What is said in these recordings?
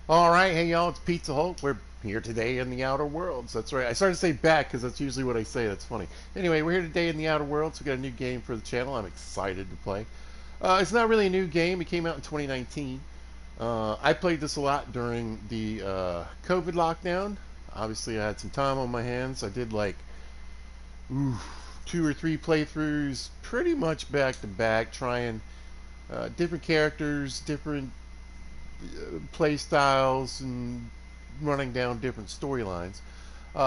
All right, hey y'all, it's Pizza Hulk. We're here today in the Outer Worlds. That's right. I started to say back because that's usually what I say. That's funny. Anyway, we're here today in the Outer Worlds. We got a new game for the channel. I'm excited to play. It's not really a new game. It came out in 2019. I played this a lot during the COVID lockdown. Obviously, I had some time on my hands. I did like ooh, 2 or 3 playthroughs, pretty much back to back, trying different characters, different play styles and running down different storylines.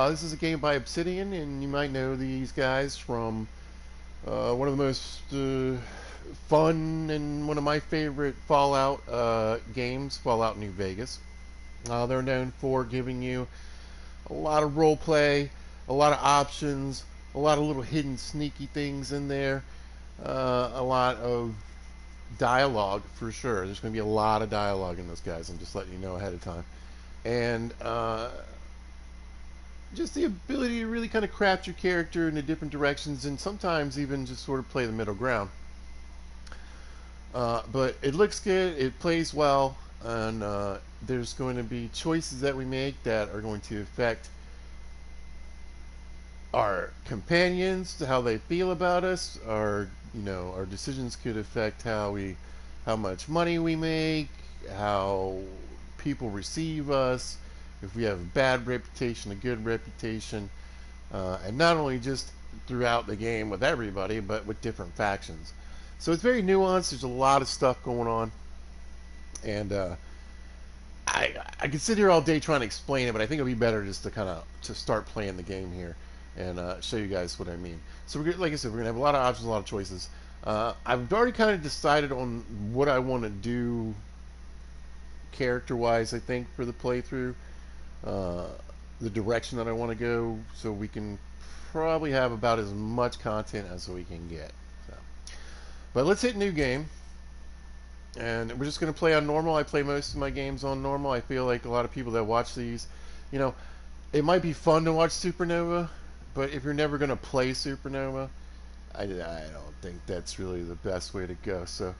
This is a game by Obsidian, and you might know these guys from one of the most fun and one of my favorite Fallout games, Fallout New Vegas. They're known for giving you a lot of role play, a lot of options, a lot of little hidden sneaky things in there, a lot of dialogue for sure. There's going to be a lot of dialogue in this, guys. I'm just letting you know ahead of time. And just the ability to really kind of craft your character in the different directions and sometimes even just sort of play the middle ground. But it looks good, it plays well, and there's going to be choices that we make that are going to affect our companions, how they feel about us. Our decisions could affect how much money we make, how people receive us, if we have a bad reputation, a good reputation, and not only just throughout the game with everybody, but with different factions. So it's very nuanced. There's a lot of stuff going on, and I could sit here all day trying to explain it, but I think it'll be better just to to start playing the game here and show you guys what I mean. So like I said, we're gonna have a lot of options, a lot of choices. I've already kind of decided on what I want to do character-wise. I think for the playthrough, uh, the direction that I want to go, so we can probably have about as much content as we can get. So, but let's hit new game. And we're just going to play on normal. I play most of my games on normal. I feel like a lot of people that watch these, you know, it might be fun to watch Supernova, but if you're never going to play Supernova, I don't think that's really the best way to go. So,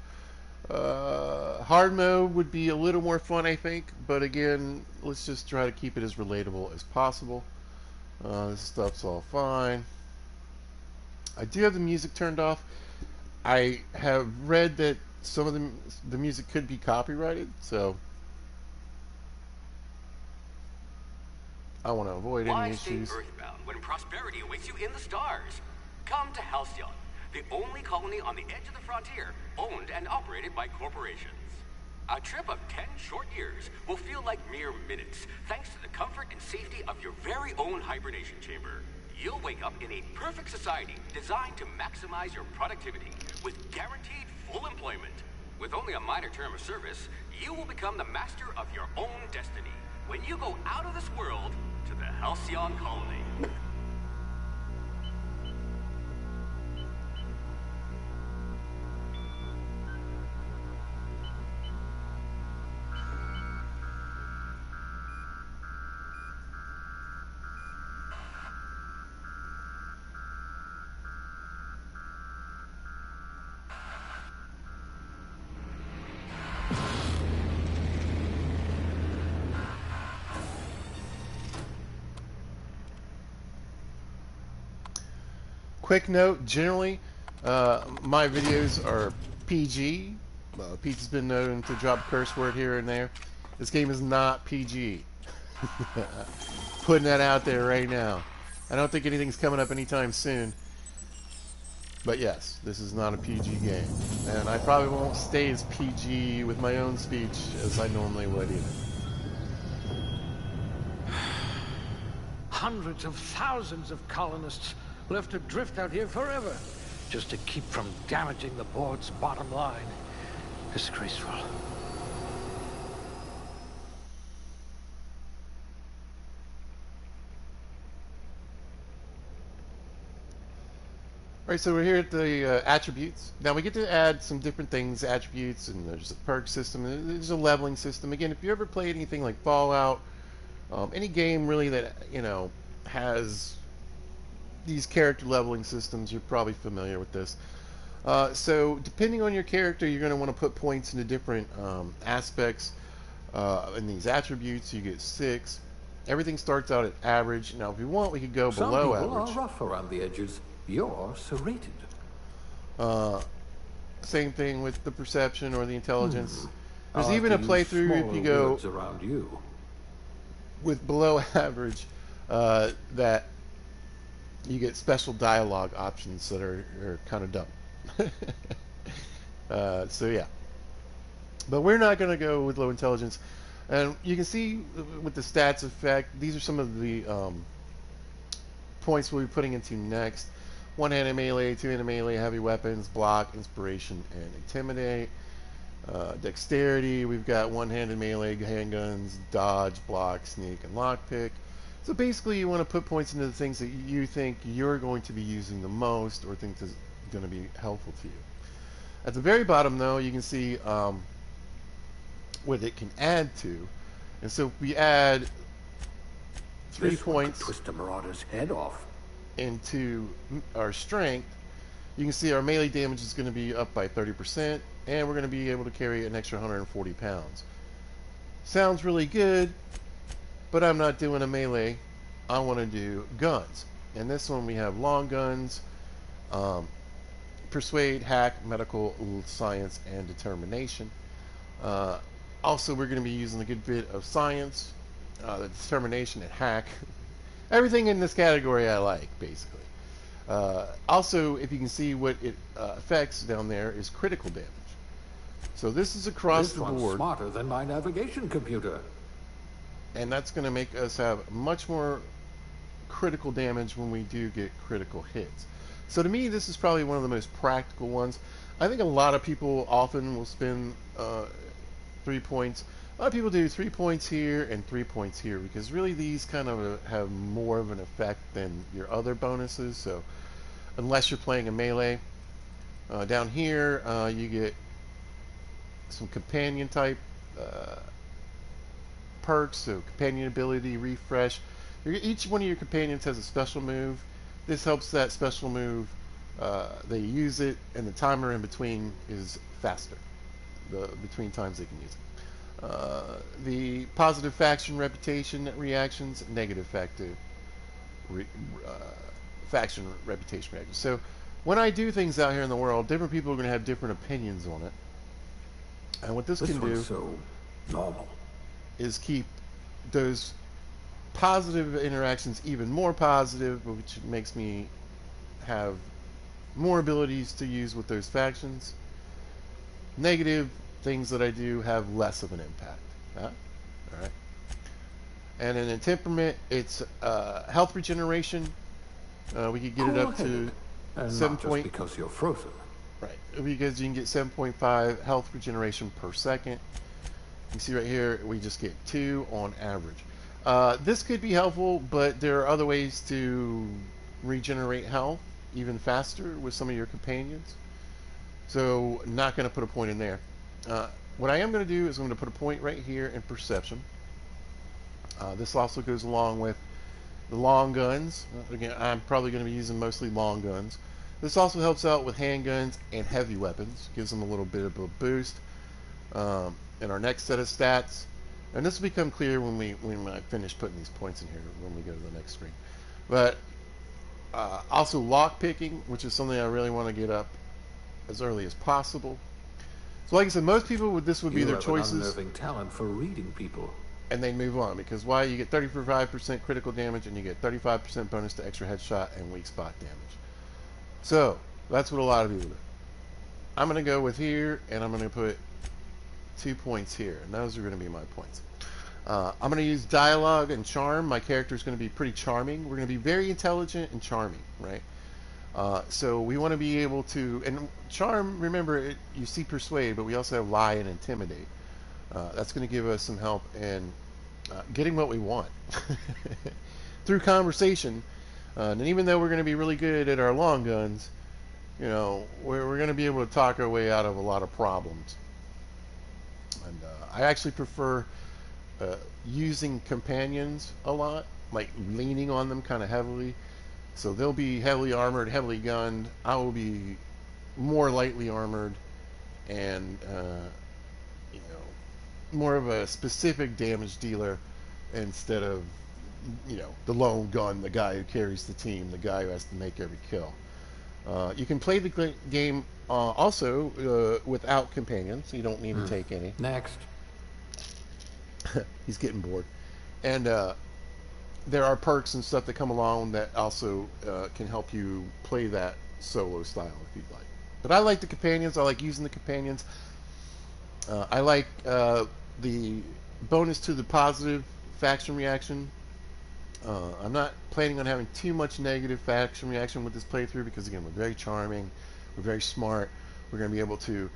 hard mode would be a little more fun, I think, but again, let's just try to keep it as relatable as possible. This stuff's all fine. I do have the music turned off. I have read that some of the music could be copyrighted, so I want to avoid any Why stay issues. earthbound when prosperity awaits you in the stars? Come to Halcyon, the only colony on the edge of the frontier, owned and operated by corporations. A trip of 10 short years will feel like mere minutes, thanks to the comfort and safety of your very own hibernation chamber. You'll wake up in a perfect society designed to maximize your productivity with guaranteed full employment. With only a minor term of service, you will become the master of your own destiny when you go out of this world to the Halcyon colony. Quick note: generally, my videos are PG. Pete's been known to drop a curse word here and there. This game is not PG. Putting that out there right now. I don't think anything's coming up anytime soon. But yes, this is not a PG game. And I probably won't stay as PG with my own speech as I normally would either. Hundreds of thousands of colonists left adrift out here forever, just to keep from damaging the board's bottom line. Disgraceful. Alright, so we're here at the attributes. Now we get to add some different things, attributes, and there's a perk system, and there's a leveling system. Again, if you ever played anything like Fallout, any game really that, has these character leveling systems, you're probably familiar with this. So depending on your character, you're going to want to put points into different aspects. In these attributes, you get 6. Everything starts out at average. Now, if we want, we could go Some below people are average. rough around the edges. You're serrated. Uh, Same thing with the perception or the intelligence. There's I'll have even to a use playthrough if smaller you go words around you. with below average that you get special dialogue options that are kind of dumb. So yeah, but we're not going to go with low intelligence. And you can see with the stats effect, these are some of the points we'll be putting into next. One-handed melee, two-handed melee, heavy weapons, block, inspiration, and intimidate. Dexterity, we've got one-handed melee, handguns, dodge, block, sneak, and lockpick. So basically you want to put points into the things that you think you're going to be using the most or think is going to be helpful to you. At the very bottom though, you can see what it can add to. And so if we add 3 This one could points twist a marauder's head off. into our strength, you can see our melee damage is going to be up by 30%, and we're going to be able to carry an extra 140 pounds. Sounds really good, but I'm not doing a melee. I want to do guns. And this one we have long guns, persuade, hack, medical, science, and determination. Also, we're going to be using a good bit of science, the determination, and hack. Everything in this category I like, basically. Also, if you can see what it affects down there is critical damage. So this is across This the one's board, smarter than my navigation computer. and that's going to make us have much more critical damage when we do get critical hits. So to me, this is probably one of the most practical ones. I think a lot of people often will spend 3 points. A lot of people do 3 points here and 3 points here because really these kind of have more of an effect than your other bonuses. So unless you're playing a melee, down here you get some companion type perks. So companion ability, refresh. Each one of your companions has a special move. This helps that special move. They use it, and the timer in between is faster. Between times they can use it. The positive faction reputation reactions, negative faction reputation reactions. So when I do things out here in the world, different people are going to have different opinions on it. And what this can do one's so normal. is keep those positive interactions even more positive, which makes me have more abilities to use with those factions. Negative things that I do have less of an impact. All right. And then in temperament, it's health regeneration. We could get it up to And 7 not just point. because you're frozen. Right, because you can get 7.5 health regeneration per second. You see right here, we just get 2 on average. This could be helpful, but there are other ways to regenerate health even faster with some of your companions. So not going to put a point in there. What I am going to do is I'm going to put a point right here in perception. This also goes along with the long guns. Again, I'm probably going to be using mostly long guns. This also helps out with handguns and heavy weapons. Gives them a little bit of a boost. In our next set of stats, and this will become clear when I finish putting these points in here when we go to the next screen. But also lock picking, which is something I really want to get up as early as possible. So like I said, most people this would be their choices. You have an unnerving talent for reading people. And they move on because why? You get 35% critical damage and you get 35% bonus to extra headshot and weak spot damage. So that's what a lot of people do. I'm going to go with here, and I'm going to put 2 points here, and those are going to be my points. I'm going to use dialogue and charm. My character is going to be pretty charming. We're going to be very intelligent and charming, right? So we want to be able to, and charm, remember, you see persuade, but we also have lie and intimidate. That's going to give us some help in getting what we want through conversation. And even though we're going to be really good at our long guns, you know, we're going to be able to talk our way out of a lot of problems. And I actually prefer using companions a lot, like leaning on them kind of heavily. So they'll be heavily armored, heavily gunned. I will be more lightly armored and, you know, more of a specific damage dealer instead of, the lone gun, the guy who carries the team, the guy who has to make every kill. You can play the game also without companions. So you don't need to take any. Next. He's getting bored. And there are perks and stuff that come along that also can help you play that solo style if you'd like. But I like the companions. I like using the companions. I like the bonus to the positive faction reaction. I'm not planning on having too much negative faction reaction with this playthrough because, again, we're very charming, we're very smart, we're going to be able to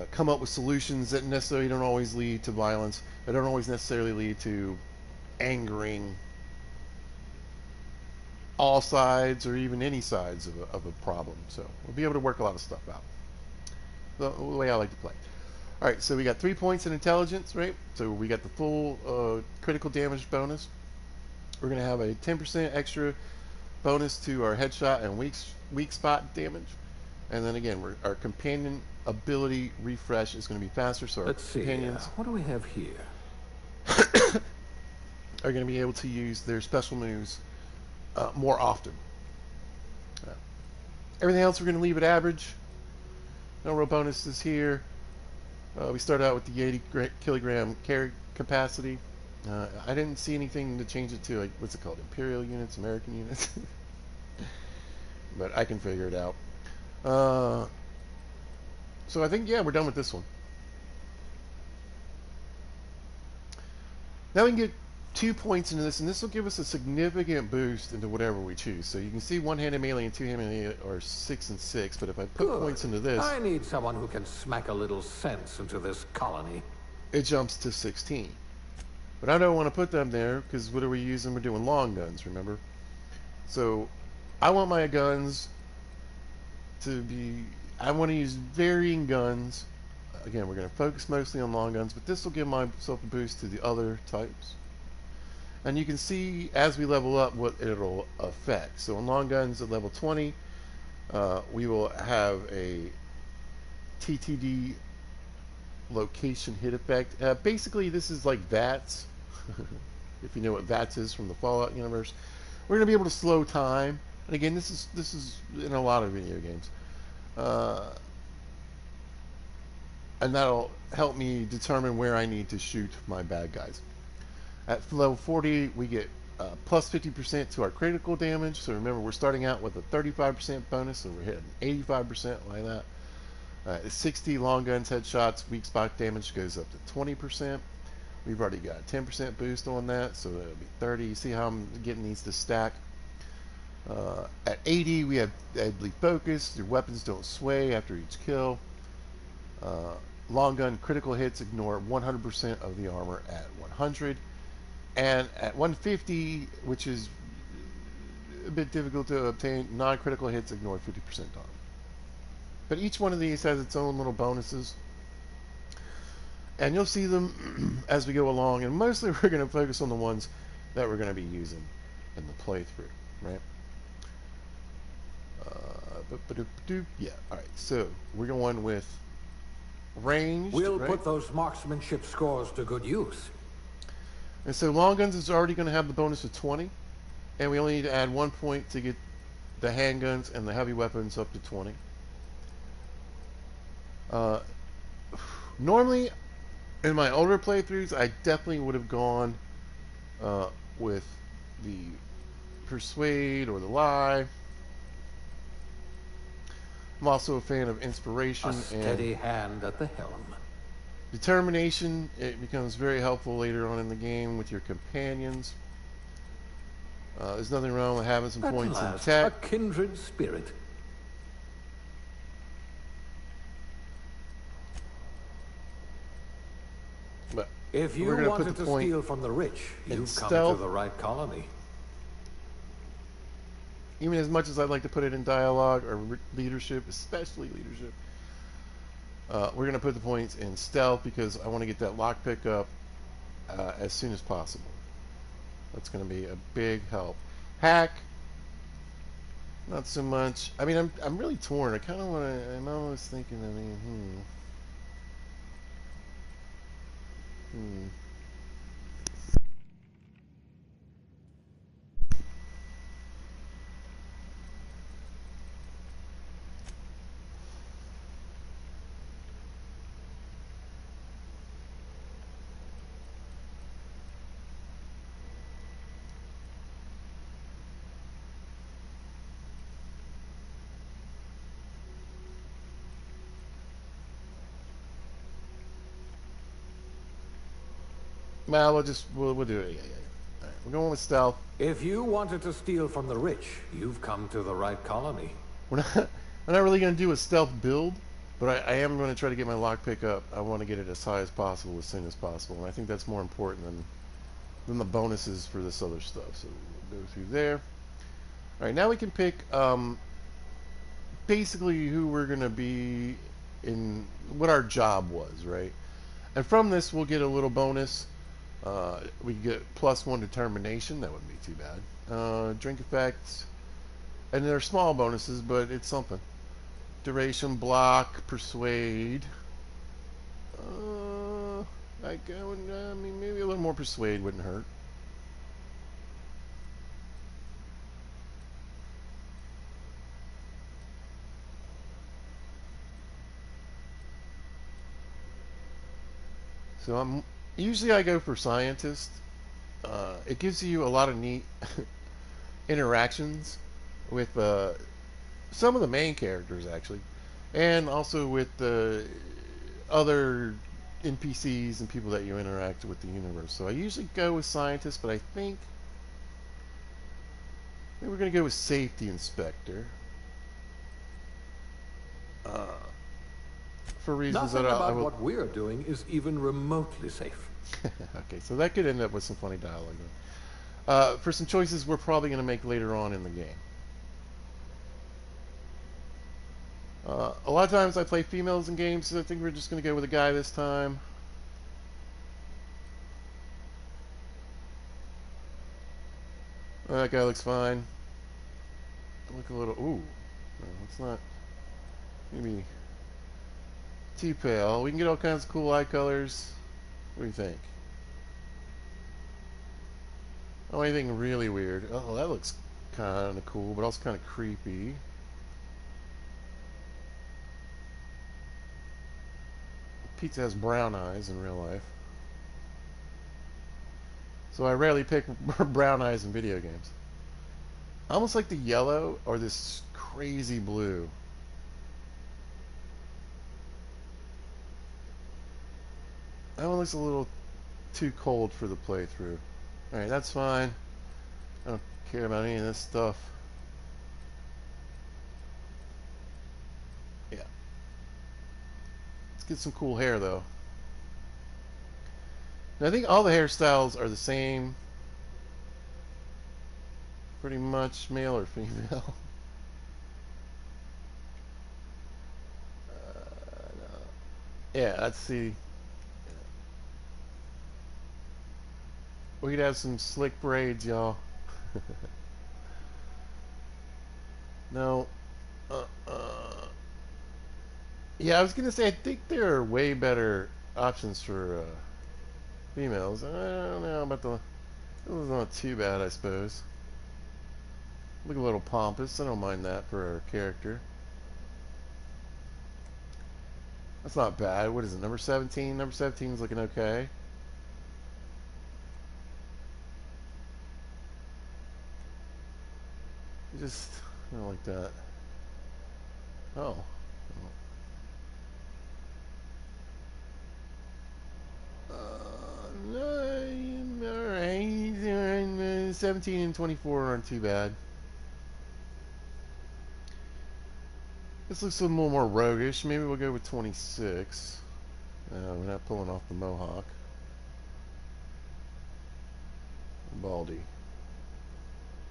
come up with solutions that necessarily don't always lead to violence, that don't always necessarily lead to angering all sides or even any sides of a problem. So we'll be able to work a lot of stuff out. The way I like to play. All right, so we got 3 points in intelligence, right? So we got the full critical damage bonus. We're going to have a 10% extra bonus to our headshot and weak spot damage. And then again, our companion ability refresh is going to be faster, so our Let's see. companions What do we have here? are going to be able to use their special moves more often. Everything else we're going to leave at average. No real bonuses here. We start out with the 80 kilogram carry capacity. I didn't see anything to change it to, like, what's it called? Imperial units, American units? But I can figure it out. So I think, yeah, we're done with this one. Now we can get 2 points into this, and this will give us a significant boost into whatever we choose. So you can see one-handed melee and two-handed melee are 6 and 6, but if I put Good. points into this, I need someone who can smack a little sense into this colony. it jumps to 16. But I don't want to put them there, because what are we using? We're doing long guns, remember? So I want my guns to be... I want to use varying guns. Again, we're going to focus mostly on long guns, but this will give myself a boost to the other types. And you can see as we level up what it'll affect. So on long guns at level 20, we will have a TTD location hit effect. Basically, this is like VATS, if you know what VATS is from the Fallout universe. We're going to be able to slow time. And again, this is in a lot of video games. And that'll help me determine where I need to shoot my bad guys. At level 40, we get plus 50% to our critical damage. So remember, we're starting out with a 35% bonus, so we're hitting 85% like that. At 60, long guns, headshots, weak spot damage goes up to 20%. We've already got a 10% boost on that, so that'll be 30. You see how I'm getting these to stack? At 80, we have deadly focus. Your weapons don't sway after each kill. Long gun critical hits ignore 100% of the armor at 100. And at 150, which is a bit difficult to obtain, non-critical hits ignore 50% armor. But each one of these has its own little bonuses. And you'll see them as we go along. And mostly we're going to focus on the ones that we're going to be using in the playthrough, right? Yeah, alright. So we're going with range. We'll right? put those marksmanship scores to good use. And so long guns is already going to have the bonus of 20. And we only need to add 1 point to get the handguns and the heavy weapons up to 20. Normally, in my older playthroughs, I definitely would have gone with the Persuade or the Lie. I'm also a fan of Inspiration A steady and hand at the helm. Determination. It becomes very helpful later on in the game with your companions. There's nothing wrong with having some At points in last, tech. a kindred spirit. But If you we're gonna put wanted the to point steal from the rich, in you've come stealth. to the right colony. Even as much as I'd like to put it in dialogue or leadership, especially leadership, we're going to put the points in stealth because I want to get that lockpick up as soon as possible. That's going to be a big help. Hack, not so much. I mean, I'm really torn. I kind of want to. I'm almost thinking. I mean, Hmm. Well, we'll do it. Yeah, yeah. All right, we're going with stealth. If you wanted to steal from the rich, you've come to the right colony. We're not we're not really going to do a stealth build, but I am going to try to get my lockpick up. I want to get it as high as possible, as soon as possible, and I think that's more important than the bonuses for this other stuff. So we'll go through there. All right, now we can pick basically who we're going to be in, what our job was, right? And from this, we'll get a little bonus. We get +1 determination. That wouldn't be too bad. Drink effects. And they're small bonuses, but it's something. Duration, block, persuade. I mean, maybe a little more persuade wouldn't hurt. So usually I go for scientist. It gives you a lot of neat interactions with some of the main characters actually, and also with the other NPCs and people that you interact with the universe. So I usually go with scientist, but I think maybe we're gonna go with safety inspector. Uh, for reasons that Nothing I about will. what we're doing is even remotely safe. Okay, so that could end up with some funny dialogue. For some choices we're probably going to make later on in the game. A lot of times I play females in games, so I think we're just going to go with a guy this time. That guy looks fine. Look a little. Ooh, no, it's not. Maybe too pale. We can get all kinds of cool eye colors. What do you think? Oh, anything really weird? Oh, that looks kind of cool, but also kind of creepy. Pizza has brown eyes in real life. So I rarely pick brown eyes in video games. I almost like the yellow or this crazy blue. That one looks a little too cold for the playthrough. Alright, that's fine. I don't care about any of this stuff. Yeah. Let's get some cool hair though. And I think all the hairstyles are the same. Pretty much male or female. No. Yeah, let's see. We could have some slick braids, y'all. No. Uh, uh. Yeah, I was gonna say I think there are way better options for females. I don't know about the. This is not too bad, I suppose. Look a little pompous. I don't mind that for our character. That's not bad. What is it? Number 17. Number 17 is looking okay. Just I don't like that. Oh. No, alright. 17 and 24 aren't too bad. This looks a little more roguish. Maybe we'll go with 26. We're not pulling off the mohawk. Baldy.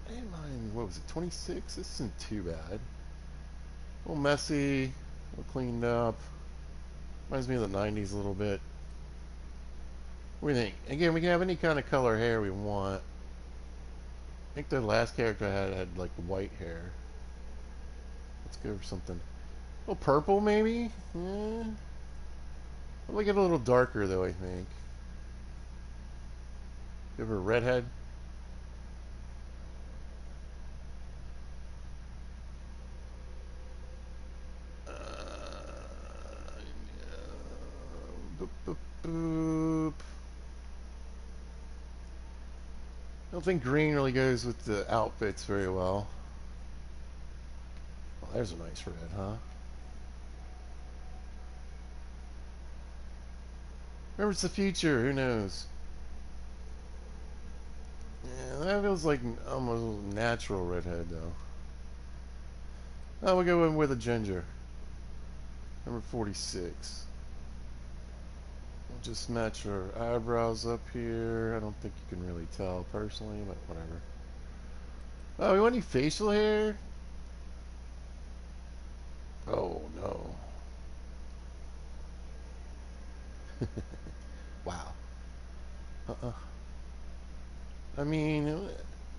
I didn't mind, what was it, 26? This isn't too bad. A little messy, a little cleaned up. Reminds me of the 90s a little bit. What do you think? Again, we can have any kind of color hair we want. I think the last character I had like white hair. Let's go for something. A little purple, maybe? Yeah. I'll make it a little darker, though, I think. You ever a redhead? Boop, boop, boop. I don't think green really goes with the outfits very well. Oh, there's a nice red, huh? Remember, it's the future. Who knows? Yeah, that feels like almost natural redhead, though. Oh, we'll go in with a ginger. Number 46. We'll just match our eyebrows up here. I don't think you can really tell personally, but whatever. Oh, we want any facial hair? Oh, no. Wow. Uh-uh. I mean,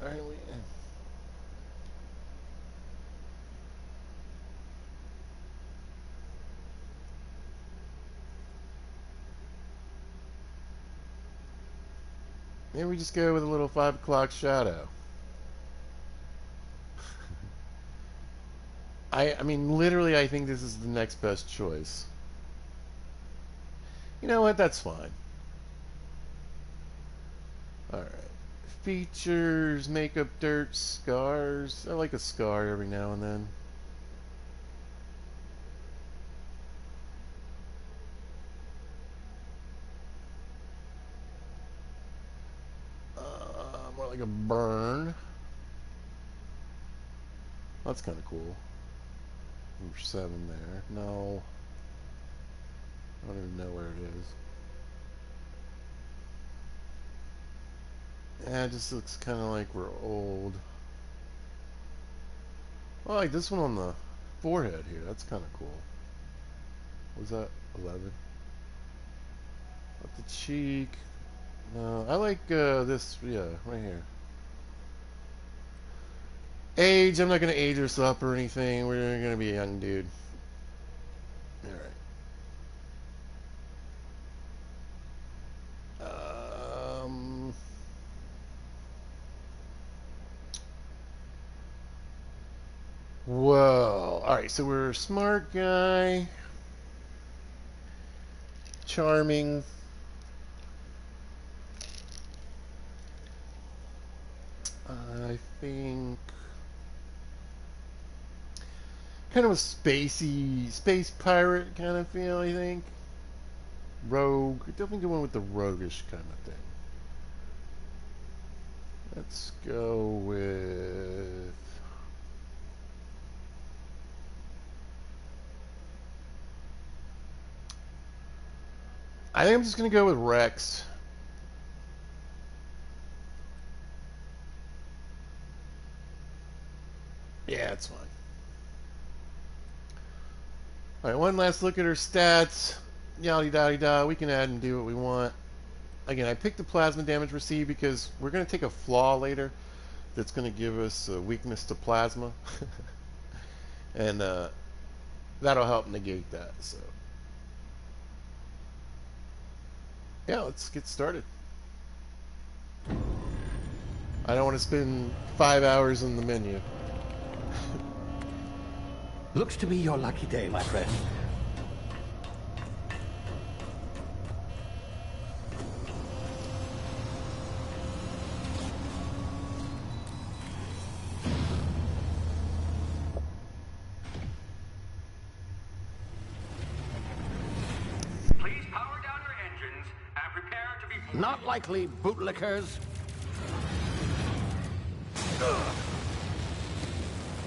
alright, maybe we just go with a little 5 o'clock shadow. I mean, literally, I think this is the next best choice. You know what? That's fine. Alright. Features, makeup, dirt, scars. I like a scar every now and then. More like a burn. That's kind of cool. Number 7 there. No. I don't even know where it is. Yeah, it just looks kind of like we're old. I like this one on the forehead here. That's kind of cool. Was that 11? Up the cheek. No, I like this. Yeah, right here. Age. I'm not gonna age us up or anything. We're gonna be a young dude. All right. Whoa. All right. So we're a smart guy, charming. I think kind of a spacey, space pirate kind of feel. I think rogue. Definitely going with the roguish kind of thing. Let's go with. I think I'm just gonna go with Rex. Yeah, it's fine. All right, one last look at her stats. Yada yada da. We can add and do what we want. Again, I picked the plasma damage received because we're going to take a flaw later that's going to give us a weakness to plasma. And that'll help negate that. So, yeah, let's get started. I don't want to spend 5 hours in the menu. Looks to be your lucky day, my friend. Please power down your engines and prepare to be... Not likely, bootlickers.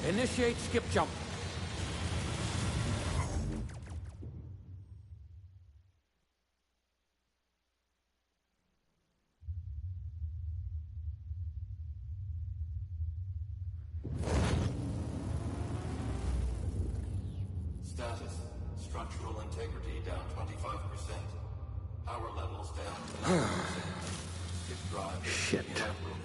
Initiate skip jump. Status. Structural integrity down 25%. Power levels down to 90%. Skip drive Shit. inoperative.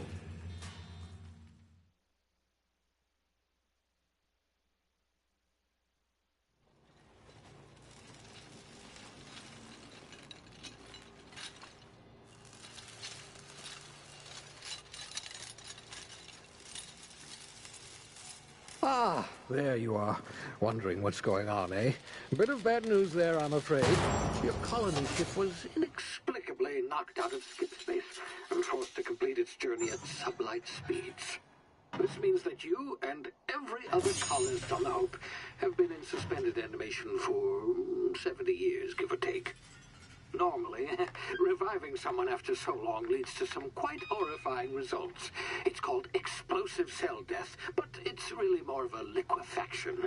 Ah, there you are. Wondering what's going on, eh? Bit of bad news there, I'm afraid. Your colony ship was inexplicably knocked out of skip space and forced to complete its journey at sublight speeds. This means that you and every other colonist on the Hope have been in suspended animation for 70 years, give or take. Normally, reviving someone after so long leads to some quite horrifying results. It's called explosive cell death, but it's really more of a liquefaction.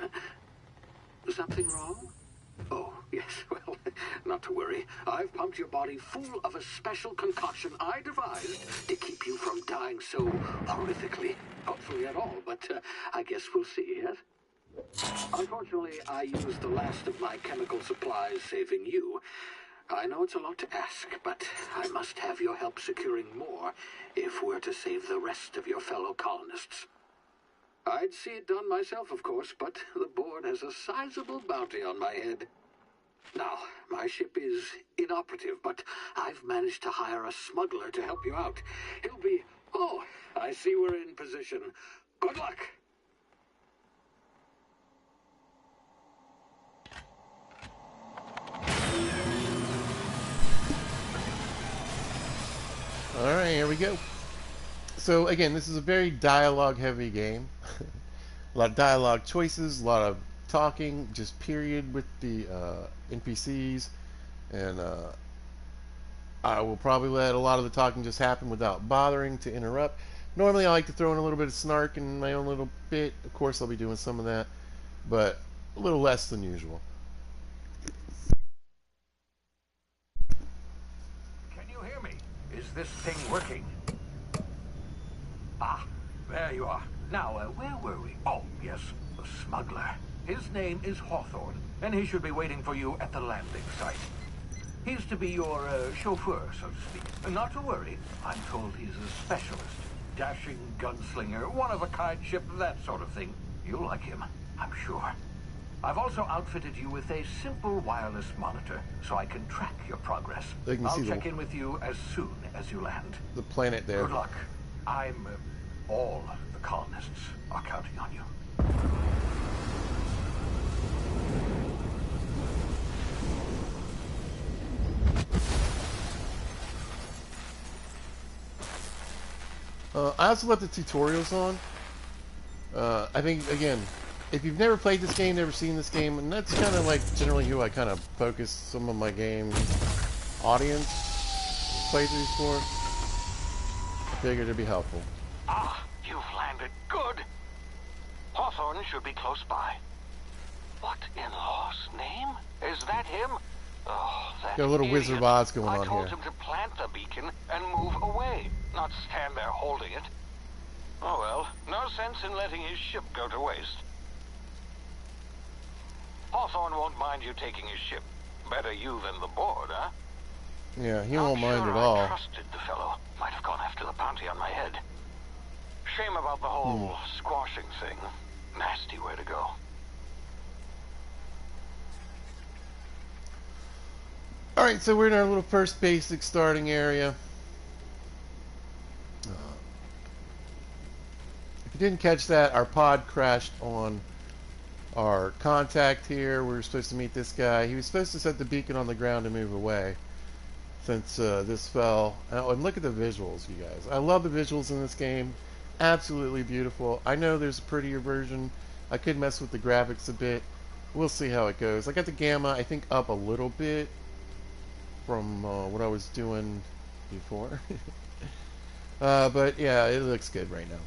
Something wrong? Oh, yes, well, not to worry. I've pumped your body full of a special concoction I devised to keep you from dying so horrifically. Hopefully at all, but I guess we'll see, yes? Unfortunately, I used the last of my chemical supplies saving you. I know it's a lot to ask, but I must have your help securing more if we're to save the rest of your fellow colonists. I'd see it done myself, of course, but the board has a sizable bounty on my head. Now, my ship is inoperative, but I've managed to hire a smuggler to help you out. He'll be... Oh, I see we're in position. Good luck! Alright, here we go. So again, this is a very dialogue-heavy game. A lot of dialogue choices, a lot of talking, just period with the NPCs, and I will probably let a lot of the talking just happen without bothering to interrupt. Normally I like to throw in a little bit of snark in my own little bit. Of course I'll be doing some of that, but a little less than usual. Can you hear me? Is this thing working? Ah, there you are. Now, where were we? Oh, yes, the smuggler. His name is Hawthorne, and he should be waiting for you at the landing site. He's to be your chauffeur, so to speak. Not to worry, I'm told he's a specialist. Dashing gunslinger, one-of-a-kind ship, that sort of thing. You'll like him, I'm sure. I've also outfitted you with a simple wireless monitor, so I can track your progress. I'll check in with you as soon as you land. The planet there. Good luck. All the colonists are counting on you. I also left the tutorials on. I think, again, if you've never played this game, never seen this game, and that's kind of like generally who I kind of focus some of my game audience playthroughs for, I figured it'd be helpful. Ah, you've landed good. Hawthorne should be close by. What in law's name? Is that him? Oh, that Got a little idiot. Wizard of Oz going on here. I told him to plant the beacon and move away, not stand there holding it. Oh well, no sense in letting his ship go to waste. Hawthorne won't mind you taking his ship. Better you than the board, huh? Yeah, he won't mind at all. I trusted the fellow. Might have gone after the bounty on my head. Shame about the whole squashing thing. Nasty way to go. Alright, so we're in our little first basic starting area. If you didn't catch that, our pod crashed on our contact here. We were supposed to meet this guy. He was supposed to set the beacon on the ground and move away since this fell. Oh, and look at the visuals, you guys. I love the visuals in this game. Absolutely beautiful. I know there's a prettier version. I could mess with the graphics a bit. We'll see how it goes. I got the gamma, I think, up a little bit from what I was doing before. But yeah, it looks good right now.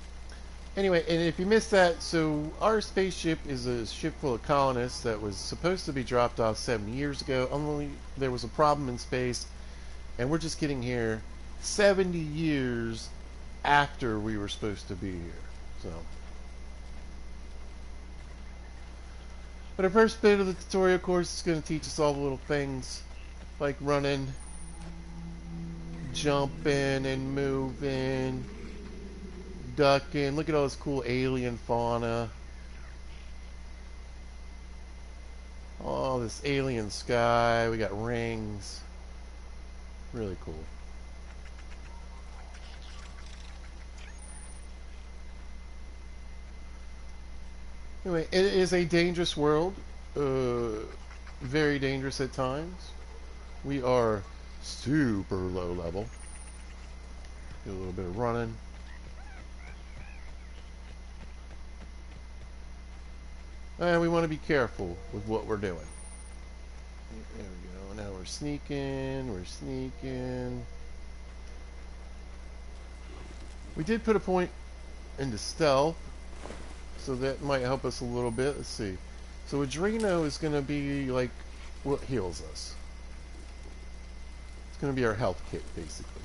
Anyway, and if you missed that, so our spaceship is a ship full of colonists that was supposed to be dropped off 7 years ago, only there was a problem in space, and we're just getting here 70 years after we were supposed to be here. So, but our first bit of the tutorial course is going to teach us all the little things like running, jumping, and moving, ducking. Look at all this cool alien fauna. All this alien sky. We got rings. Really cool. Anyway, it is a dangerous world. Very dangerous at times. We are super low level. Do a little bit of running. And we want to be careful with what we're doing. There we go. Now we're sneaking. We're sneaking. We did put a point into stealth, so that might help us a little bit. Let's see. So Adreno is going to be like what heals us. It's going to be our health kit, basically.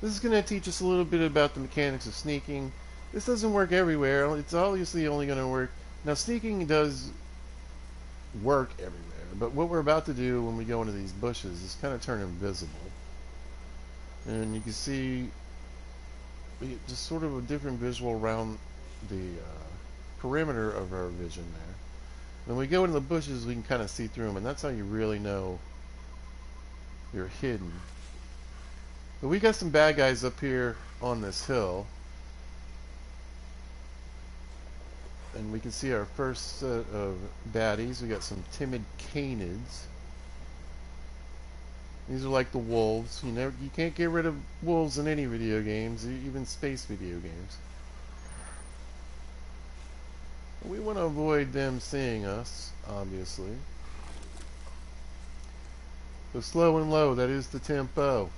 This is going to teach us a little bit about the mechanics of sneaking. This doesn't work everywhere. It's obviously only going to work... Now, sneaking does work everywhere, but what we're about to do when we go into these bushes is kind of turn invisible. And you can see just sort of a different visual around the perimeter of our vision there. When we go into the bushes, we can kind of see through them, and that's how you really know you're hidden. But we got some bad guys up here on this hill. And we can see our first set of baddies. We got some timid canids. These are like the wolves. You can't get rid of wolves in any video games, even space video games. We want to avoid them seeing us, obviously. So slow and low, that is the tempo.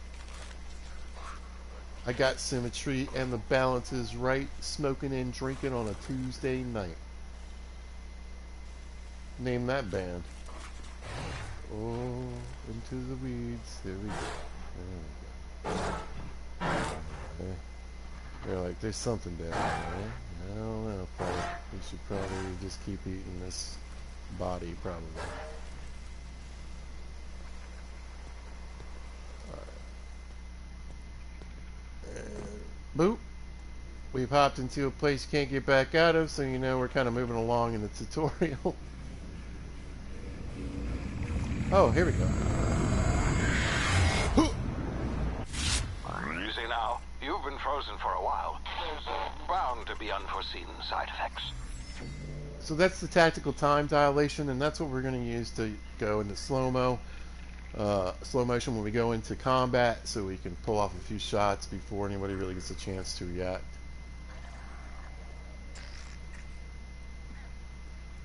I got symmetry and the balance is right, smoking and drinking on a Tuesday night. Name that band. Oh, into the weeds. There we go. There we go. They're like, there's something down there. I don't know, Paul. We should probably just keep eating this body, probably. Boop. We've hopped into a place you can't get back out of, so you know we're kind of moving along in the tutorial. Oh, here we go. Easy now. You've been frozen for a while. There's bound to be unforeseen side effects. So that's the tactical time dilation, and that's what we're going to use to go into slow-mo. Slow motion when we go into combat, so we can pull off a few shots before anybody really gets a chance to react.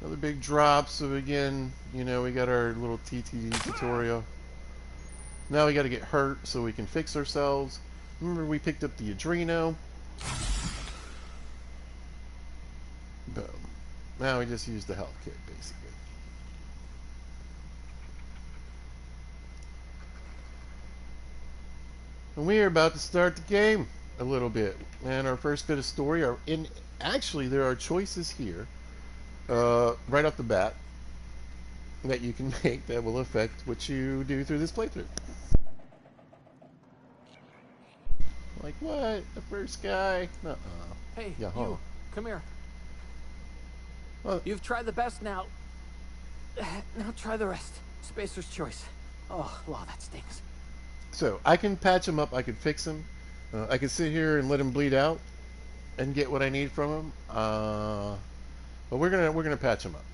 Another big drop, so again, you know, we got our little TTD tutorial. Now we got to get hurt so we can fix ourselves. Remember, we picked up the Adreno. Boom. Now we just use the health kit, basically. And we are about to start the game a little bit. And our first bit of story are in. Actually, there are choices here, right off the bat, that you can make that will affect what you do through this playthrough. Like what? The first guy? Uh-uh. Hey, Yeah, you, come here. Well, You've tried the best now. Now try the rest. Spacer's choice. Oh, wow, that stings. so I can patch him up. I can fix him. I can sit here and let him bleed out and get what I need from him. But we're gonna patch him up.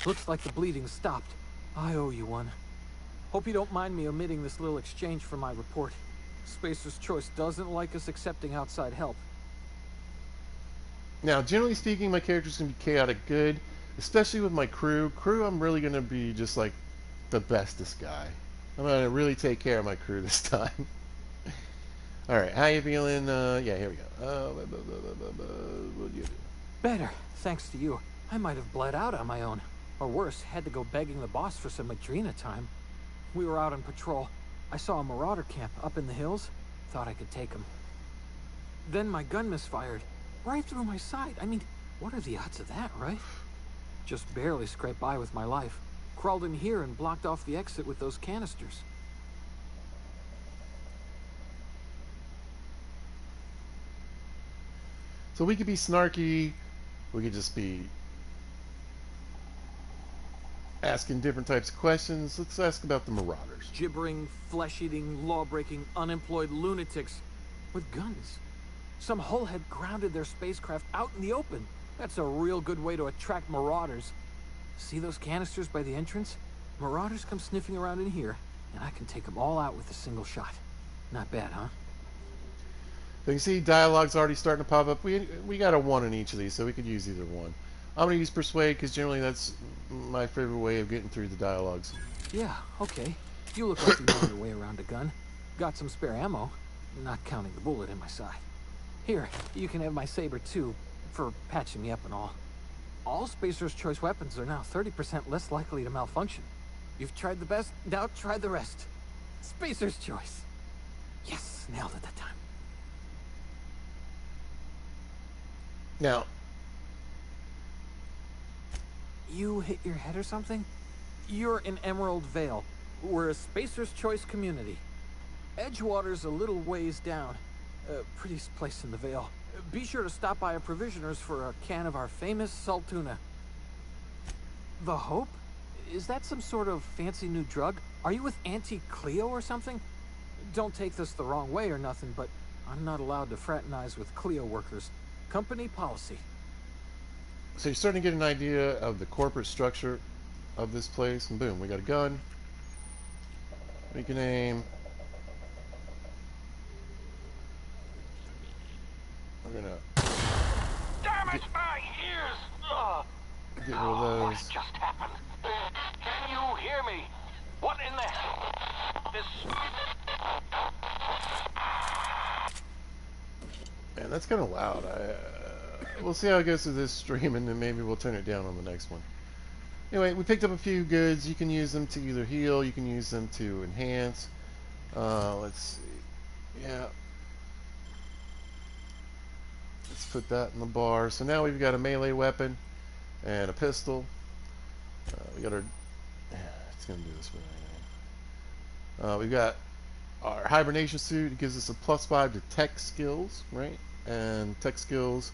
Looks like the bleeding stopped. I owe you one. Hope you don't mind me omitting this little exchange for my report. Spacer's choice doesn't like us accepting outside help. Now, generally speaking, my character's gonna be chaotic good, especially with my crew. I'm really gonna be just like the bestest guy. I'm gonna really take care of my crew this time. All right, how you feeling? Yeah, here we go. What do you do? Better, thanks to you. I might have bled out on my own. Or worse, had to go begging the boss for some Adrena time. We were out on patrol. I saw a marauder camp up in the hills. Thought I could take him. Then my gun misfired. Right through my side. I mean, what are the odds of that, right? Just barely scraped by with my life. Crawled in here and blocked off the exit with those canisters. So we could be snarky. We could just be asking different types of questions. Let's ask about the marauders. Gibbering, flesh-eating, law-breaking, unemployed lunatics with guns. Some hull had grounded their spacecraft out in the open. That's a real good way to attract marauders. See those canisters by the entrance? Marauders come sniffing around in here, and I can take them all out with a single shot. Not bad, huh? So you can see dialogue's already starting to pop up. We got a 1 in each of these, so we could use either one. I'm going to use Persuade because generally that's my favorite way of getting through the dialogues. Yeah, okay. You look like you know your way around a gun. Got some spare ammo, not counting the bullet in my side. Here, you can have my saber too, for patching me up and all. All Spacer's Choice weapons are now 30% less likely to malfunction. You've tried the best, now try the rest. Spacer's Choice. Yes, nailed it that time. Now, You hit your head or something? You're in Emerald Vale. We're a Spacer's Choice community. Edgewater's a little ways down. Prettiest place in the Vale. Be sure to stop by a provisioner's for a can of our famous salt tuna. The Hope? Is that some sort of fancy new drug? Are you with Auntie Cleo or something? Don't take this the wrong way or nothing, but I'm not allowed to fraternize with Cleo workers. Company policy. so you're starting to get an idea of the corporate structure of this place, and boom, we got a gun. We can aim. We're gonna Damn it, my ears! get rid of those. What just happened? Can you hear me? What in the hell? This... Man, that's kind of loud. We'll see how it goes through this stream, and then maybe we'll turn it down on the next one. Anyway, we picked up a few goods. You can use them to either heal, you can use them to enhance. Let's see. Yeah. Let's put that in the bar. So now we've got a melee weapon and a pistol. We got our... It's going to do this with anything. We've got our hibernation suit. It gives us a +5 to tech skills, right? And tech skills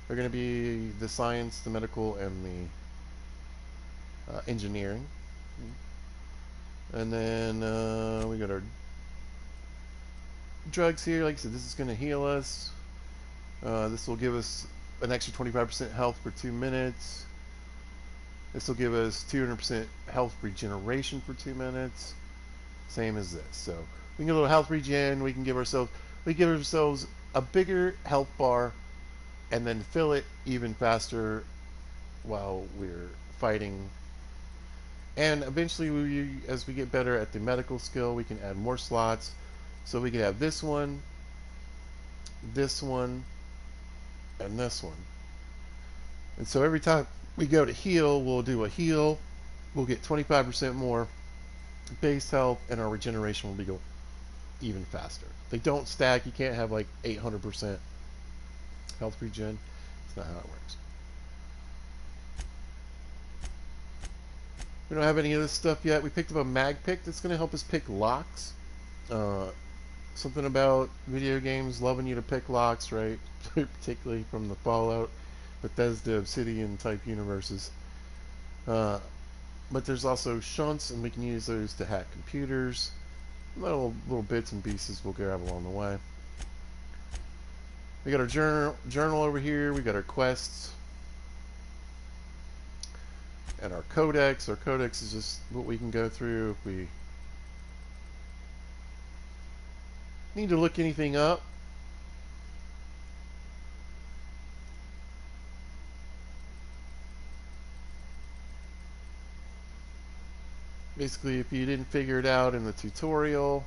are going to be the science, the medical, and the engineering. And then we got our drugs here. Like I said, this is going to heal us. This will give us an extra 25% health for 2 minutes. This will give us 200% health regeneration for 2 minutes. Same as this. So we can get a little health regen. We can give ourselves a bigger health bar, and then fill it even faster while we're fighting. And eventually, as we get better at the medical skill, we can add more slots. So we can have this one, and this one. And so every time we go to heal, we'll do a heal. We'll get 25% more base health, and our regeneration will be go even faster. They don't stack. You can't have like 800% health regen. It's not how it works. We don't have any of this stuff yet. We picked up a mag pick that's going to help us pick locks. Something about video games loving you to pick locks, right? Particularly from the Fallout, Bethesda, Obsidian type universes. But there's also shunts, and we can use those to hack computers. Little bits and pieces we'll grab along the way. We got our journal over here. We got our quests. And our codex. Our codex is just what we can go through if we need to look anything up. Basically, if you didn't figure it out in the tutorial,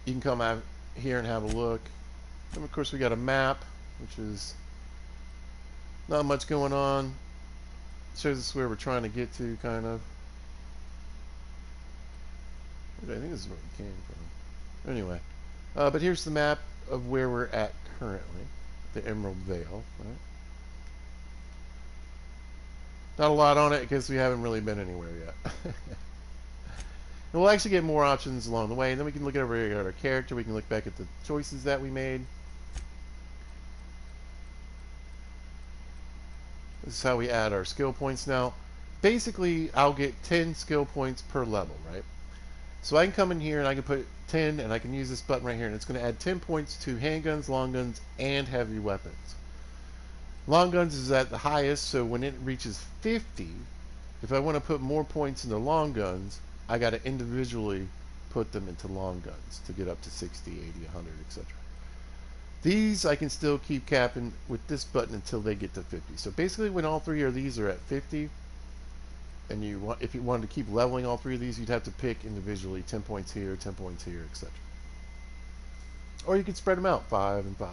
you can come out here and have a look. And of course, we got a map, which is not much going on. Shows us where we're trying to get to, kind of. I think this is where we came from. Anyway, but here's the map of where we're at currently, the Emerald Vale. Right? Not a lot on it because we haven't really been anywhere yet. And we'll actually get more options along the way, and then we can look over here at our character. We can look back at the choices that we made. This is how we add our skill points now. Basically, I'll get 10 skill points per level, right? So I can come in here and I can put 10 and I can use this button right here and it's going to add 10 points to handguns, long guns, and heavy weapons. Long guns is at the highest, so when it reaches 50, if I want to put more points into long guns, I got to individually put them into long guns to get up to 60, 80, 100, etc. These I can still keep capping with this button until they get to 50. So basically when all three of these are at 50, and if you wanted to keep leveling all three of these, you'd have to pick individually 10 points here, 10 points here, etc. Or you could spread them out, 5 and 5.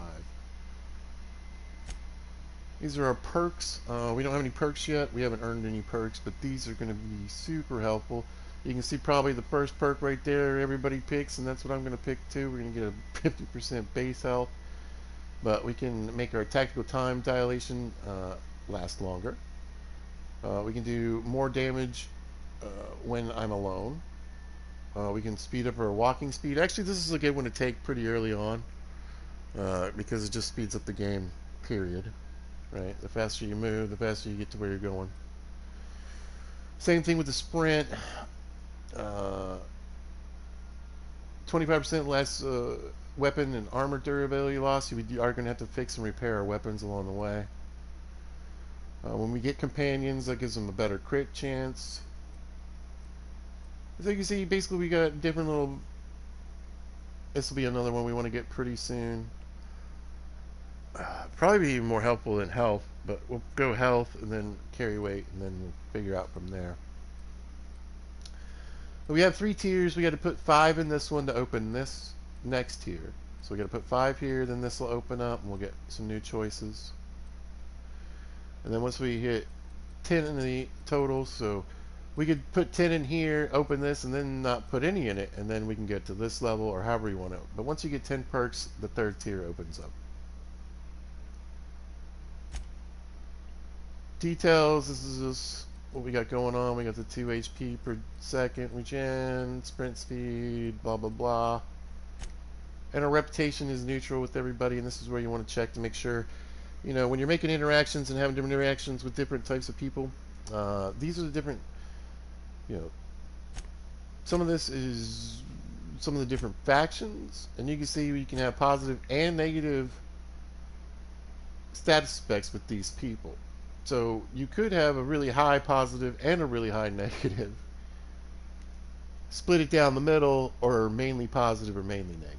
These are our perks. We don't have any perks yet. We haven't earned any perks, but these are going to be super helpful. You can see probably the first perk right there everybody picks, and that's what I'm going to pick too. We're going to get a 50% base health, but we can make our tactical time dilation last longer. We can do more damage when I'm alone. We can speed up our walking speed. Actually, this is a good one to take pretty early on because it just speeds up the game, period. Right? The faster you move, the faster you get to where you're going. Same thing with the sprint. 25% less weapon and armor durability loss. You are going to have to fix and repair our weapons along the way. When we get companions, that gives them a better crit chance. As you can see, basically we got different little... This will be another one we want to get pretty soon. Probably be even more helpful than health, but we'll go health and then carry weight and then we'll figure out from there. We have 3 tiers. We got to put 5 in this one to open this next tier. So we got to put 5 here, then this will open up and we'll get some new choices. And then once we hit 10 in the total, so we could put 10 in here, open this, and then not put any in it, and then we can get to this level or however you want to. But once you get 10 perks, the 3rd tier opens up. Details, this is just what we got going on. We got the 2 HP per second regen, sprint speed, blah blah blah. And our reputation is neutral with everybody, and this is where you want to check to make sure, you know, when you're making interactions and having different interactions with different types of people, these are the different, you know, some of this is some of the different factions, and you can see you can have positive and negative status specs with these people. So you could have a really high positive and a really high negative. Split it down the middle, or mainly positive or mainly negative.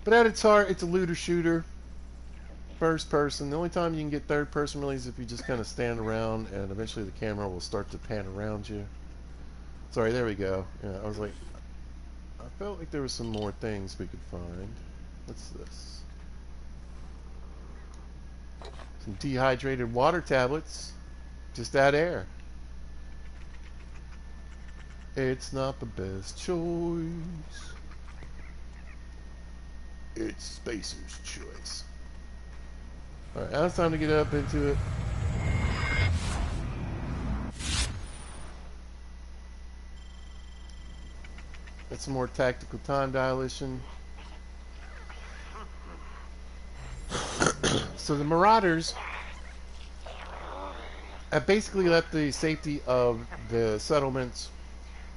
But at its heart, it's a looter shooter. First person. The only time you can get third person really is if you just kind of stand around and eventually the camera will start to pan around you. Sorry, there we go. Yeah, I was like, I felt like there was some more things we could find. What's this? Some dehydrated water tablets. Just add air. It's not the best choice. It's Spacer's choice. Alright, now it's time to get up into it. Get some more tactical time dilation. So the Marauders have basically left the safety of the settlements.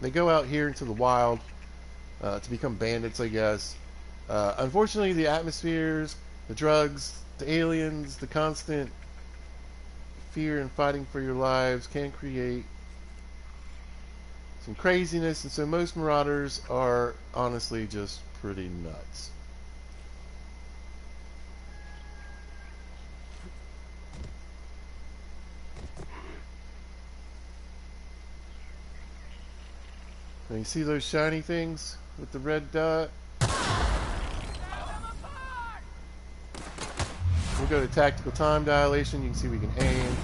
They go out here into the wild to become bandits, I guess. Unfortunately, the atmospheres, the drugs, the aliens, the constant fear and fighting for your lives can create some craziness, and so most Marauders are honestly just pretty nuts. Now you see those shiny things with the red dot? We'll go to tactical time dilation. You can see we can aim.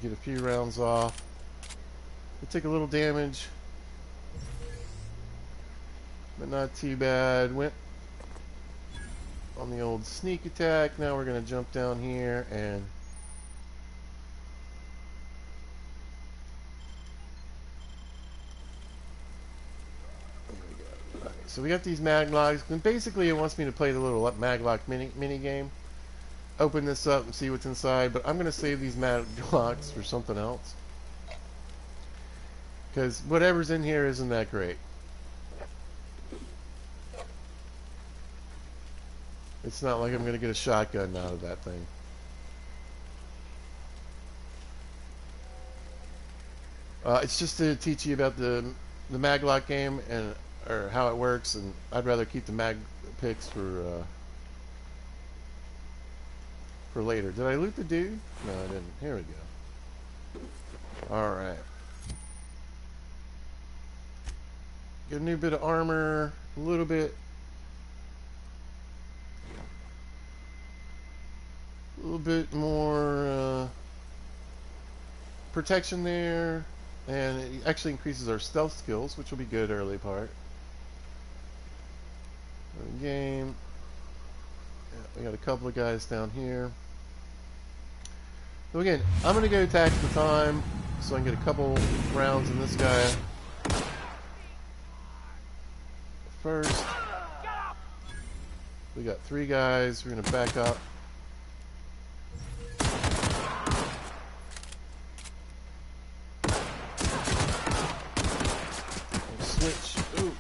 Get a few rounds off. We take a little damage, but not too bad. Went on the old sneak attack. Now we're going to jump down here and so we got these maglocks, and basically it wants me to play the little maglock mini game. Open this up and see what's inside, but I'm going to save these maglocks for something else. Because whatever's in here isn't that great. It's not like I'm going to get a shotgun out of that thing. It's just to teach you about the maglock game and or how it works, and I'd rather keep the mag picks for later. Did I loot the dude? No, I didn't. Here we go. All right. Get a new bit of armor, a little bit. A little bit more protection there, and it actually increases our stealth skills, which will be good early part of the game. Yeah, we got a couple of guys down here. So again, I'm going to go tax the time so I can get a couple rounds in this guy first. We got 3 guys. We're going to back up. Switch. Ooh.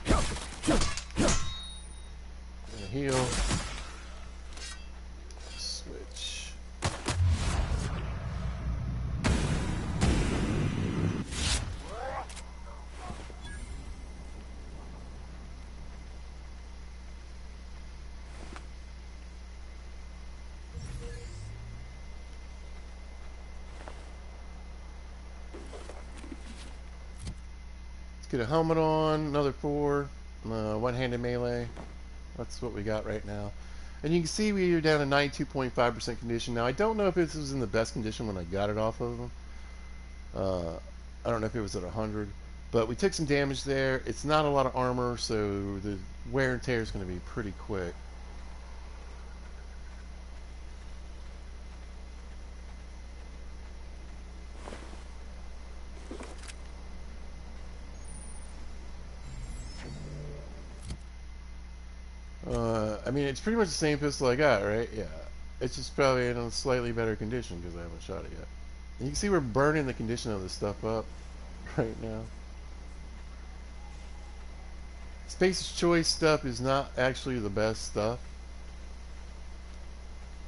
And heal. Switch. Let's get a helmet on, another 4, one-handed melee. That's what we got right now. And you can see we are down to 92.5% condition. Now, I don't know if this was in the best condition when I got it off of them. I don't know if it was at 100. But we took some damage there. It's not a lot of armor, so the wear and tear is going to be pretty quick. I mean, it's pretty much the same pistol I got, right? Yeah. It's just probably in a slightly better condition because I haven't shot it yet. And you can see we're burning the condition of this stuff up right now. Space's Choice stuff is not actually the best stuff.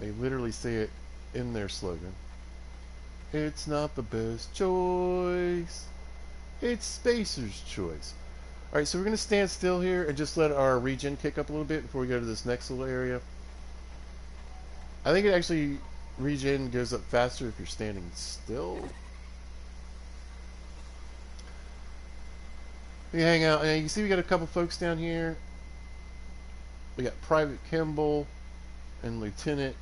They literally say it in their slogan. It's not the best choice. It's Spacer's Choice. Alright, so we're going to stand still here and just let our regen kick up a little bit before we go to this next little area. I think it actually, regen goes up faster if you're standing still. We hang out, and you can see we got a couple folks down here. We got Private Kimball and Lieutenant.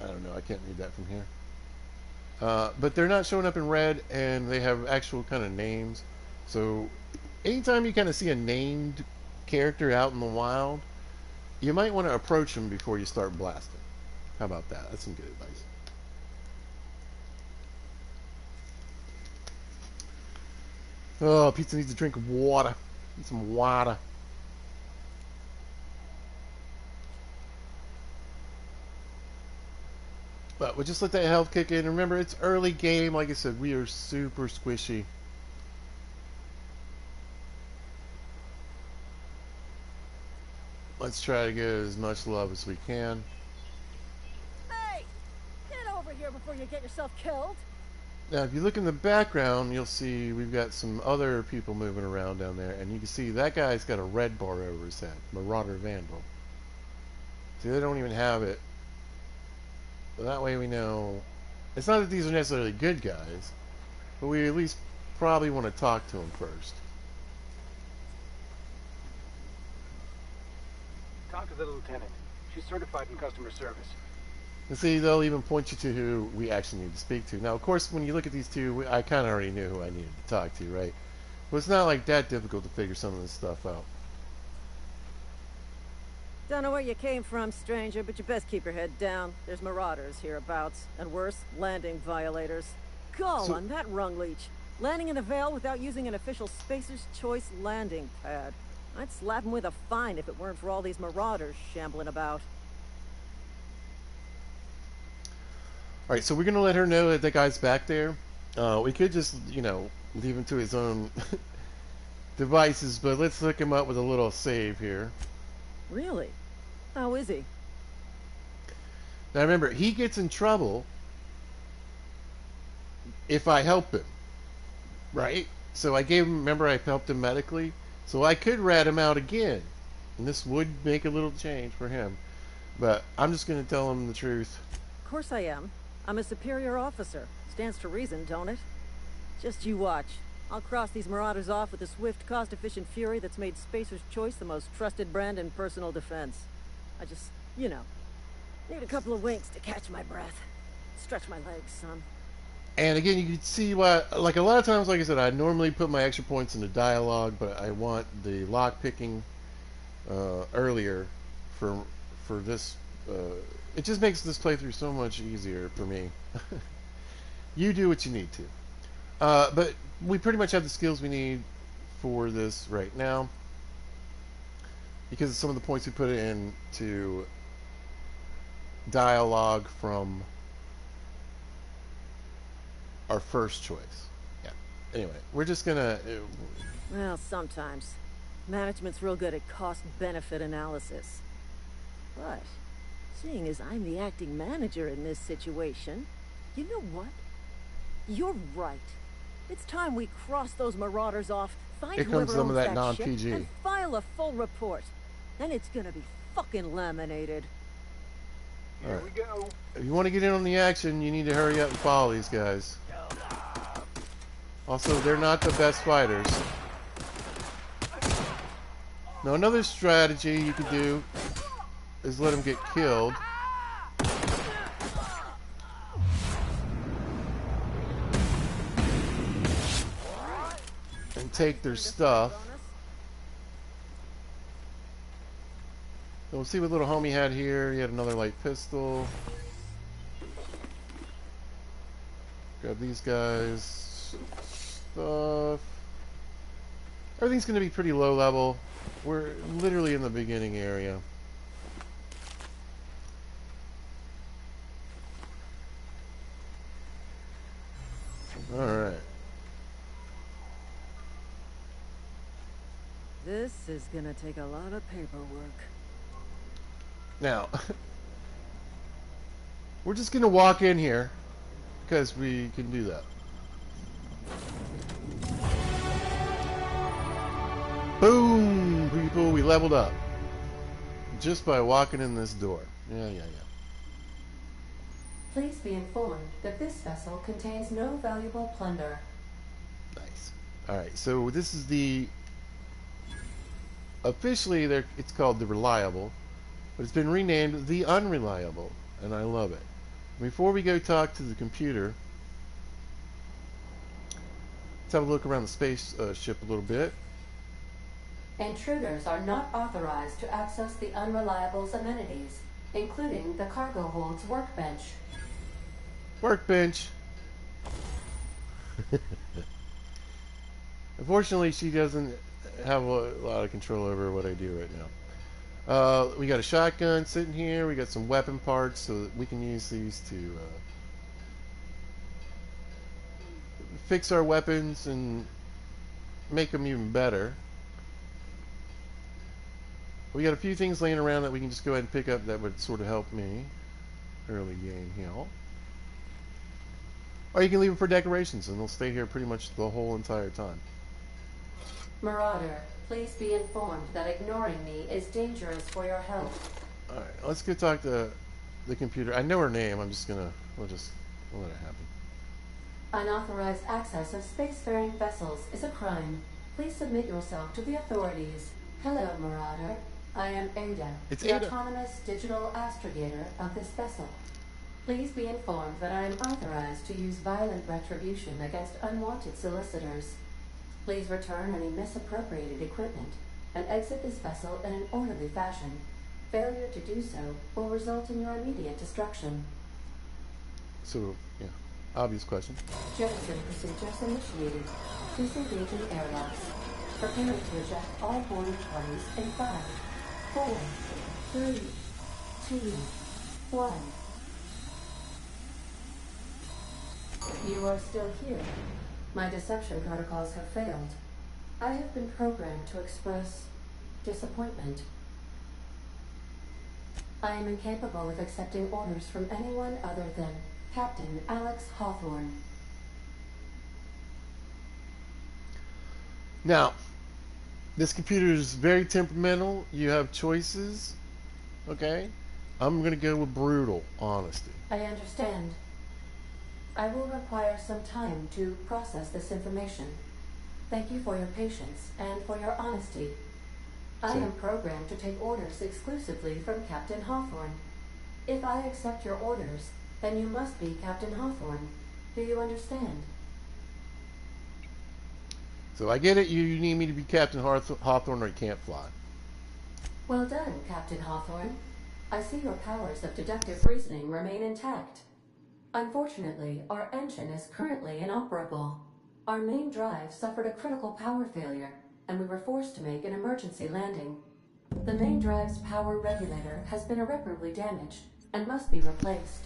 I don't know, I can't read that from here. But they're not showing up in red, and they have actual kind of names. So anytime you kind of see a named character out in the wild, you might want to approach them before you start blasting. How about that? That's some good advice. Oh, pizza needs a drink of water. Need some water. But we'll just let that health kick in. Remember, it's early game. Like I said, we are super squishy. Let's try to get as much love as we can. Hey! Get over here before you get yourself killed. Now, if you look in the background, you'll see we've got some other people moving around down there. And you can see that guy's got a red bar over his head. Marauder Vandal. See, they don't even have it. So that way we know. It's not that these are necessarily good guys, but we at least probably want to talk to them first. Talk to the lieutenant. She's certified in customer service. And see, they'll even point you to who we actually need to speak to. Now, of course, when you look at these two, I kind of already knew who I needed to talk to, right? But it's not like that difficult to figure some of this stuff out. Don't know where you came from, stranger, but you best keep your head down. There's marauders hereabouts, and worse, landing violators. Call on that rung leech. Landing in the Vale without using an official Spacer's Choice landing pad. I'd slap him with a fine if it weren't for all these marauders shambling about. Alright, so we're going to let her know that that guy's back there. We could just, leave him to his own devices, but let's hook him up with a little save here. Really? How is he? Now remember, he gets in trouble if I help him, right? So I gave him, remember I helped him medically? So I could rat him out again. And this would make a little change for him. But I'm just going to tell him the truth. Of course I am. I'm a superior officer. Stands to reason, don't it? Just you watch. I'll cross these marauders off with the swift, cost-efficient fury that's made Spacer's Choice the most trusted brand in personal defense. I just, need a couple of winks to catch my breath. Stretch my legs, son. And again, you can see why, like a lot of times, like I said, I normally put my extra points into dialogue, but I want the lock picking earlier for this. It just makes this playthrough so much easier for me. You do what you need to. But we pretty much have the skills we need for this right now, because of some of the points we put into dialogue from our first choice. Yeah. Anyway, we're just gonna. Well, sometimes. Management's real good at cost-benefit analysis. But, seeing as I'm the acting manager in this situation, you know what? You're right. It's time we cross those marauders off, find Here comes whoever some owns of that ship, non-PG. and file a full report. Then it's gonna be fucking laminated. Here we go. If you want to get in on the action, you need to hurry up and follow these guys. Also, they're not the best fighters. Now, another strategy you could do is let them get killed. And take their stuff. So we'll see what little homie had here. He had another light pistol. Grab these guys. Stuff. Everything's going to be pretty low level. We're literally in the beginning area. Alright. This is gonna take a lot of paperwork. Now, we're just going to walk in here because we can do that. Boom, people, we leveled up just by walking in this door. Yeah. Please be informed that this vessel contains no valuable plunder. Nice. Alright, so this is the... Officially, it's called the Reliable, but it's been renamed the Unreliable, and I love it. Before we go talk to the computer, let's have a look around the space ship a little bit. Intruders are not authorized to access the Unreliable's amenities, including the cargo hold's workbench. Workbench. Unfortunately, she doesn't have a lot of control over what I do right now. We got a shotgun sitting here. We got some weapon parts, so that we can use these to fix our weapons and make them even better. We got a few things laying around that we can just go ahead and pick up that would sort of help me early game here. Or you can leave them for decorations and they'll stay here pretty much the whole entire time. Marauder, please be informed that ignoring me is dangerous for your health. Alright, let's go talk to the computer. I know her name, I'm just gonna, we'll let it happen. Unauthorized access of spacefaring vessels is a crime. Please submit yourself to the authorities. Hello, Marauder. I am Ada, It's the Ada. autonomous digital astrogator of this vessel. Please be informed that I am authorized to use violent retribution against unwanted solicitors. Please return any misappropriated equipment and exit this vessel in an orderly fashion. Failure to do so will result in your immediate destruction. So, yeah, obvious question. Jettison procedures initiated. Please engage in airlocks. Prepare to eject all boarding parties in 5, 4, 3, 2, 1. You are still here. My deception protocols have failed. I have been programmed to express disappointment. I am incapable of accepting orders from anyone other than Captain Alex Hawthorne. Now, this computer is very temperamental. You have choices. Okay? I'm going to go with brutal honesty. I understand. I will require some time to process this information. Thank you for your patience and for your honesty. I am programmed to take orders exclusively from Captain Hawthorne. If I accept your orders, then you must be Captain Hawthorne. Do you understand? So I get it. You need me to be Captain Hawthorne or you can't fly. Well done, Captain Hawthorne. I see your powers of deductive reasoning remain intact. Unfortunately, our engine is currently inoperable. Our main drive suffered a critical power failure, and we were forced to make an emergency landing. The main drive's power regulator has been irreparably damaged and must be replaced.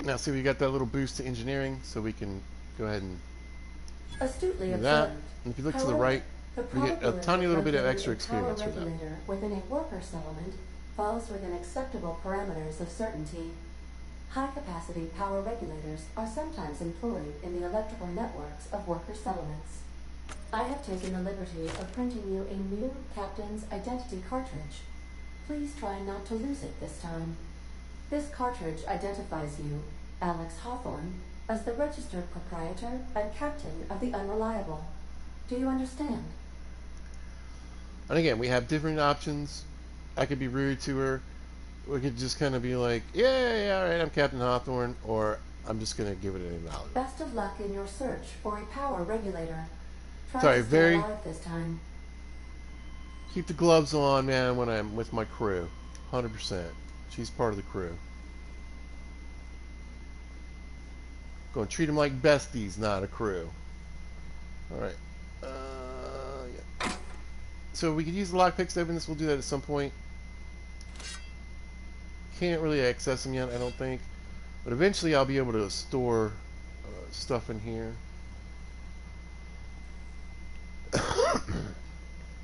Now, see, we got that little boost to engineering, so we can go ahead and Astutely do that. observed. And if you look to the However, right, the we get a probability tiny little bit of locating extra a experience power for that. regulator within a worker settlement falls within acceptable parameters of certainty. High-capacity power regulators are sometimes employed in the electrical networks of worker settlements. I have taken the liberty of printing you a new Captain's Identity cartridge. Please try not to lose it this time. This cartridge identifies you, Alex Hawthorne, as the registered proprietor and captain of the Unreliable. Do you understand? And again, we have different options. I could be rude to her. We could just kind of be like, yeah, all right, I'm Captain Hawthorne, or I'm just going to give it an value. Best of luck in your search for a power regulator. Try Sorry, to stay very... alive this time. Keep the gloves on, man, when I'm with my crew. 100%. She's part of the crew. Going to treat them like besties, not a crew. All right. Yeah. So we could use the lockpicks to open this. We'll do that at some point. Can't really access them yet, I don't think. But eventually I'll be able to store stuff in here.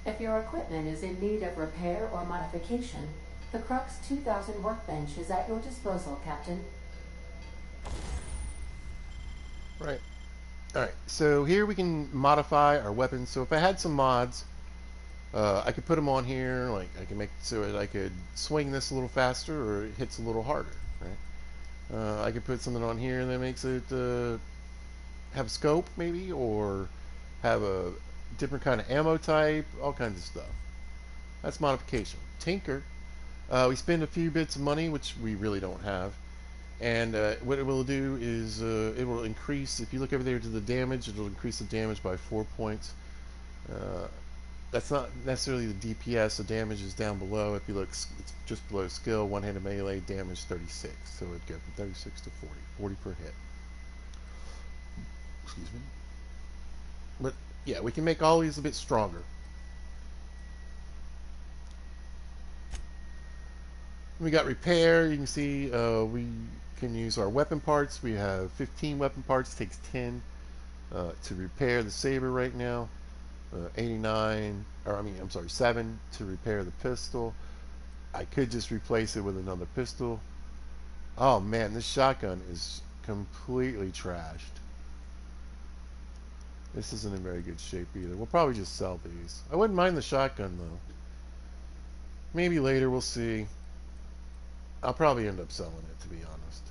If your equipment is in need of repair or modification, the Crux 2000 workbench is at your disposal, Captain. Right. Alright, so here we can modify our weapons. So if I had some mods, I could put them on here. Like I can make it so that I could swing this a little faster or it hits a little harder. Right. I could put something on here that makes it have a scope maybe, or have a different kind of ammo type, all kinds of stuff. That's modification. Tinker. We spend a few bits of money, which we really don't have. And what it will do is it will increase, if you look over there to the damage, it will increase the damage by 4 points. That's not necessarily the DPS, the damage is down below. If you look, it's just below skill, one-handed melee, damage 36. So it'd go from 36 to 40, 40 per hit. Excuse me. But yeah, we can make all these a bit stronger. We got repair. You can see we can use our weapon parts. We have 15 weapon parts. It takes 10 to repair the saber right now. 89, or I mean, I'm sorry, 7 to repair the pistol. I could just replace it with another pistol. Oh man, this shotgun is completely trashed. This isn't in very good shape either. We'll probably just sell these. I wouldn't mind the shotgun though. Maybe later, we'll see. I'll probably end up selling it, to be honest.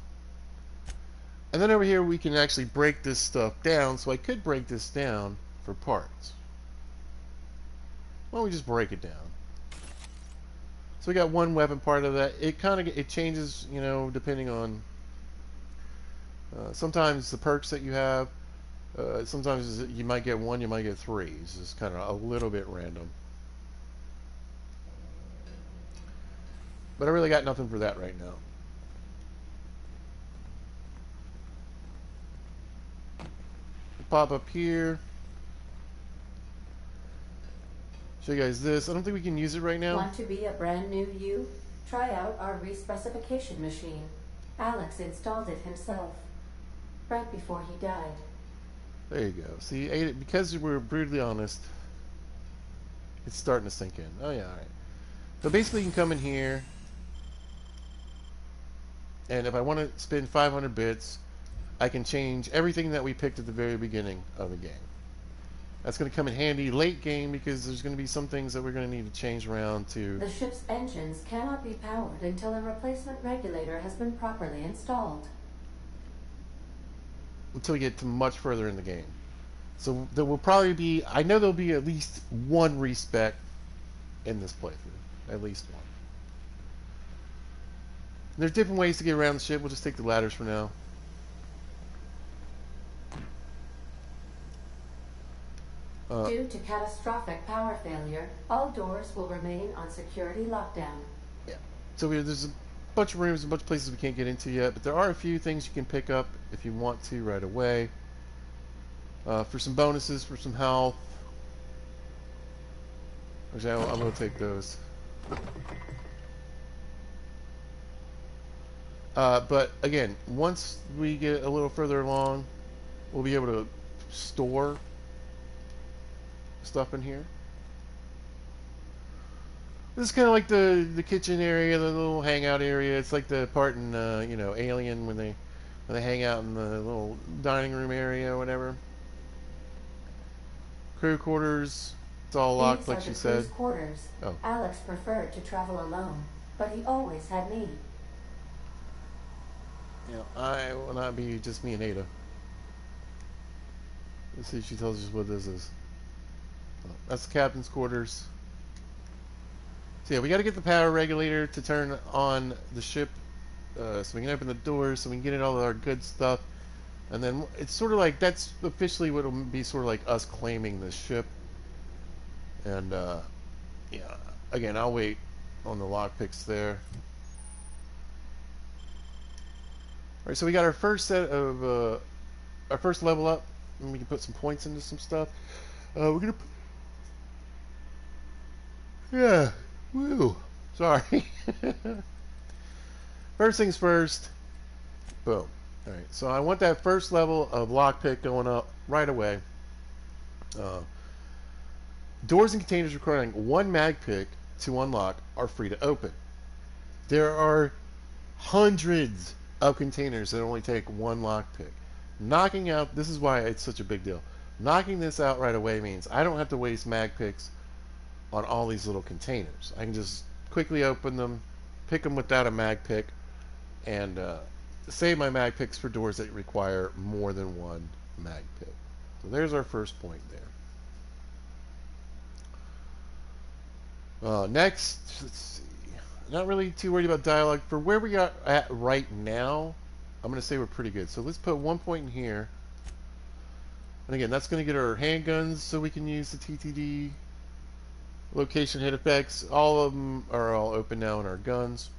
And then over here we can actually break this stuff down. So I could break this down for parts. Why don't we just break it down? So we got one weapon part of that. It kind of it changes, you know, depending on sometimes the perks that you have. Sometimes you might get one, you might get three. It's just kind of a little bit random. But I really got nothing for that right now. Pop up here. show you guys this. I don't think we can use it right now. Want to be a brand new you? Try out our respecification machine. Alex installed it himself, right before he died. There you go. See, because we're brutally honest, it's starting to sink in. Oh yeah, alright. So basically you can come in here, and if I want to spend 500 bits, I can change everything that we picked at the very beginning of the game. That's going to come in handy late game because there's going to be some things that we're going to need to change around to... The ship's engines cannot be powered until a replacement regulator has been properly installed. Until we get to much further in the game. So there will probably be... I know there'll be at least one respec in this playthrough. At least one. There's different ways to get around the ship. We'll just take the ladders for now. Due to catastrophic power failure, all doors will remain on security lockdown. Yeah. So there's a bunch of rooms, a bunch of places we can't get into yet, but there are a few things you can pick up if you want to right away. For some bonuses, for some health. Actually, I'm going to take those. But again, once we get a little further along, we'll be able to store stuff in here. This is kind of like the kitchen area, the little hangout area. It's like the part in you know, Alien when they hang out in the little dining room area or whatever. Crew quarters. It's all locked, like she said. These are the crew's quarters. Oh. Alex preferred to travel alone, but he always had me. You know, I will not be just me and Ada. Let's see if she tells us what this is. Oh, that's the captain's quarters. So yeah, we got to get the power regulator to turn on the ship, so we can open the doors, so we can get in all of our good stuff. And then it's sort of like, that's officially what will be sort of like us claiming the ship. And yeah, again, I'll wait on the lockpicks there. Alright, so we got our first set of, our first level up, and we can put some points into some stuff. We're gonna, yeah, woo, sorry. First things first, boom. Alright, so I want that first level of lockpick going up right away. Doors and containers requiring one mag pick to unlock are free to open. There are hundreds of containers that only take one lockpick. Knocking out, this is why it's such a big deal. Knocking this out right away means I don't have to waste mag picks on all these little containers. I can just quickly open them, pick them without a mag pick, and save my mag picks for doors that require more than one mag pick. So there's our first point there. Next, let's see. Not really too worried about dialogue. For where we are at right now, I'm going to say we're pretty good. So let's put 1 point in here. And again, that's going to get our handguns so we can use the TTD. Location hit effects. All of them are all open now in our guns.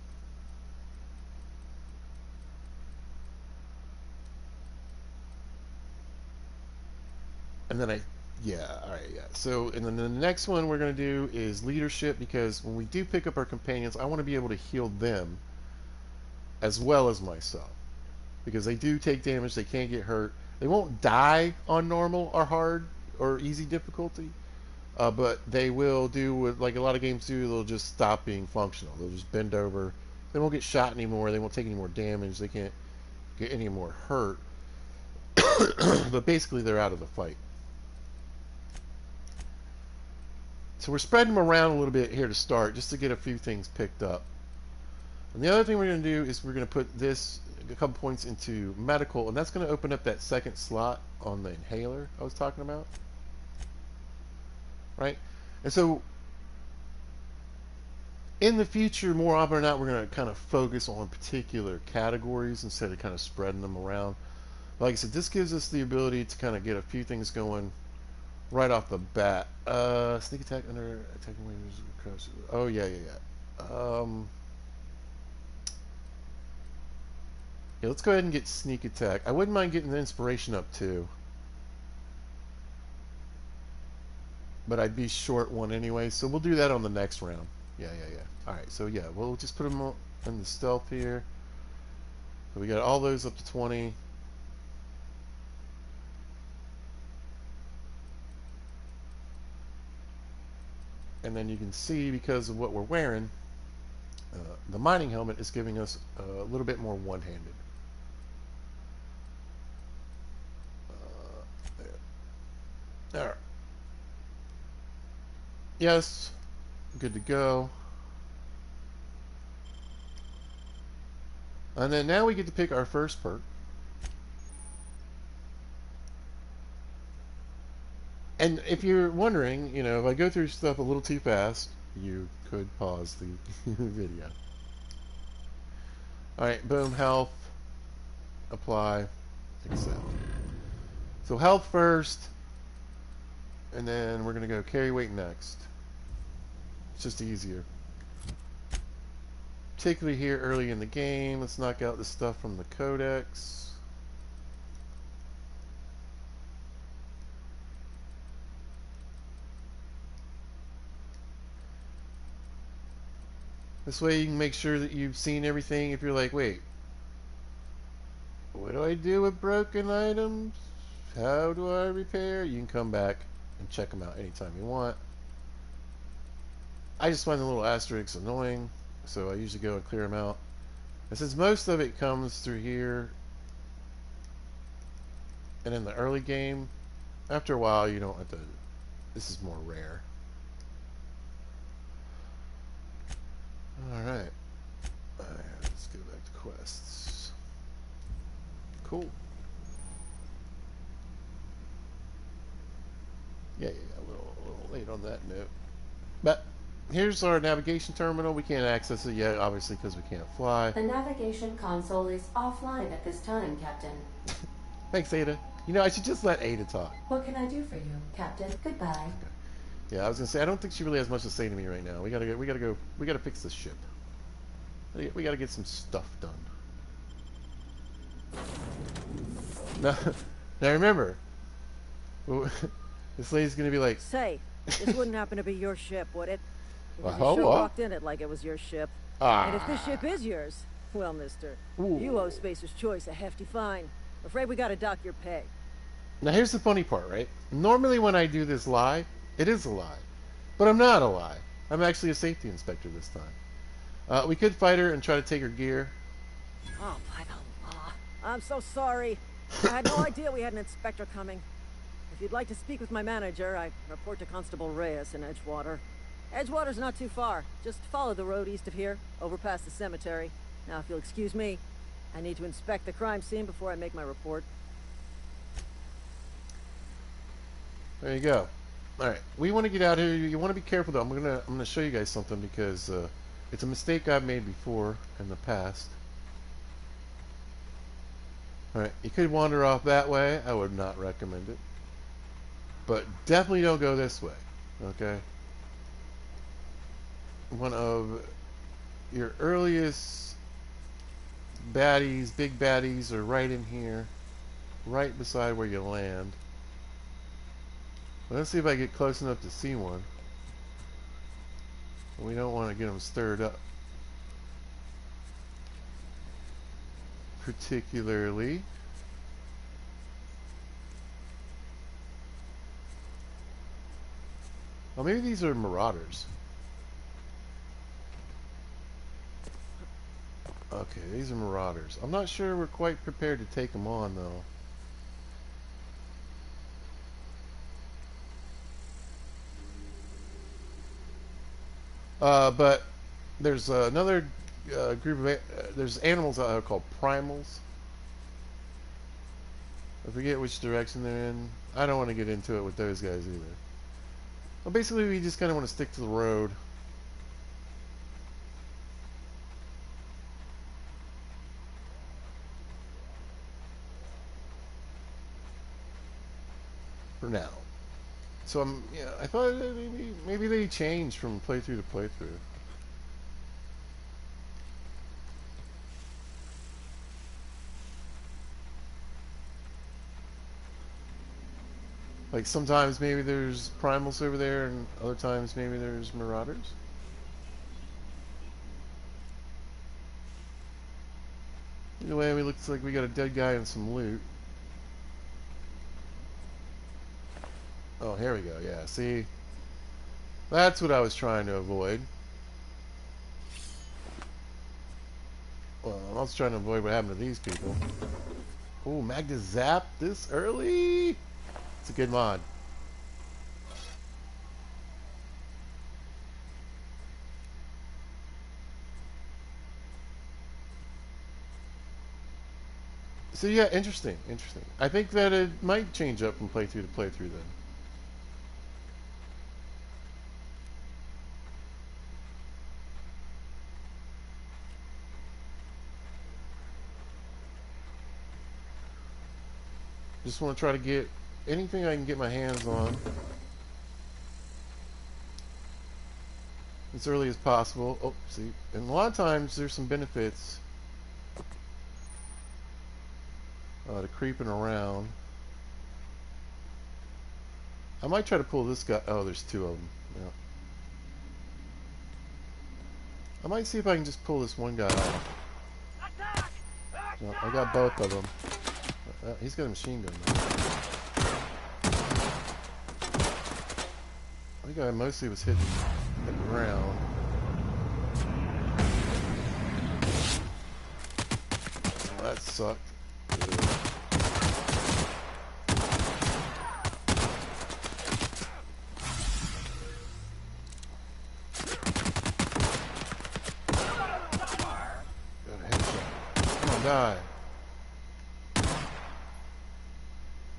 And then alright, yeah. So, and then the next one we're going to do is leadership, because when we do pick up our companions, I want to be able to heal them as well as myself. Because they do take damage, they can't get hurt. They won't die on normal or hard or easy difficulty, but they will do what like a lot of games do, they'll just stop being functional. They'll just bend over. They won't get shot anymore, they won't take any more damage, they can't get any more hurt. But basically they're out of the fight. So we're spreading them around a little bit here to start, just to get a few things picked up. And the other thing we're going to do is we're going to put this, a couple points into medical, and that's going to open up that second slot on the inhaler I was talking about. Right? And so, in the future, more often than not, we're going to kind of focus on particular categories instead of kind of spreading them around. Like I said, this gives us the ability to kind of get a few things going right off the bat. Sneak attack under attacking waves across. Oh yeah. Yeah, let's go ahead and get sneak attack. I wouldn't mind getting the inspiration up too. but I'd be short one anyway, so we'll do that on the next round. Yeah. Alright, so yeah, we'll just put them in the stealth here. So we got all those up to 20. And then you can see, because of what we're wearing, the mining helmet is giving us a little bit more one-handed. There. Alright. Yes, good to go. And then now we get to pick our first perk. And if you're wondering, you know, if I go through stuff a little too fast, you could pause the video. Alright, boom, health, apply, accept. So health first, and then we're going to go carry weight next. It's just easier. Particularly here early in the game, let's knock out the stuff from the codex. This way you can make sure that you've seen everything. If you're like, wait, what do I do with broken items? How do I repair? You can come back and check them out anytime you want. I just find the little asterisks annoying, so I usually go and clear them out. And since most of it comes through here and in the early game, after a while you don't have to. This is more rare. Alright. Let's go back to quests. Cool. Yeah, a little late on that note. But here's our navigation terminal. We can't access it yet, obviously, because we can't fly. The navigation console is offline at this time, Captain. Thanks, Ada. You know, I should just let Ada talk. What can I do for you, Captain? Goodbye. Okay. Yeah, I was gonna say I don't think she really has much to say to me right now. We gotta fix this ship. We gotta get some stuff done. Now remember, this lady's gonna be like, Say, this wouldn't happen to be your ship, would it? Because Well, you sure what? walked in it like it was your ship. ah. And if this ship is yours, well, mister, Ooh. you owe Spacer's Choice a hefty fine. Afraid we gotta dock your pay. Now here's the funny part, right? Normally when I do this lie, it is a lie. But I'm not a lie. I'm actually a safety inspector this time. We could fight her and try to take her gear. Oh, by the law. I'm so sorry. I had no idea we had an inspector coming. If you'd like to speak with my manager, I report to Constable Reyes in Edgewater. Edgewater's not too far. Just follow the road east of here, over past the cemetery. Now, if you'll excuse me, I need to inspect the crime scene before I make my report. There you go. All right, we want to get out here. You want to be careful though. I'm gonna show you guys something because it's a mistake I've made before in the past. All right, you could wander off that way. I would not recommend it, but definitely don't go this way. Okay. One of your earliest baddies, big baddies, are right in here, right beside where you land. Let's see if I get close enough to see one. We don't want to get them stirred up. Particularly. Oh, maybe these are marauders. Okay, these are marauders. I'm not sure we're quite prepared to take them on, though. But there's another group of there's animals out there called primals. I forget which direction they're in. I don't want to get into it with those guys either. Well, basically, we just kind of want to stick to the road. For now. So yeah, I thought maybe they changed from playthrough to playthrough. Like sometimes maybe there's primals over there, and other times maybe there's marauders. Either way, it looks like we got a dead guy and some loot. Oh, here we go. Yeah, see? That's what I was trying to avoid. Well, I was trying to avoid what happened to these people. Oh, Magda Zap this early? It's a good mod. So yeah, interesting, interesting. I think that it might change up from playthrough to playthrough then. Just want to try to get anything I can get my hands on as early as possible. Oh, see, and a lot of times there's some benefits to creeping around. I might try to pull this guy. Oh, there's two of them. Yeah. I might see if I can just pull this one guy off. No, I got both of them. He's got a machine gun though. I think I mostly was hitting the ground. Oh, that sucked. Die.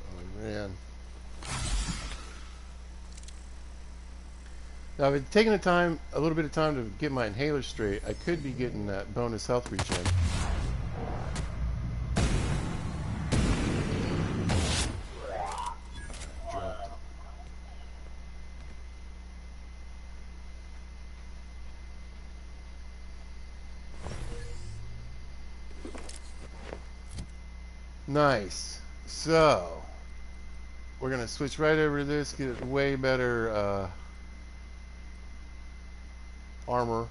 Oh man. Now, if I'd taken a little bit of time to get my inhaler straight, I could be getting that bonus health regen. Dropped. Nice. So, we're going to switch right over to this, get way better armor.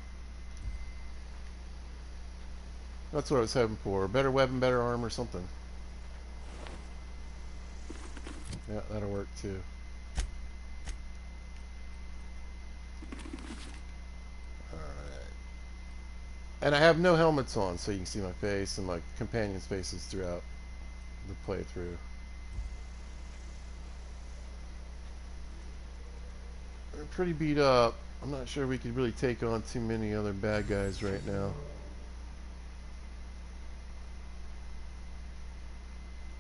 That's what I was hoping for. Better weapon, better armor, something. Yeah, that'll work too. Alright. And I have no helmets on, so you can see my face and my companions' faces throughout the playthrough. We're pretty beat up. I'm not sure we could really take on too many other bad guys right now.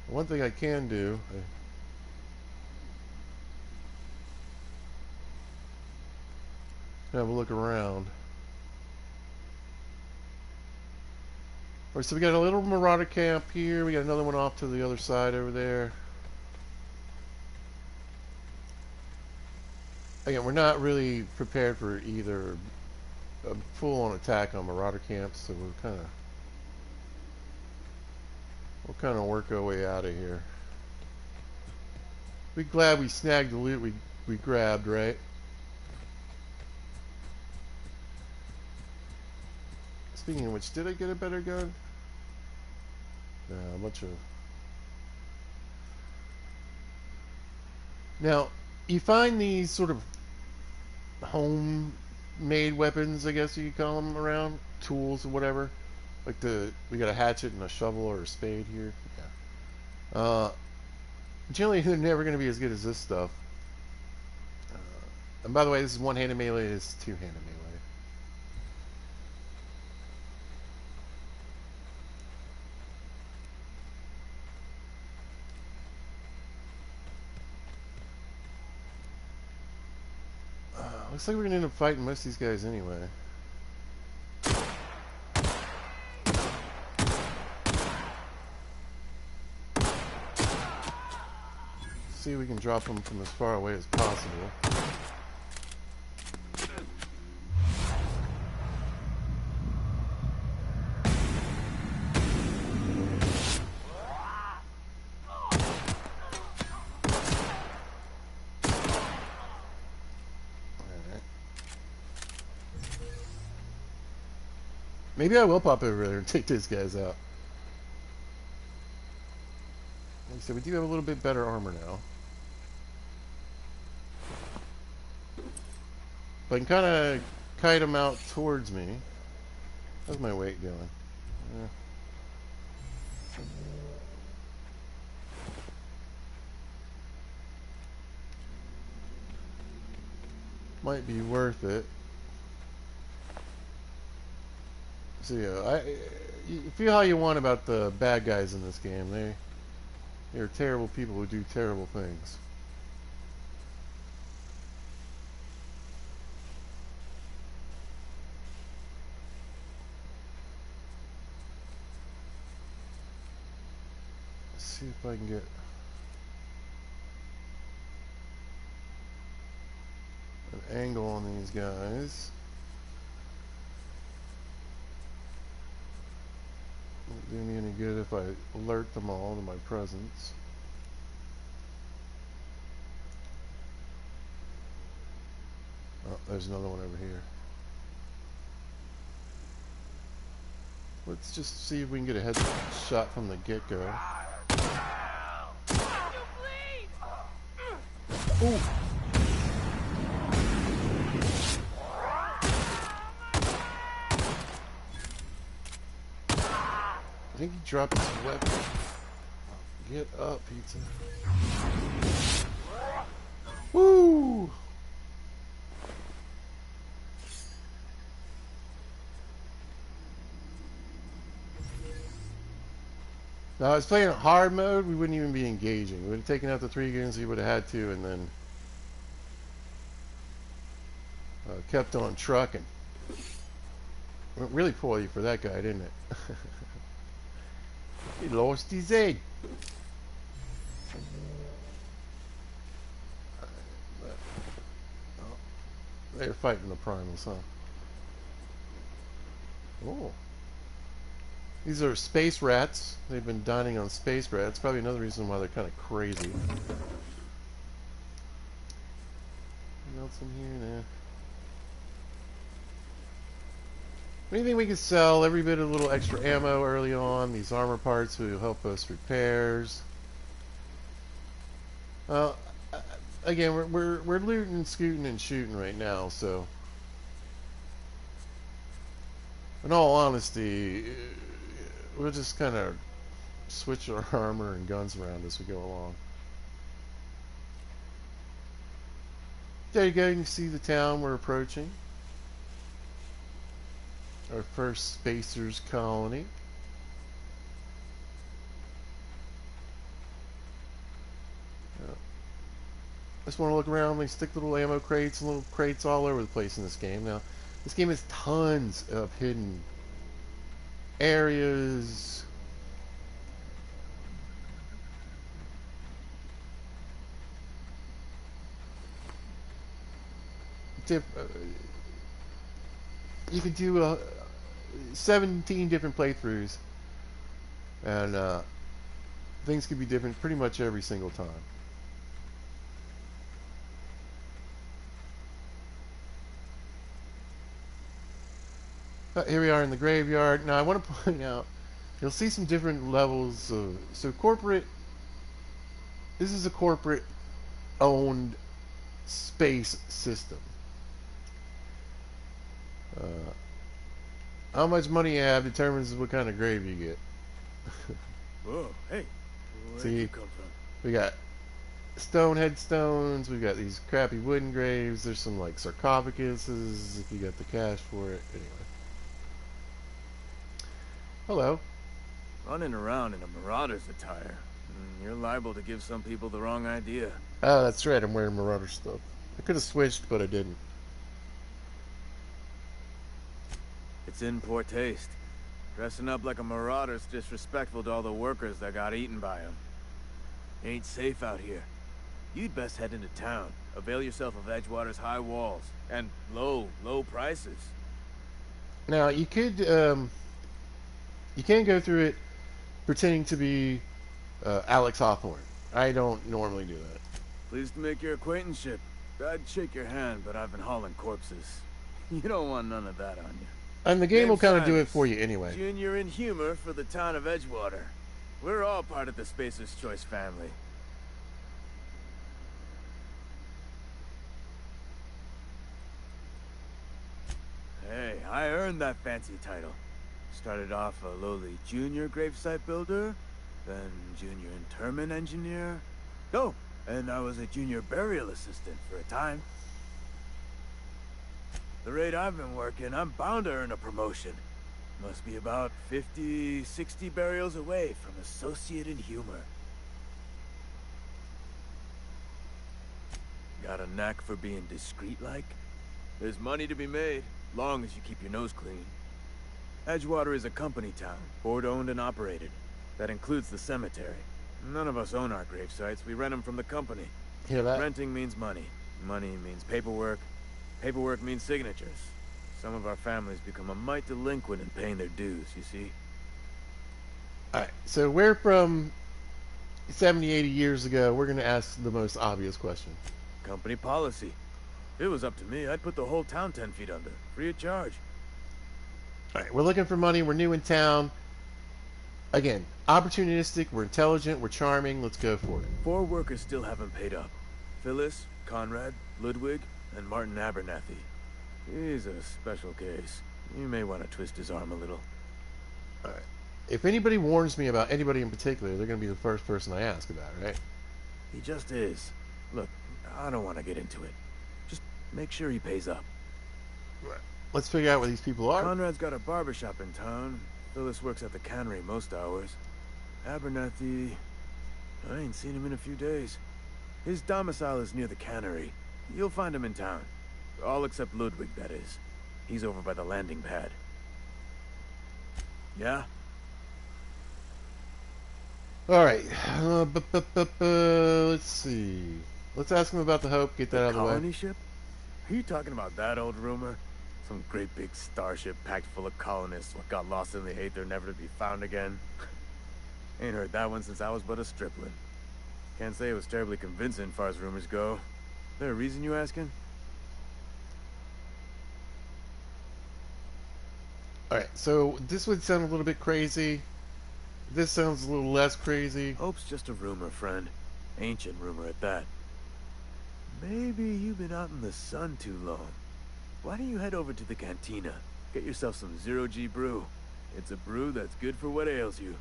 One thing I can do, have a look around. Alright, so we got a little marauder camp here. We got another one off to the other side over there. Again, we're not really prepared for either a full-on attack on marauder camps, so we'll kind of work our way out of here. We're glad we snagged the loot we grabbed, right? Speaking of which, did I get a better gun? No, a bunch of... Now, you find these sort of home-made weapons, I guess you could call them, around, tools or whatever. Like we got a hatchet and a shovel or a spade here. Yeah. Generally, they're never going to be as good as this stuff. And by the way, this is one-handed melee. This is two-handed melee. Looks like we're gonna end up fighting most of these guys anyway. See if we can drop them from as far away as possible. Maybe I will pop over there and take these guys out. Like I said, we do have a little bit better armor now. But I can kind of kite them out towards me. How's my weight doing? Might be worth it. So yeah, you feel how you want about the bad guys in this game. They're terrible people who do terrible things. Let's see if I can get an angle on these guys. Won't do me any good if I alert them all to my presence. Oh, there's another one over here. Let's just see if we can get a head shot from the get-go. Ooh! I think he dropped his weapon. Get up, pizza. Woo! Now, I was playing in hard mode, we wouldn't even be engaging. We would have taken out the 3 guns he would have had to, and then kept on trucking. Went really poorly for that guy, didn't it? He lost his head. Oh, they're fighting the primals, huh? Oh. These are space rats. They've been dining on space rats. Probably another reason why they're kind of crazy. What else in here? Nah. Anything we can sell, every bit of little extra ammo early on. These armor parts will help us repairs. Again, we're looting, scooting, and shooting right now. So, in all honesty, we'll just kind of switch our armor and guns around as we go along. There you go. You can see the town we're approaching. Our first Spacers colony. Just want to look around. They stick little ammo crates and little crates all over the place in this game. Now, this game has tons of hidden areas. You could do 17 different playthroughs, and things could be different pretty much every single time. Here we are in the graveyard. Now I want to point out, you'll see some different levels of, so corporate, this is a corporate owned space system. How much money you have determines what kind of grave you get. Whoa, hey, where'd See, you come from? we got stone headstones, we got these crappy wooden graves, there's some like sarcophaguses if you got the cash for it. Anyway. Hello. Running around in a marauder's attire. You're liable to give some people the wrong idea. Oh, that's right, I'm wearing Marauder stuff. I could have switched, but I didn't. It's in poor taste. Dressing up like a marauder's disrespectful to all the workers that got eaten by him. Ain't safe out here. You'd best head into town. Avail yourself of Edgewater's high walls. And low prices. Now, you could, you can go through it pretending to be Alex Hawthorne. I don't normally do that. Pleased to make your acquaintanceship. I'd shake your hand, but I've been hauling corpses. You don't want none of that on you. And the game Name's will kind of do it Silas. for you anyway. Junior in humor for the town of Edgewater. We're all part of the Spacer's Choice family. Hey, I earned that fancy title. Started off a lowly junior gravesite builder, then junior interment engineer. Oh, and I was a junior burial assistant for a time. The rate I've been working, I'm bound to earn a promotion. Must be about 50, 60 burials away from associate in humor. Got a knack for being discreet-like? There's money to be made, long as you keep your nose clean. Edgewater is a company town, board-owned and operated. That includes the cemetery. None of us own our grave sites, we rent them from the company. Hear that? Renting means money. Money means paperwork. Paperwork means signatures. Some of our families become a mite delinquent in paying their dues, you see? Alright, so we're from 70, 80 years ago. We're going to ask the most obvious question. Company policy. If it was up to me, I'd put the whole town 10 feet under, free of charge. Alright, we're looking for money. We're new in town. Again, opportunistic. We're intelligent. We're charming. Let's go for it. 4 workers still haven't paid up. Phyllis, Conrad, Ludwig, and Martin Abernathy. He's a special case. You may want to twist his arm a little. Alright. If anybody warns me about anybody in particular, they're going to be the first person I ask about, right? He just is. Look, I don't want to get into it. Just make sure he pays up. Let's figure out what these people are. Conrad's got a barbershop in town. Phyllis works at the cannery most hours. Abernathy... I ain't seen him in a few days. His domicile is near the cannery. You'll find him in town. All except Ludwig, that is. He's over by the landing pad. Yeah? Alright. Let's see. Let's ask him about the Hope. Get that out of the way. Colony ship? Are you talking about that old rumor? Some great big starship packed full of colonists what got lost in the aether, never to be found again? Ain't heard that one since I was but a stripling. Can't say it was terribly convincing, far as rumors go. There a reason you asking? Alright, so this would sound a little bit crazy. This sounds a little less crazy. Hope's just a rumor, friend. Ancient rumor at that. Maybe you've been out in the sun too long. Why don't you head over to the cantina? Get yourself some zero-G brew. It's a brew that's good for what ails you.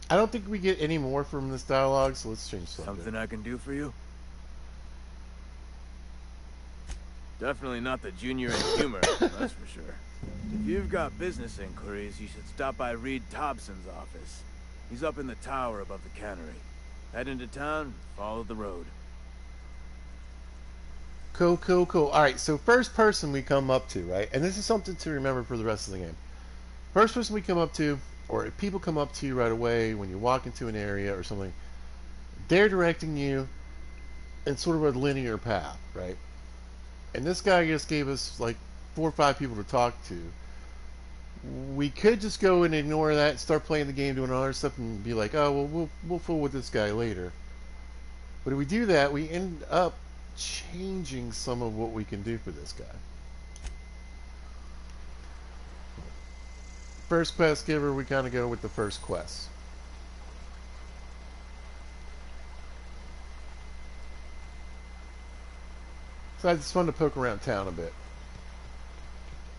I don't think we get any more from this dialogue, so let's change something. Something I can do for you? Definitely not the junior in humor, that's for sure. If you've got business inquiries, you should stop by Reed Thompson's office. He's up in the tower above the cannery. Head into town, follow the road. Cool, cool, cool. Alright, so first person we come up to, right? And this is something to remember for the rest of the game. First person we come up to, or if people come up to you right away when you walk into an area or something, they're directing you in sort of a linear path, right? And this guy just gave us like 4 or 5 people to talk to. We could just go and ignore that, start playing the game, doing other stuff, and be like, oh, well, we'll fool with this guy later. But if we do that, we end up changing some of what we can do for this guy. First quest giver, we kind of go with the first quest. Besides, it's fun to poke around town a bit.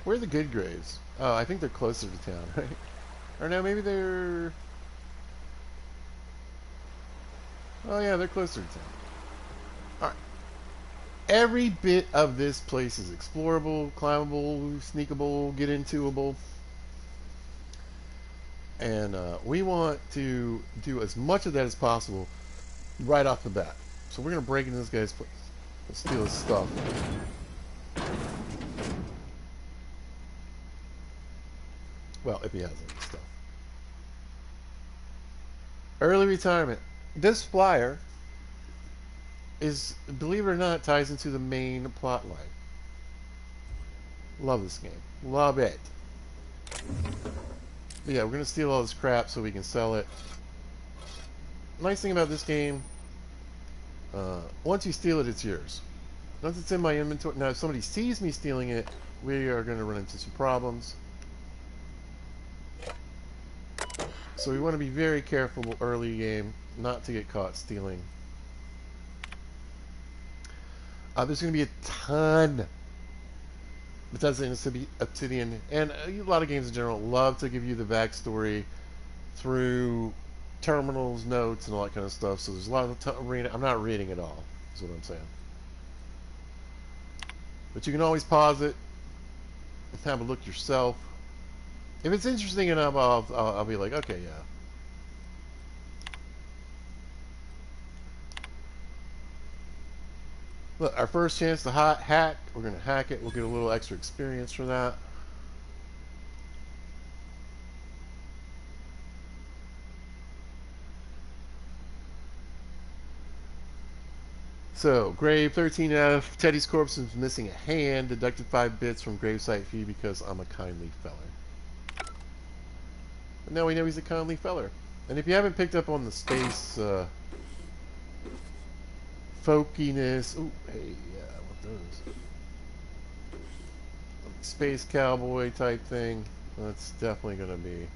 Where are the good graves? Oh, I think they're closer to town, right? Or no, maybe they're... Oh yeah, they're closer to town. Alright. Every bit of this place is explorable, climbable, sneakable, get intoable. And we want to do as much of that as possible right off the bat. So we're going to break into this guy's place. We'll steal his stuff. Well, if he has any stuff. Early retirement. This flyer is, believe it or not, ties into the main plot line. Love this game. Love it. But yeah, we're going to steal all this crap so we can sell it. Nice thing about this game, once you steal it, it's yours. Once it's in my inventory, now if somebody sees me stealing it, we are going to run into some problems. So we want to be very careful early game not to get caught stealing. There's going to be a ton. Bethesda and Obsidian, and a lot of games in general, love to give you the backstory through terminals, notes, and all that kind of stuff. So there's a lot of reading. I'm not reading it all, is what I'm saying. But you can always pause it and have a look yourself. If it's interesting enough, I'll be like, okay, yeah. Look, our first chance to hack, we're going to hack it. We'll get a little extra experience for that. So, Grave 13F, Teddy's corpse is missing a hand, deducted 5 bits from gravesite fee because I'm a kindly feller. But now we know he's a kindly feller. And if you haven't picked up on the space folkiness, ooh, hey, yeah, I want those. Space cowboy type thing, that's definitely going to be.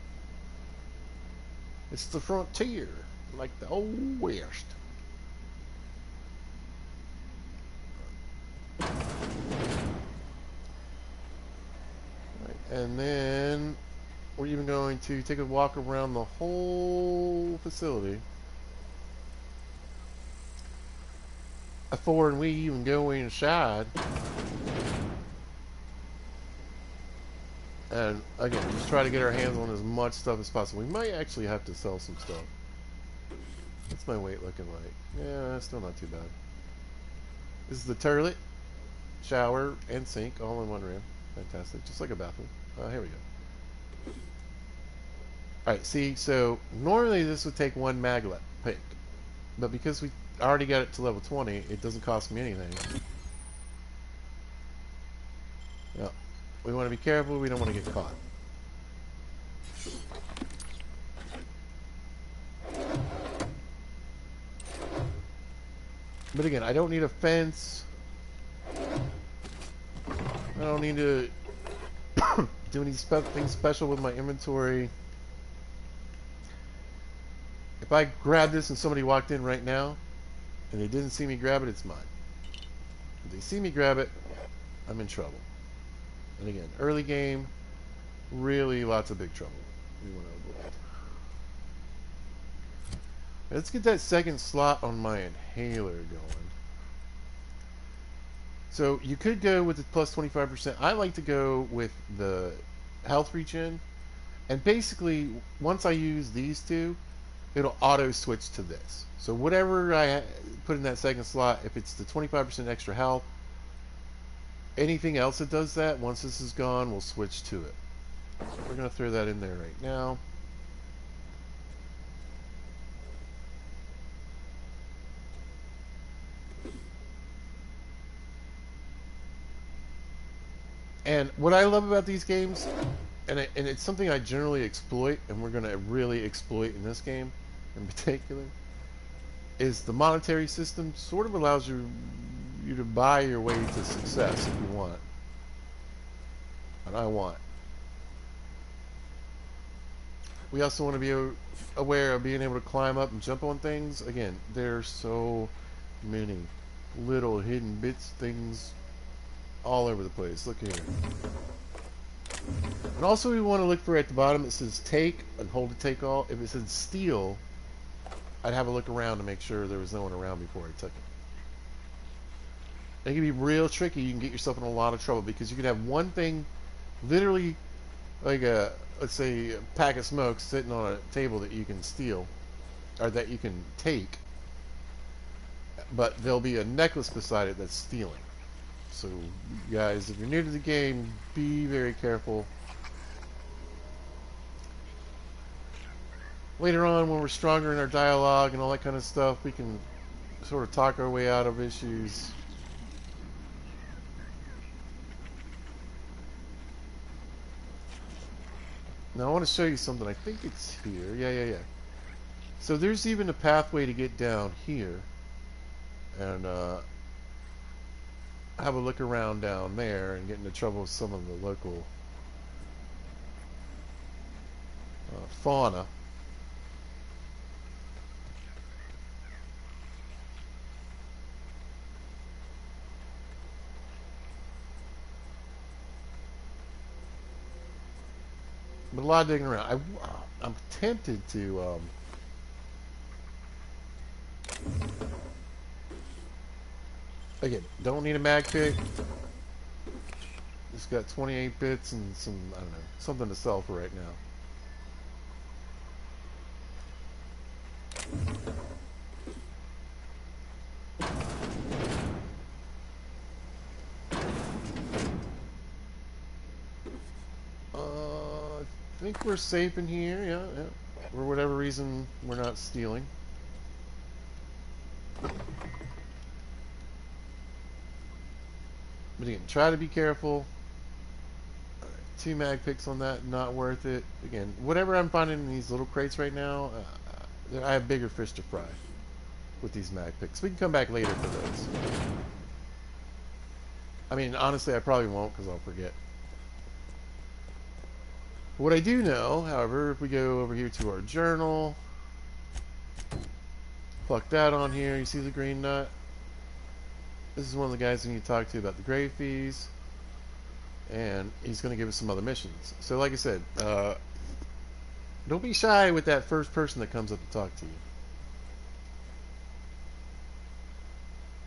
It's the frontier, like the old west. And then we're even going to take a walk around the whole facility. Before we even go inside. And again, just try to get our hands on as much stuff as possible. We might actually have to sell some stuff. What's my weight looking like? Yeah, still not too bad. This is the toilet, shower, and sink all in one room. Fantastic. Just like a bathroom. Here we go. Alright, see, so normally this would take one maglet pick. But because we already got it to level 20, it doesn't cost me anything. Yeah. We want to be careful, we don't want to get caught. But again, I don't need a fence. I don't need to do anything special with my inventory. If I grab this and somebody walked in right now and they didn't see me grab it, it's mine. If they see me grab it, I'm in trouble. And again, early game, really lots of big trouble we want to avoid. Let's get that second slot on my inhaler going. So you could go with the plus 25%. I like to go with the health regen. And basically, once I use these two, it'll auto switch to this. So whatever I put in that second slot, if it's the 25% extra health, anything else that does that, once this is gone, we'll switch to it. So we're going to throw that in there right now. And what I love about these games, and it's something I generally exploit, and we're going to really exploit in this game in particular, is the monetary system sort of allows you to buy your way to success if you want. And I want. We also want to be aware of being able to climb up and jump on things. Again, there's so many little hidden bits, things all over the place. Look here. And also we want to look for at the bottom, it says take and hold to take all. If it says steal, I'd have a look around to make sure there was no one around before I took it. It can be real tricky. You can get yourself in a lot of trouble because you could have one thing, literally like a, let's say, a pack of smokes sitting on a table that you can steal, or that you can take, but there'll be a necklace beside it that's stealing. So, guys, if you're new to the game, be very careful. Later on, when we're stronger in our dialogue and all that kind of stuff, we can sort of talk our way out of issues. Now, I want to show you something. I think it's here. Yeah. So, there's even a pathway to get down here. And, have a look around down there and get into trouble with some of the local fauna. But a lot of digging around. I'm tempted to again, don't need a mag pick. It's got 28 bits and some, I don't know, something to sell for right now. I think we're safe in here, yeah. For whatever reason, we're not stealing. But again, try to be careful. 2 mag picks on that, not worth it. Again, whatever I'm finding in these little crates right now, I have bigger fish to fry with these mag picks. We can come back later for those. I mean, honestly, I probably won't because I'll forget. What I do know, however, if we go over here to our journal, pluck that on here, you see the green nut? This is one of the guys we need to talk to about the grave fees, and he's going to give us some other missions. So like I said, don't be shy with that first person that comes up to talk to you.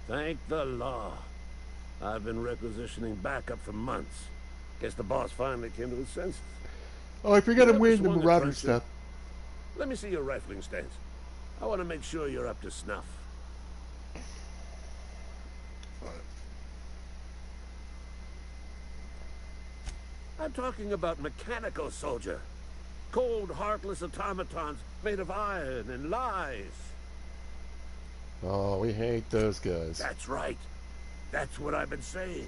Thank the law. I've been requisitioning backup for months. Guess the boss finally came to his senses. Oh, I forgot I'm wearing the Marauder stuff. Let me see your rifling stance. I want to make sure you're up to snuff. I'm talking about mechanical soldier. Cold, heartless automatons made of iron and lies. Oh, we hate those guys. That's right. That's what I've been saying.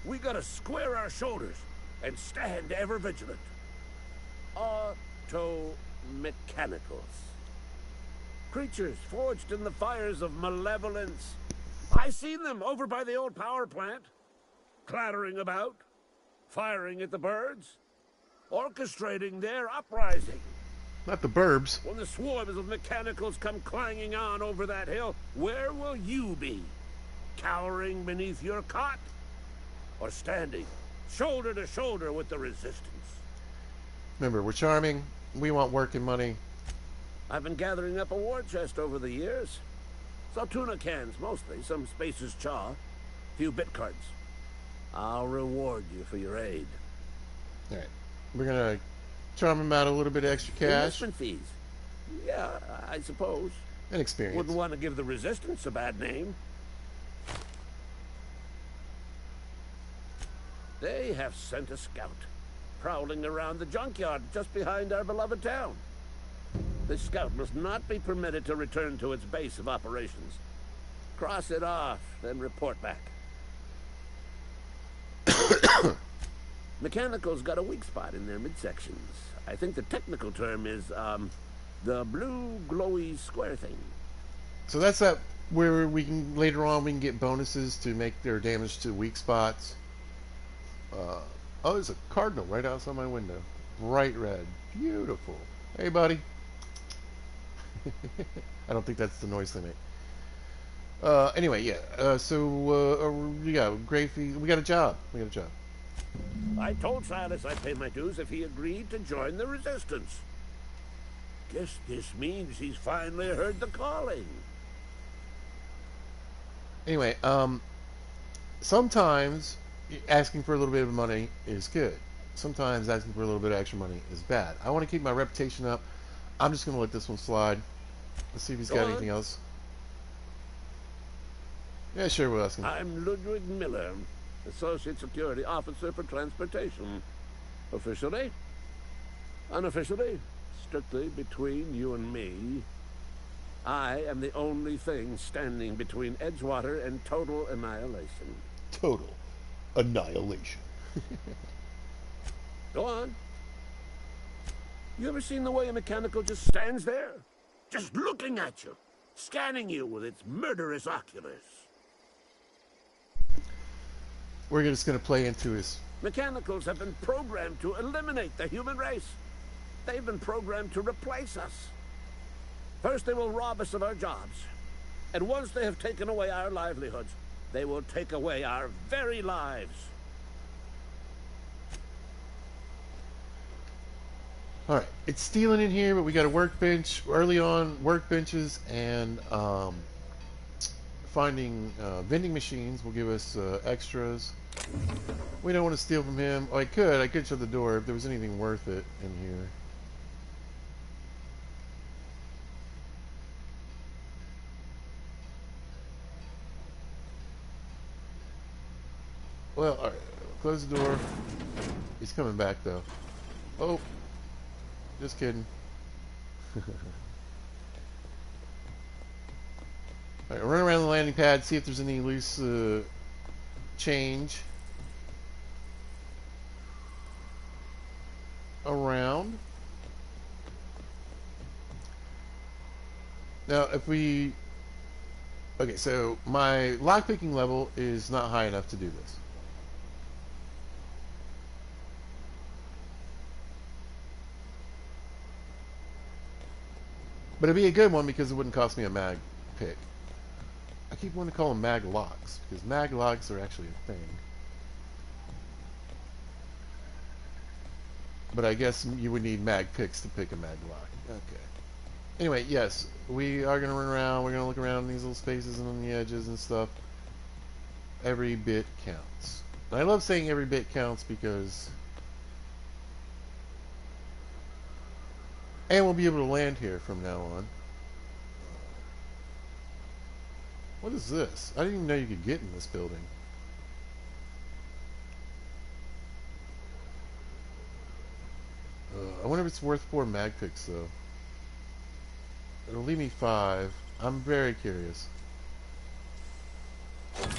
We gotta square our shoulders and stand ever vigilant. Auto-mechanicals. Creatures forged in the fires of malevolence. I seen them over by the old power plant. Clattering about. Firing at the birds. Orchestrating their uprising. Not the burbs. When the swarms of mechanicals come clanging on over that hill, where will you be? Cowering beneath your cot? Or standing shoulder to shoulder with the resistance? Remember, we're charming. We want working money. I've been gathering up a war chest over the years. So tuna cans, mostly. Some Spacer's chaw. Few bit cards. I'll reward you for your aid. Alright. We're gonna charm him out a little bit of extra cash. Investment fees. Yeah, I suppose. And experience. Wouldn't want to give the resistance a bad name. They have sent a scout, prowling around the junkyard just behind our beloved town. This scout must not be permitted to return to its base of operations. Cross it off, then report back. Mechanical's got a weak spot in their midsections. I think the technical term is, the blue glowy square thing. So that's that where we can, later on, we can get bonuses to make their damage to weak spots. Oh, there's a cardinal right outside my window. Bright red. Beautiful. Hey, buddy. I don't think that's the noise they make. Anyway, yeah. We got grave fee. We got a job. I told Silas I'd pay my dues if he agreed to join the resistance. Guess this means he's finally heard the calling. Anyway, sometimes asking for a little bit of money is good. Sometimes asking for a little bit of extra money is bad. I want to keep my reputation up. I'm just going to let this one slide. Let's see if he's got anything else. Yeah, sure, we'll ask him. I'm Ludwig Miller, Associate Security Officer for Transportation. Officially? Unofficially? Strictly between you and me. I am the only thing standing between Edgewater and total annihilation. Total annihilation. Go on. You ever seen the way a mechanical just stands there? Just looking at you. Scanning you with its murderous oculars. we're just going to play into his... Mechanicals have been programmed to eliminate the human race. They've been programmed to replace us. First, they will rob us of our jobs. And once they have taken away our livelihoods, they will take away our very lives. Alright, it's stealing in here, but we got a workbench. Early on, workbenches and finding vending machines will give us extras. We don't want to steal from him. Oh, I could shut the door if there was anything worth it in here. Well, alright, close the door. He's coming back though. Oh, just kidding. Alright, run around the landing pad, see if there's any loose change around. Now, if we... Okay, so my lockpicking level is not high enough to do this. But it'd be a good one because it wouldn't cost me a mag pick. I keep wanting to call them mag locks because mag locks are actually a thing. But I guess you would need mag picks to pick a mag lock. Okay. Anyway, yes, we are going to run around. We're going to look around these little spaces and on the edges and stuff. Every bit counts. And I love saying every bit counts because... And we'll be able to land here from now on. What is this? I didn't even know you could get in this building. I wonder if it's worth 4 mag picks though. It'll leave me 5. I'm very curious. What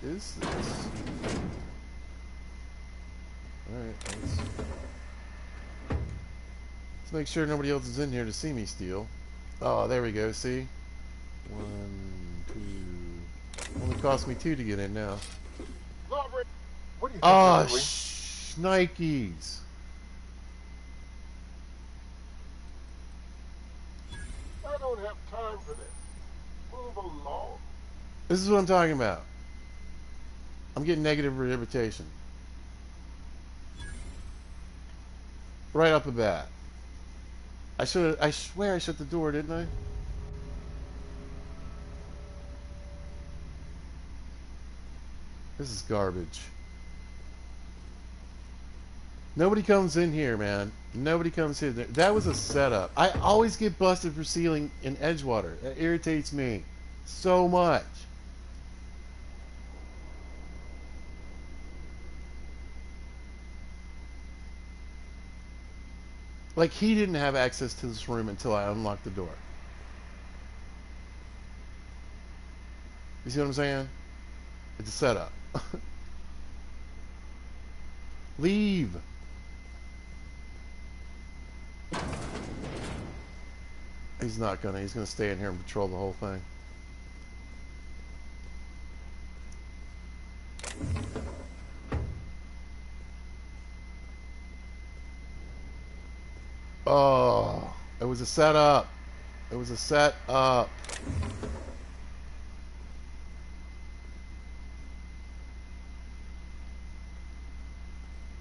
is this? Alright, let's make sure nobody else is in here to see me steal. Oh, there we go, see? 1, 2... Only cost me 2 to get in now. What do you think Oh, you're doing? Nikes. I don't have time for this. Move along. This is what I'm talking about. I'm getting negative reputation. Right off the bat. I swear I shut the door, didn't I? This is garbage. Nobody comes in here, man. Nobody comes in there. That was a setup. I always get busted for sealing in Edgewater. That irritates me so much. Like, he didn't have access to this room until I unlocked the door. You see what I'm saying? It's a setup. Leave. He's not gonna. He's gonna stay in here and patrol the whole thing. Oh, it was a setup. It was a setup.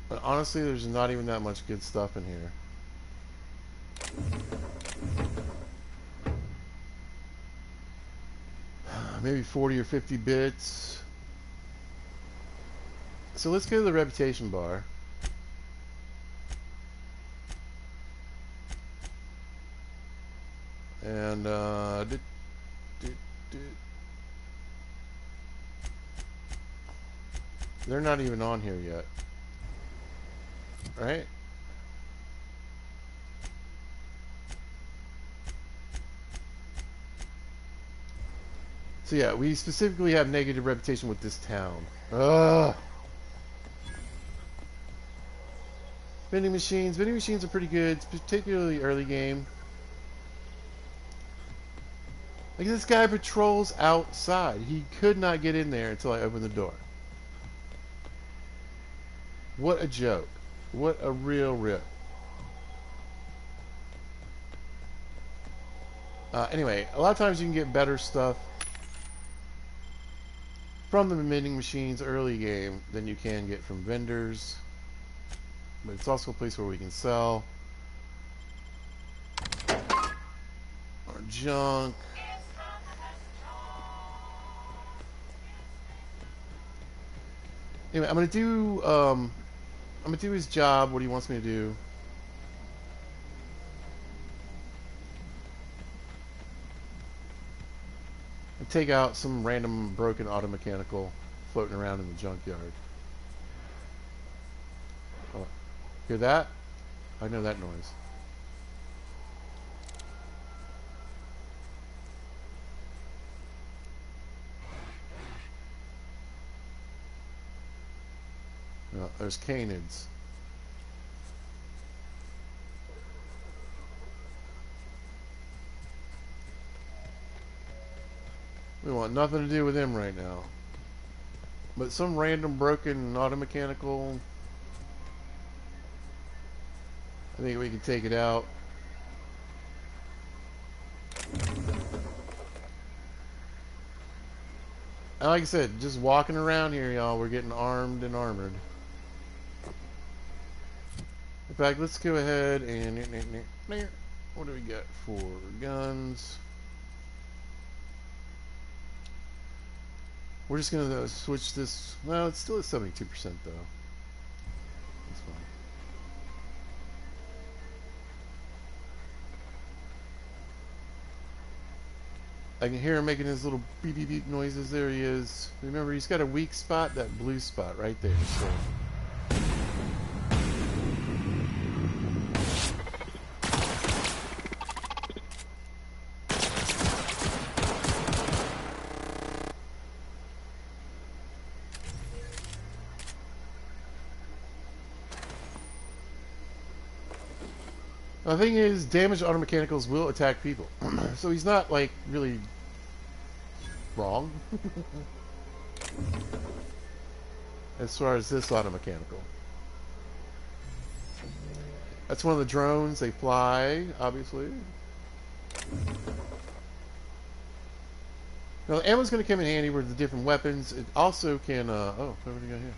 But honestly, there's not even that much good stuff in here. Maybe 40 or 50 bits. So let's go to the reputation bar. And they're not even on here yet, right? So yeah, we specifically have negative reputation with this town. Ugh. Vending machines. Vending machines are pretty good, particularly early game. Like, this guy patrols outside. He could not get in there until I opened the door. What a joke. What a real rip. Anyway, a lot of times you can get better stuff from the vending machines early game than you can get from vendors. But it's also a place where we can sell our junk. Anyway, I'm gonna do his job, what he wants me to do. And take out some random broken auto mechanical floating around in the junkyard. Oh, hear that? I know that noise. There's canids. We want nothing to do with him right now. But some random broken auto mechanical, I think we can take it out. And like I said, just walking around here, y'all, we're getting armed and armored. In fact, let's go ahead and... What do we got for guns? We're just going to switch this... Well, it's still at 72% though. That's fine. I can hear him making his little beep beep beep noises. There he is. Remember, he's got a weak spot, that blue spot right there. So... The thing is, damaged auto mechanicals will attack people. So he's not, like, really wrong. As far as this auto mechanical. That's one of the drones. They fly, obviously. Now, the ammo's going to come in handy with the different weapons. It also can, oh, what do we got here?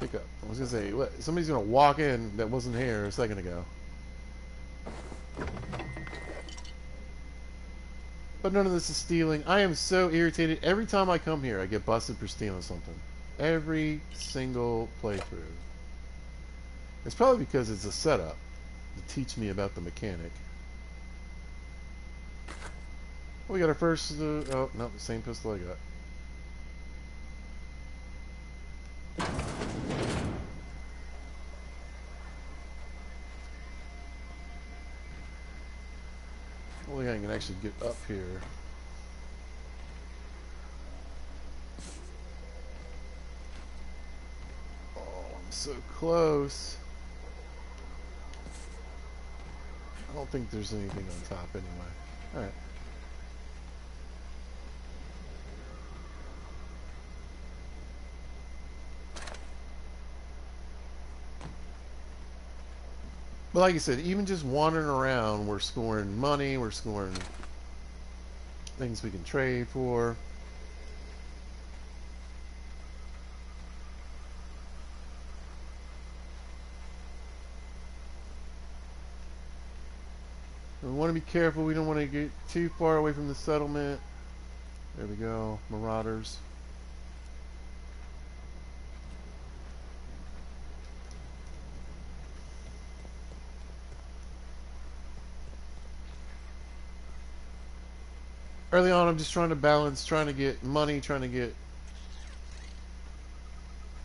Pick up. I was going to say, what? Somebody's going to walk in that wasn't here a second ago. But none of this is stealing. I am so irritated. Every time I come here, I get busted for stealing something. Every single playthrough. It's probably because it's a setup to teach me about the mechanic. We got our first... oh, no, the same pistol I got. Only I can actually get up here. Oh, I'm so close. I don't think there's anything on top anyway. Alright. But like I said, even just wandering around, we're scoring money, we're scoring things we can trade for. We want to be careful, we don't want to get too far away from the settlement. There we go, marauders. Early on, I'm just trying to balance, trying to get money, trying to get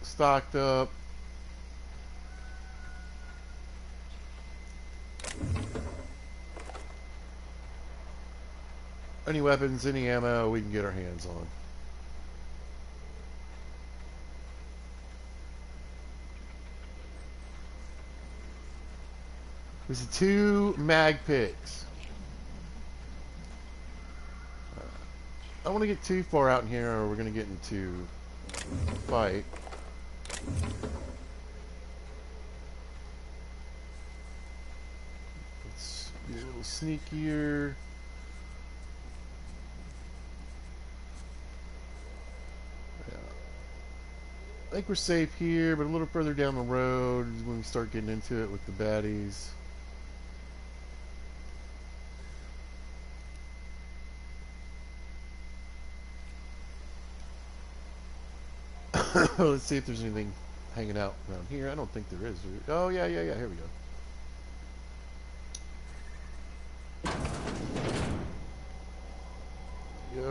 stocked up. Any weapons, any ammo we can get our hands on. There's 2 mag picks. I don't want to get too far out in here or we're going to get into a fight. Let's be a little sneakier. Yeah. I think we're safe here, but a little further down the road is when we start getting into it with the baddies. Let's see if there's anything hanging out around here. I don't think there is. Oh, yeah. Here we go.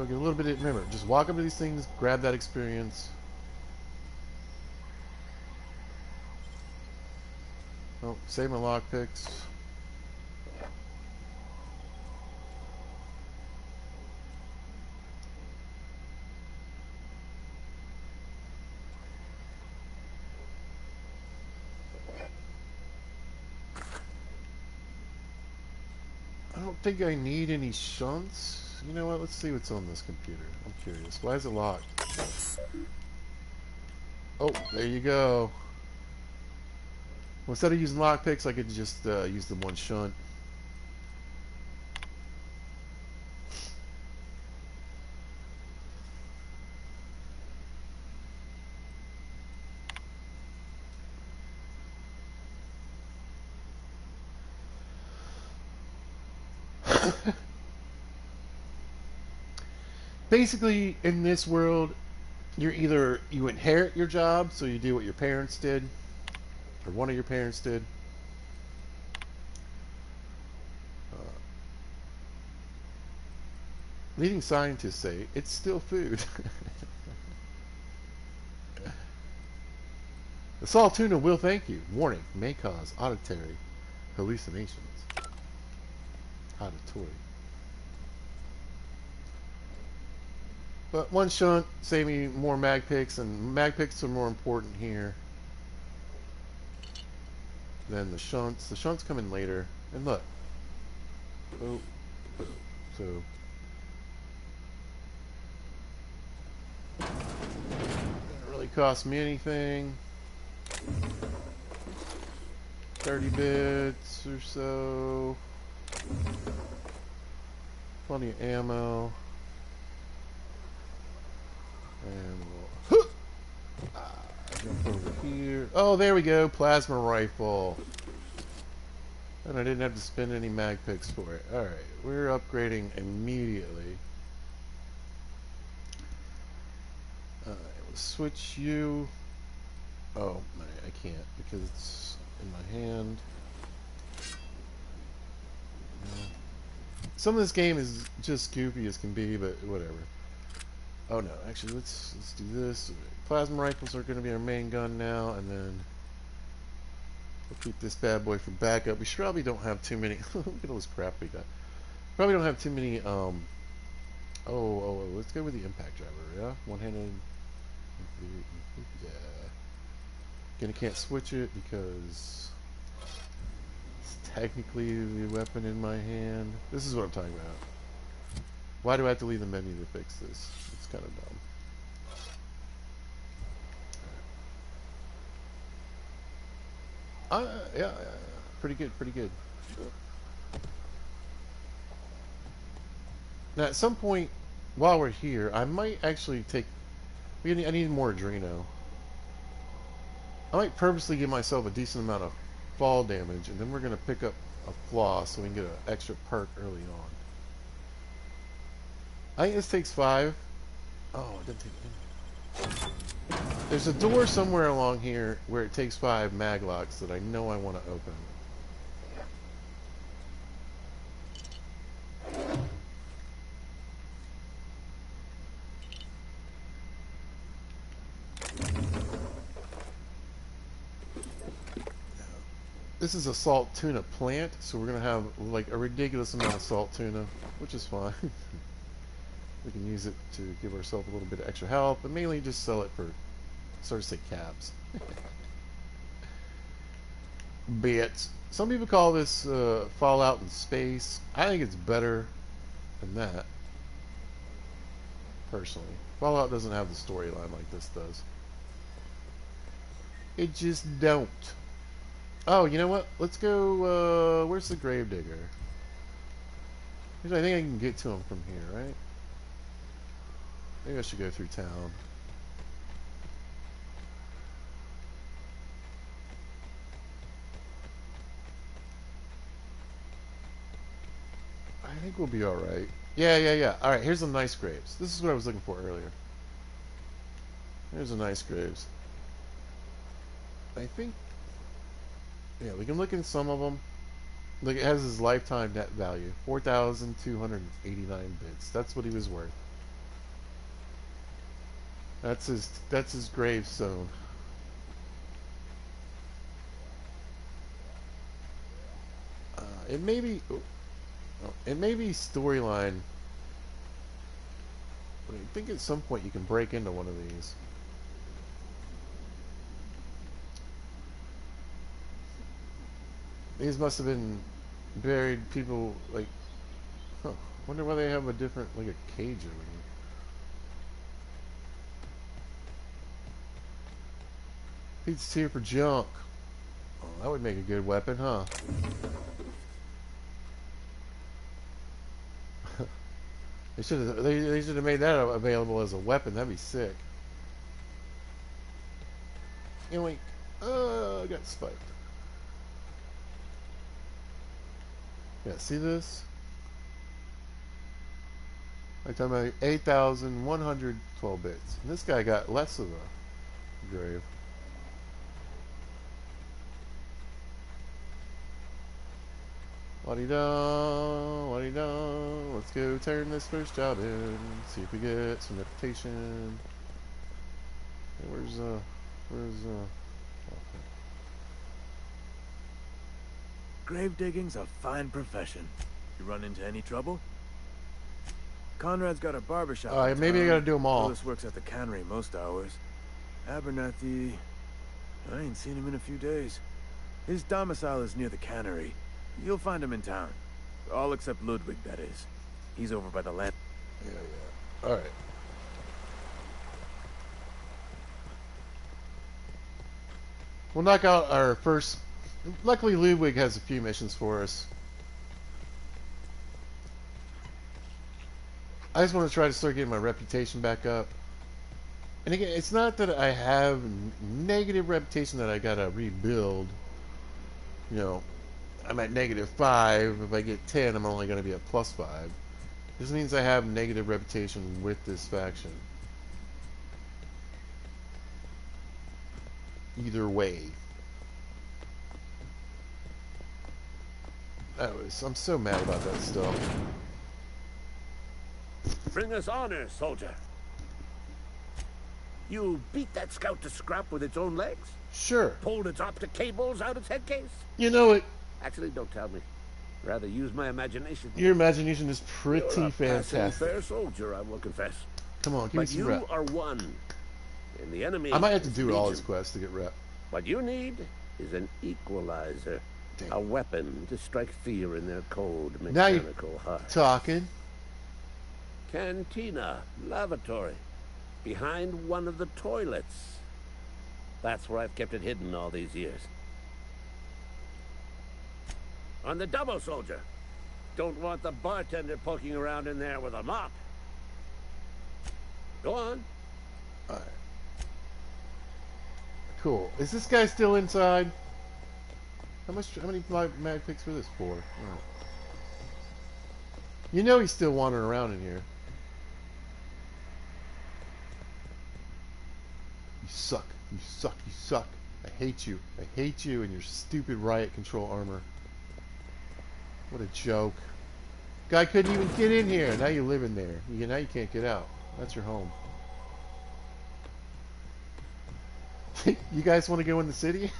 Get a little bit of, remember, just walk up to these things, grab that experience. Oh, save my lockpicks. I don't think I need any shunts. You know what? Let's see what's on this computer. I'm curious. Why is it locked? Oh, there you go. Well, instead of using lockpicks, I could just use the 1 shunt. Basically, in this world, you're either you inherit your job, so you do what your parents did, or one of your parents did. Leading scientists say it's still food. The salt tuna will thank you. Warning: may cause auditory hallucinations. Auditory. But 1 shunt save me more mag picks, and mag picks are more important here than the shunts. The shunts come in later. And look. Oh. So. Doesn't really cost me anything. 30 bits or so. Plenty of ammo. And we'll jump over here. Oh, there we go. Plasma rifle. And I didn't have to spend any mag picks for it. Alright, we're upgrading immediately. Alright, we'll switch you. Oh, I can't because it's in my hand. Some of this game is just goofy as can be, but whatever. Oh no, actually let's do this. Plasma rifles are going to be our main gun now, and then we'll keep this bad boy for backup. We probably don't have too many. Look at all this crap we got. Probably don't have too many. Let's go with the impact driver. Yeah, one-handed. Yeah. Again, I can't switch it because it's technically the weapon in my hand. This is what I'm talking about. Why do I have to leave the menu to fix this? It's kind of dumb. Yeah, pretty good, pretty good. Now, at some point, while we're here, I might actually take... I need more Adreno. I might purposely give myself a decent amount of fall damage, and then we're going to pick up a flaw so we can get an extra perk early on. I think this takes 5. Oh, it didn't take any. There's a door somewhere along here where it takes 5 mag locks that I know I want to open. This is a salt tuna plant, so we're going to have like a ridiculous amount of salt tuna, which is fine. We can use it to give ourselves a little bit of extra health, but mainly just sell it for, start to say cabs. Bits. Some people call this Fallout in space. I think it's better than that, personally. Fallout doesn't have the storyline like this does. It just don't. Oh, you know what? Let's go, where's the Gravedigger? I think I can get to him from here, right? Maybe I should go through town. I think we'll be alright. Yeah. Alright, here's some nice graves. This is what I was looking for earlier. Here's a nice graves. I think... Yeah, we can look in some of them. Look, it has his lifetime net value. 4,289 bits. That's what he was worth. That's his gravestone. It may be... It may be storyline. But I think at some point you can break into one of these. These must have been buried people, like... Huh. Wonder why they have a different, like a cage over here. Pete's here for junk. Oh, that would make a good weapon, huh? They should have made that available as a weapon. That'd be sick. Anyway, I got spiked. Yeah, see this? I'm talking about 8,112 bits. And this guy got less of a grave. Wa-dee-da, wa-dee-da. Let's go turn this first job in. See if we get some reputation. Hey, where's oh, Grave digging's a fine profession. You run into any trouble? Conrad's got a barbershop. Maybe I gotta do them all. Willis works at the cannery most hours. Abernathy, I ain't seen him in a few days. His domicile is near the cannery. You'll find him in town. All except Ludwig, that is. He's over by the land. Yeah. Alright. We'll knock out our first... Luckily, Ludwig has a few missions for us. I just want to try to start getting my reputation back up. And again, it's not that I have negative reputation that I gotta rebuild. You know, I'm at -5. If I get 10, I'm only going to be at +5. This means I have negative reputation with this faction. Either way. I'm so mad about that stuff. Bring us honor, soldier. You beat that scout to scrap with its own legs? Sure. Pulled its optic cables out its headcase? You know it. Actually, don't tell me. Rather use my imagination. Your imagination is pretty You're a fantastic. fair soldier, I will confess. Come on, give me some rep. You are one. And the enemy... I might have to do all his quests to get rep. What you need is an equalizer. Dang. A weapon to strike fear in their cold Now you're mechanical hearts. talking. Cantina, lavatory, behind one of the toilets. That's where I've kept it hidden all these years. On the double, soldier. Don't want the bartender poking around in there with a mop. Go on. Alright. Cool. Is this guy still inside? How many mag picks for this for? Right. You know he's still wandering around in here. You suck. You suck. You suck. I hate you. I hate you and your stupid riot control armor. What a joke. Guy couldn't even get in here. Now you live in there. Now you can't get out. That's your home. You guys want to go in the city?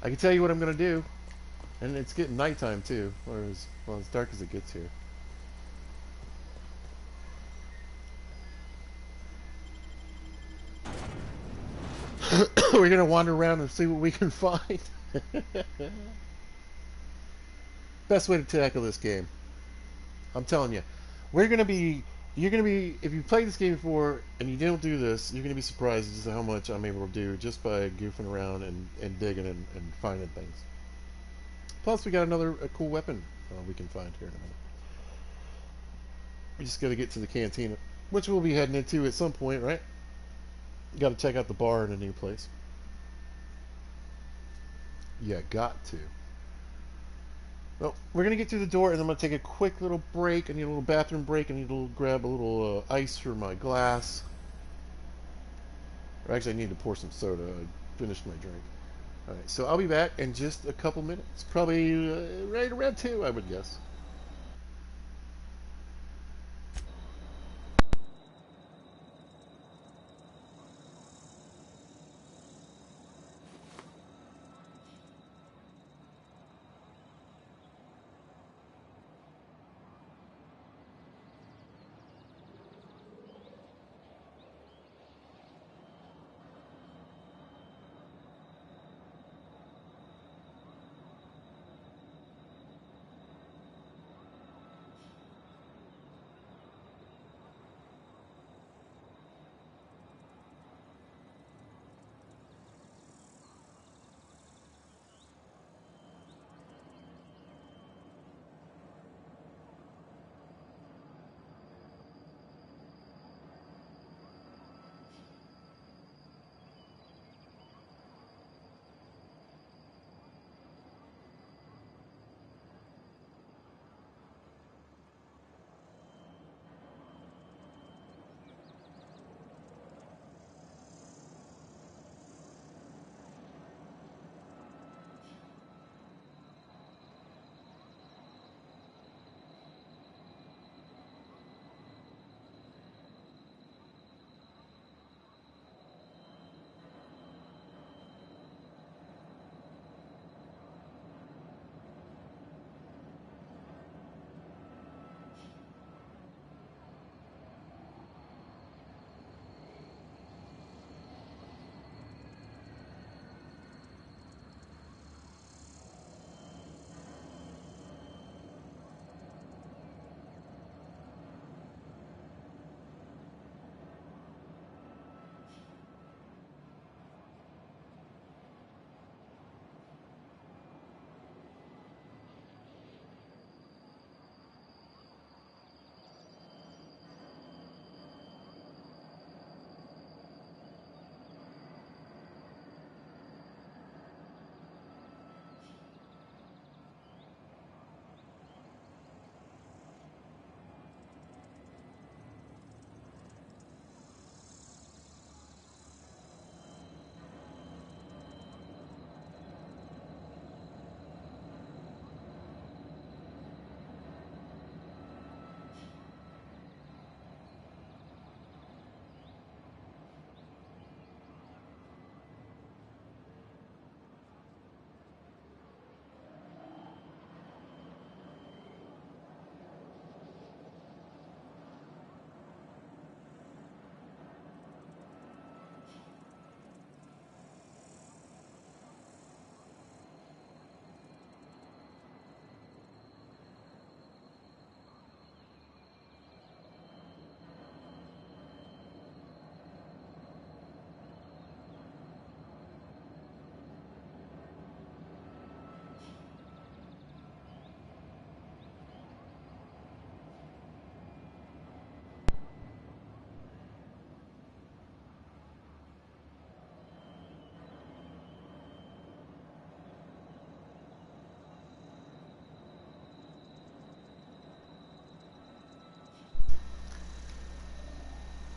I can tell you what I'm going to do. And it's getting nighttime too. Or as dark as it gets here. We're going to wander around and see what we can find. Best way to tackle this game. I'm telling you. We're going to be... You're going to be... If you played this game before and you don't do this, you're going to be surprised just how much I'm able to do just by goofing around and digging and finding things. Plus, we got another cool weapon we can find here in a minute. We just got to get to the cantina, which we'll be heading into at some point, right? Got to check out the bar in a new place. Yeah, got to. Well, we're going to get through the door, and I'm going to take a quick little break. I need a little bathroom break. I need to grab a little ice for my glass. Or actually, I need to pour some soda. I finished my drink. All right, so I'll be back in just a couple minutes. Probably right around 2, I would guess.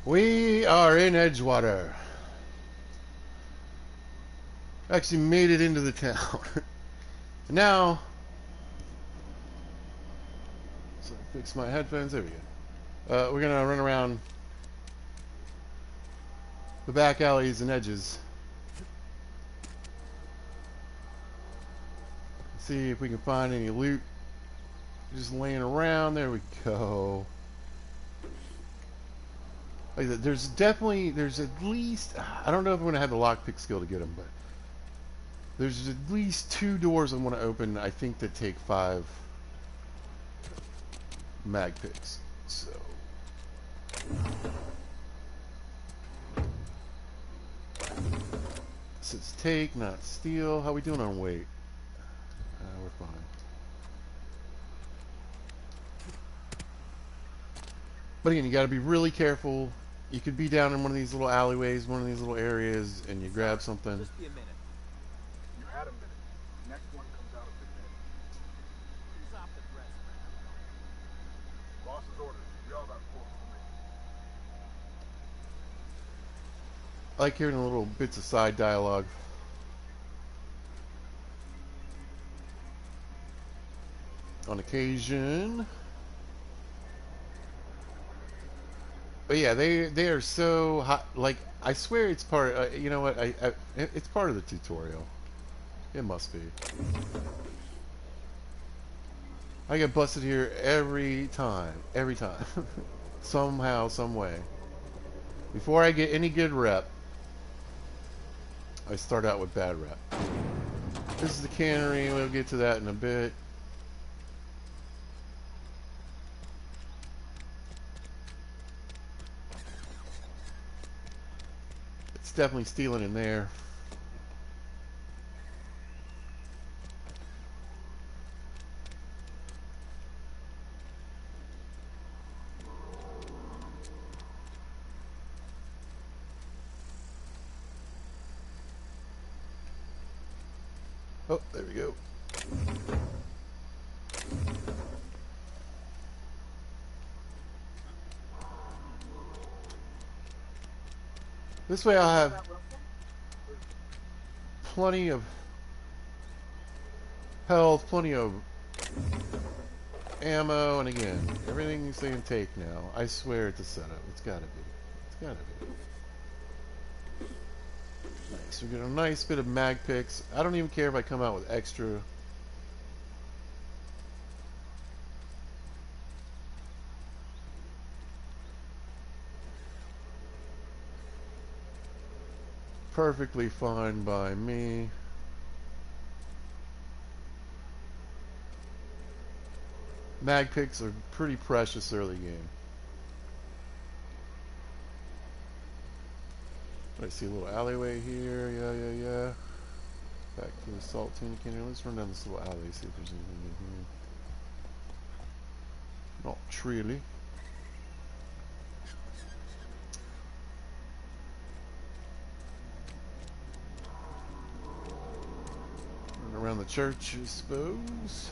We are in Edgewater. Actually made it into the town. Now, so fix my headphones. There we go. We're gonna run around the back alleys and edges. See if we can find any loot just laying around. There we go. Like I said, there's at least, I don't know if I'm gonna have the lockpick skill to get them, but There's at least 2 doors I want to open, I think, that take 5 mag picks. So this is take, not steal. How we doing on weight? We're fine. But again, you got to be really careful. You could be down in one of these little alleyways, one of these little areas, and you grab something. Just be a minute. You had a minute. Next one comes out of the pit. Who's off the dress, man? Boss's orders. We all got calls to make. I like hearing the little bits of side dialogue. On occasion. But yeah, they are so hot. Like, I swear it's part. You know what? It's part of the tutorial. It must be. I get busted here every time. Every time. Somehow, some way. Before I get any good rep, I start out with bad rep. This is the cannery. We'll get to that in a bit. It's definitely stealing in there. Oh, there we go. This way I'll have plenty of health, plenty of ammo, and again, everything's saying take now. I swear it's a setup. It's gotta be. It's gotta be. Nice. We get a nice bit of mag picks. I don't even care if I come out with extra. Perfectly fine by me. Mag picks are pretty precious early game. I see a little alleyway here. Yeah. Back to the salt tuna canyon. Let's run down this little alley, see if there's anything in here. Not really. Run around the church, I suppose.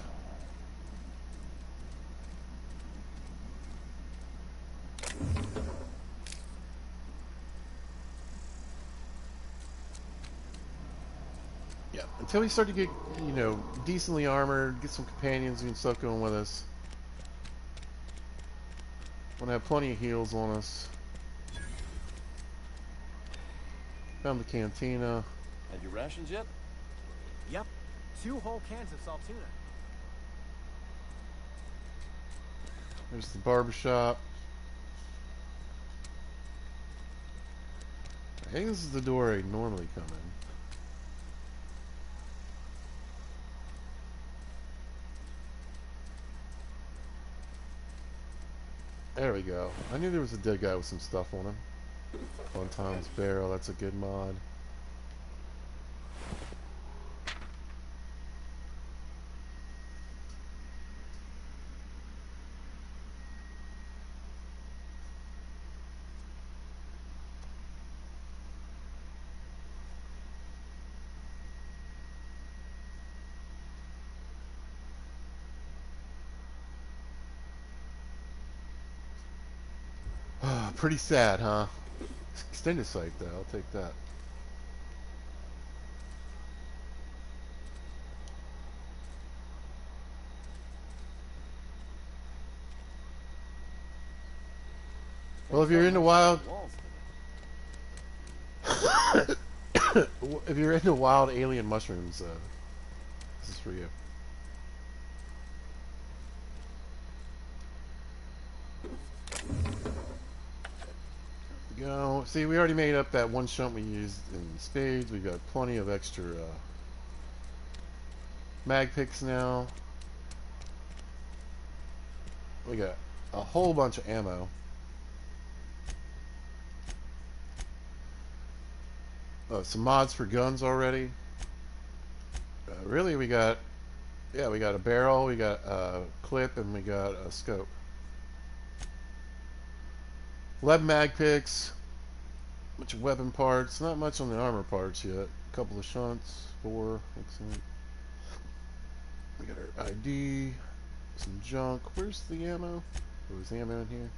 Yeah, until we start to get, you know, decently armored, get some companions and stuff going with us. Want to have plenty of heals on us. Found the cantina. Had your rations yet? Yep. 2 whole cans of salt tuna. There's the barbershop. I think this is the door I normally come in. There we go. I knew there was a dead guy with some stuff on him. Fun Times Barrel, that's a good mod. Pretty sad, huh? Extended sight, though. I'll take that. Well, if you're into wild... if you're into wild alien mushrooms, this is for you. Go. See, we already made up that one shunt we used in spades. We've got plenty of extra mag picks now. We got a whole bunch of ammo. Some mods for guns already. Really, we got, yeah, we got a barrel, we got a clip, and we got a scope. 11 mag picks, bunch of weapon parts, not much on the armor parts yet. A couple of shunts, 4, excellent. We got our ID, some junk. Where's the ammo? There's ammo in here.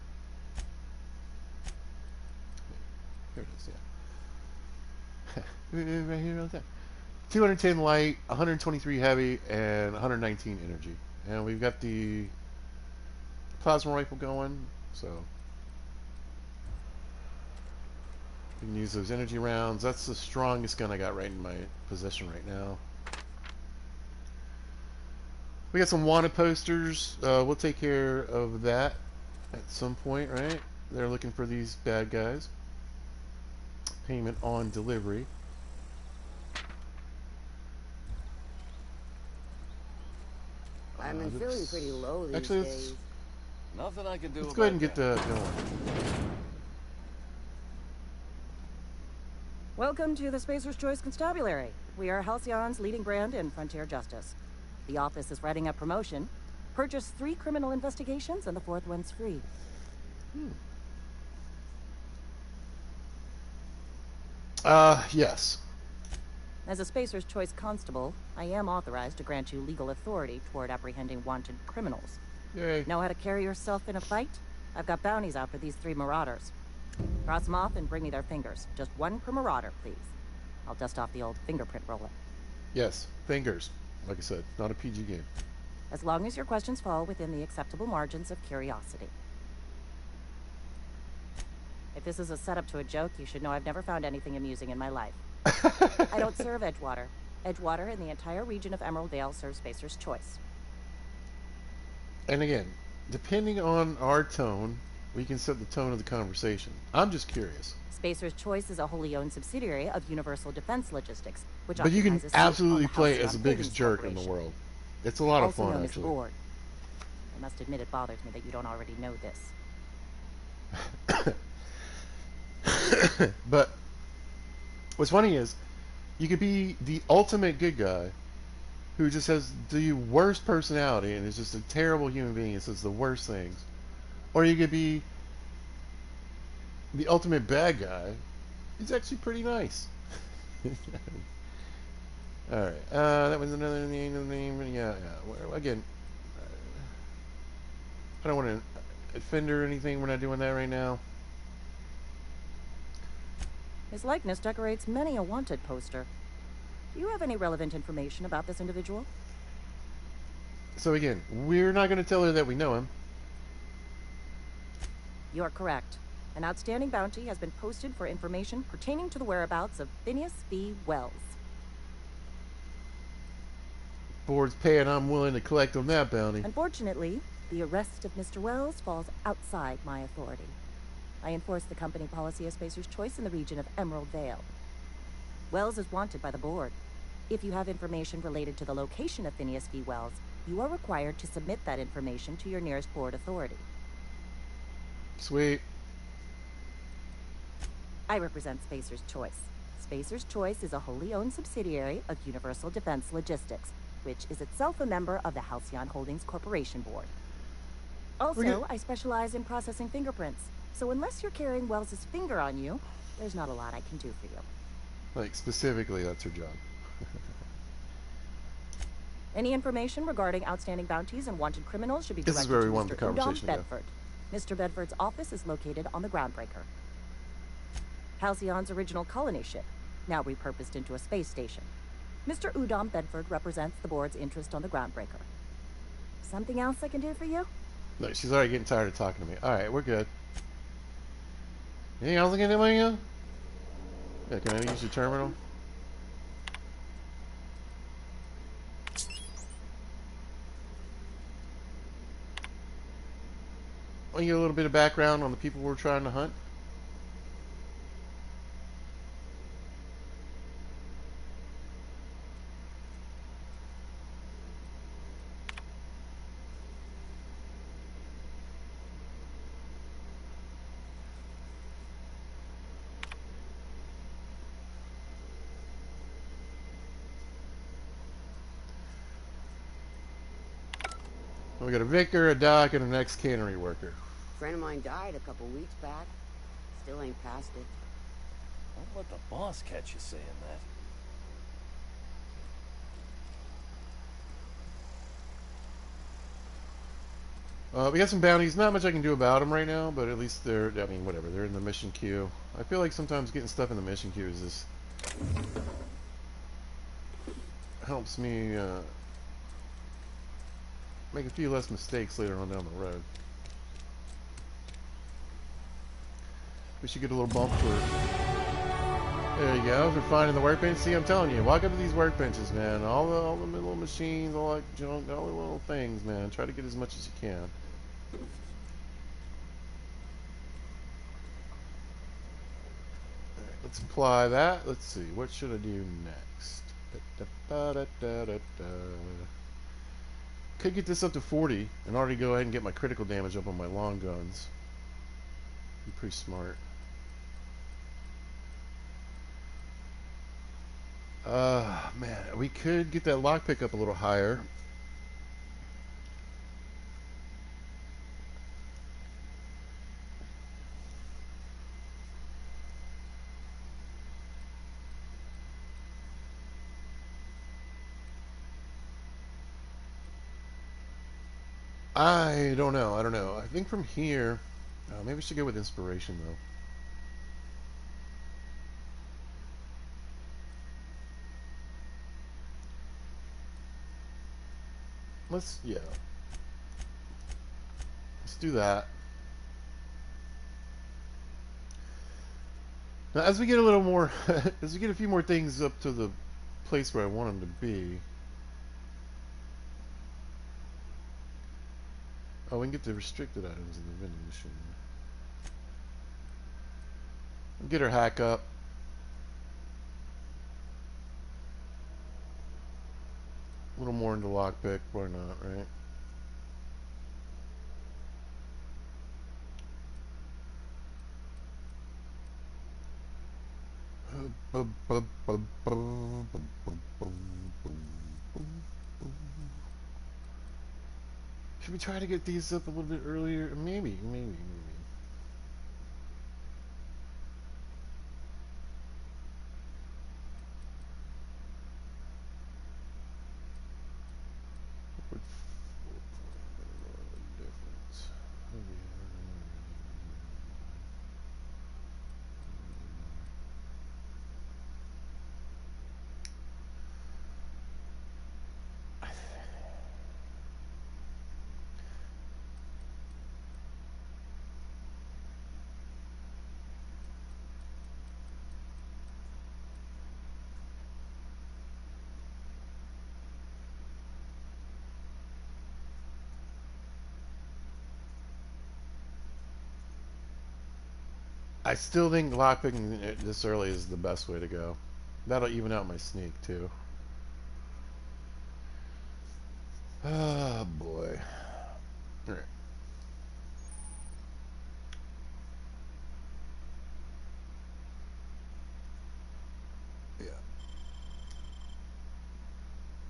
Here it is, yeah. Right here on top. 210 light, 123 heavy, and 119 energy. And we've got the plasma rifle going, so we can use those energy rounds. That's the strongest gun I got right in my possession right now. We got some wanted posters. We'll take care of that at some point, right? They're looking for these bad guys. Payment on delivery. I've been feeling pretty low these actually, days. Nothing I can do let's about go ahead and get that. going. Welcome to the Spacer's Choice Constabulary. We are Halcyon's leading brand in frontier justice. The office is writing up promotion. Purchase 3 criminal investigations and the 4th one's free. Yes. As a Spacer's Choice constable, I am authorized to grant you legal authority toward apprehending wanted criminals. Yay. Know how to carry yourself in a fight? I've got bounties out for these 3 marauders. Cross them off and bring me their fingers. Just 1 per marauder, please. I'll dust off the old fingerprint roller. Yes, fingers. Like I said, not a PG game. As long as your questions fall within the acceptable margins of curiosity. If this is a setup to a joke, you should know I've never found anything amusing in my life. I don't serve Edgewater. Edgewater and the entire region of Emerald Vale serve Spacer's Choice. And again, depending on our tone, we can set the tone of the conversation. I'm just curious. Spacer's Choice is a wholly owned subsidiary of Universal Defense Logistics, which But you can occupies a seat absolutely on the play Halcyon as the biggest Holdings jerk in the Corporation. world. It's a lot of Also fun, known as the actually. board. I must admit it bothers me that you don't already know this. But what's funny is, you could be the ultimate good guy who just has the worst personality and is just a terrible human being and says the worst things. Or you could be the ultimate bad guy. He's actually pretty nice. Alright, that was another name. Yeah. Well, again, I don't want to offend or anything. We're not doing that right now. His likeness decorates many a wanted poster. Do you have any relevant information about this individual? So again, we're not going to tell her that we know him. You're correct. An outstanding bounty has been posted for information pertaining to the whereabouts of Phineas V. Wells. Board's paying, I'm willing to collect on that bounty. Unfortunately, the arrest of Mr. Wells falls outside my authority. I enforce the company policy of Spacer's Choice in the region of Emerald Vale. Wells is wanted by the board. If you have information related to the location of Phineas V. Wells, you are required to submit that information to your nearest board authority. Sweet. I represent Spacer's Choice. Spacer's Choice is a wholly owned subsidiary of Universal Defense Logistics, which is itself a member of the Halcyon Holdings Corporation Board. Also, I specialize in processing fingerprints, so unless you're carrying Wells's finger on you, there's not a lot I can do for you. Like, specifically, that's her job. Any information regarding outstanding bounties and wanted criminals should be This is directed where we to want the Mr. conversation to go. Bedford. Mr. Bedford's office is located on the Groundbreaker. Halcyon's original colony ship, now repurposed into a space station. Mr. Udom Bedford represents the board's interest on the Groundbreaker. Something else I can do for you? Look, she's already getting tired of talking to me. Alright, we're good. Anything else I can do for you? Yeah, can I use your terminal? Want to get a little bit of background on the people we're trying to hunt? We got a vicar, a doc, and an ex-cannery worker. A friend of mine died a couple weeks back. Still ain't past it. Don't let the boss catch you saying that. We got some bounties. Not much I can do about them right now, but at least they're, I mean, whatever. They're in the mission queue. I feel like sometimes getting stuff in the mission queue is just helps me make a few less mistakes later on down the road. We should get a little bump for it. There you go, for finding the workbench. See, I'm telling you, walk up to these workbenches, man. All the little machines, all that junk, all the little things, man. Try to get as much as you can. Alright, let's apply that. Let's see, what should I do next? Could get this up to 40 and already go ahead and get my critical damage up on my long guns. Be pretty smart. Man, we could get that lockpick up a little higher. I don't know. I don't know. I think from here, maybe we should go with inspiration though. Let's do that. Now, as we get a little more, as we get a few more things up to the place where I want them to be. Oh, we can get the restricted items in the vending machine. Get our hack up. A little more into lockpick, why not, right? Should we try to get these up a little bit earlier? Maybe. I still think lockpicking this early is the best way to go. That'll even out my sneak too. Ah, boy. All right. Yeah.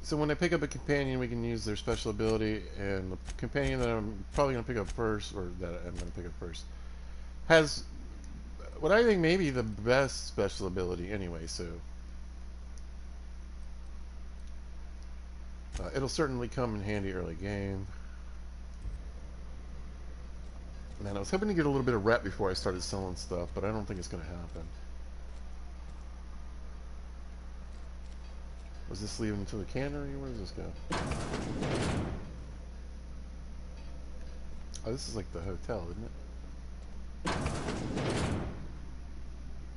So when I pick up a companion, we can use their special ability, and the companion that I'm probably going to pick up first, or that I'm going to pick up first, has what I think may be the best special ability anyway, so it'll certainly come in handy early game. Man, I was hoping to get a little bit of rep before I started selling stuff, but I don't think it's going to happen. Was this leaving to the cannery? Where does this go? Oh, this is like the hotel, isn't it? I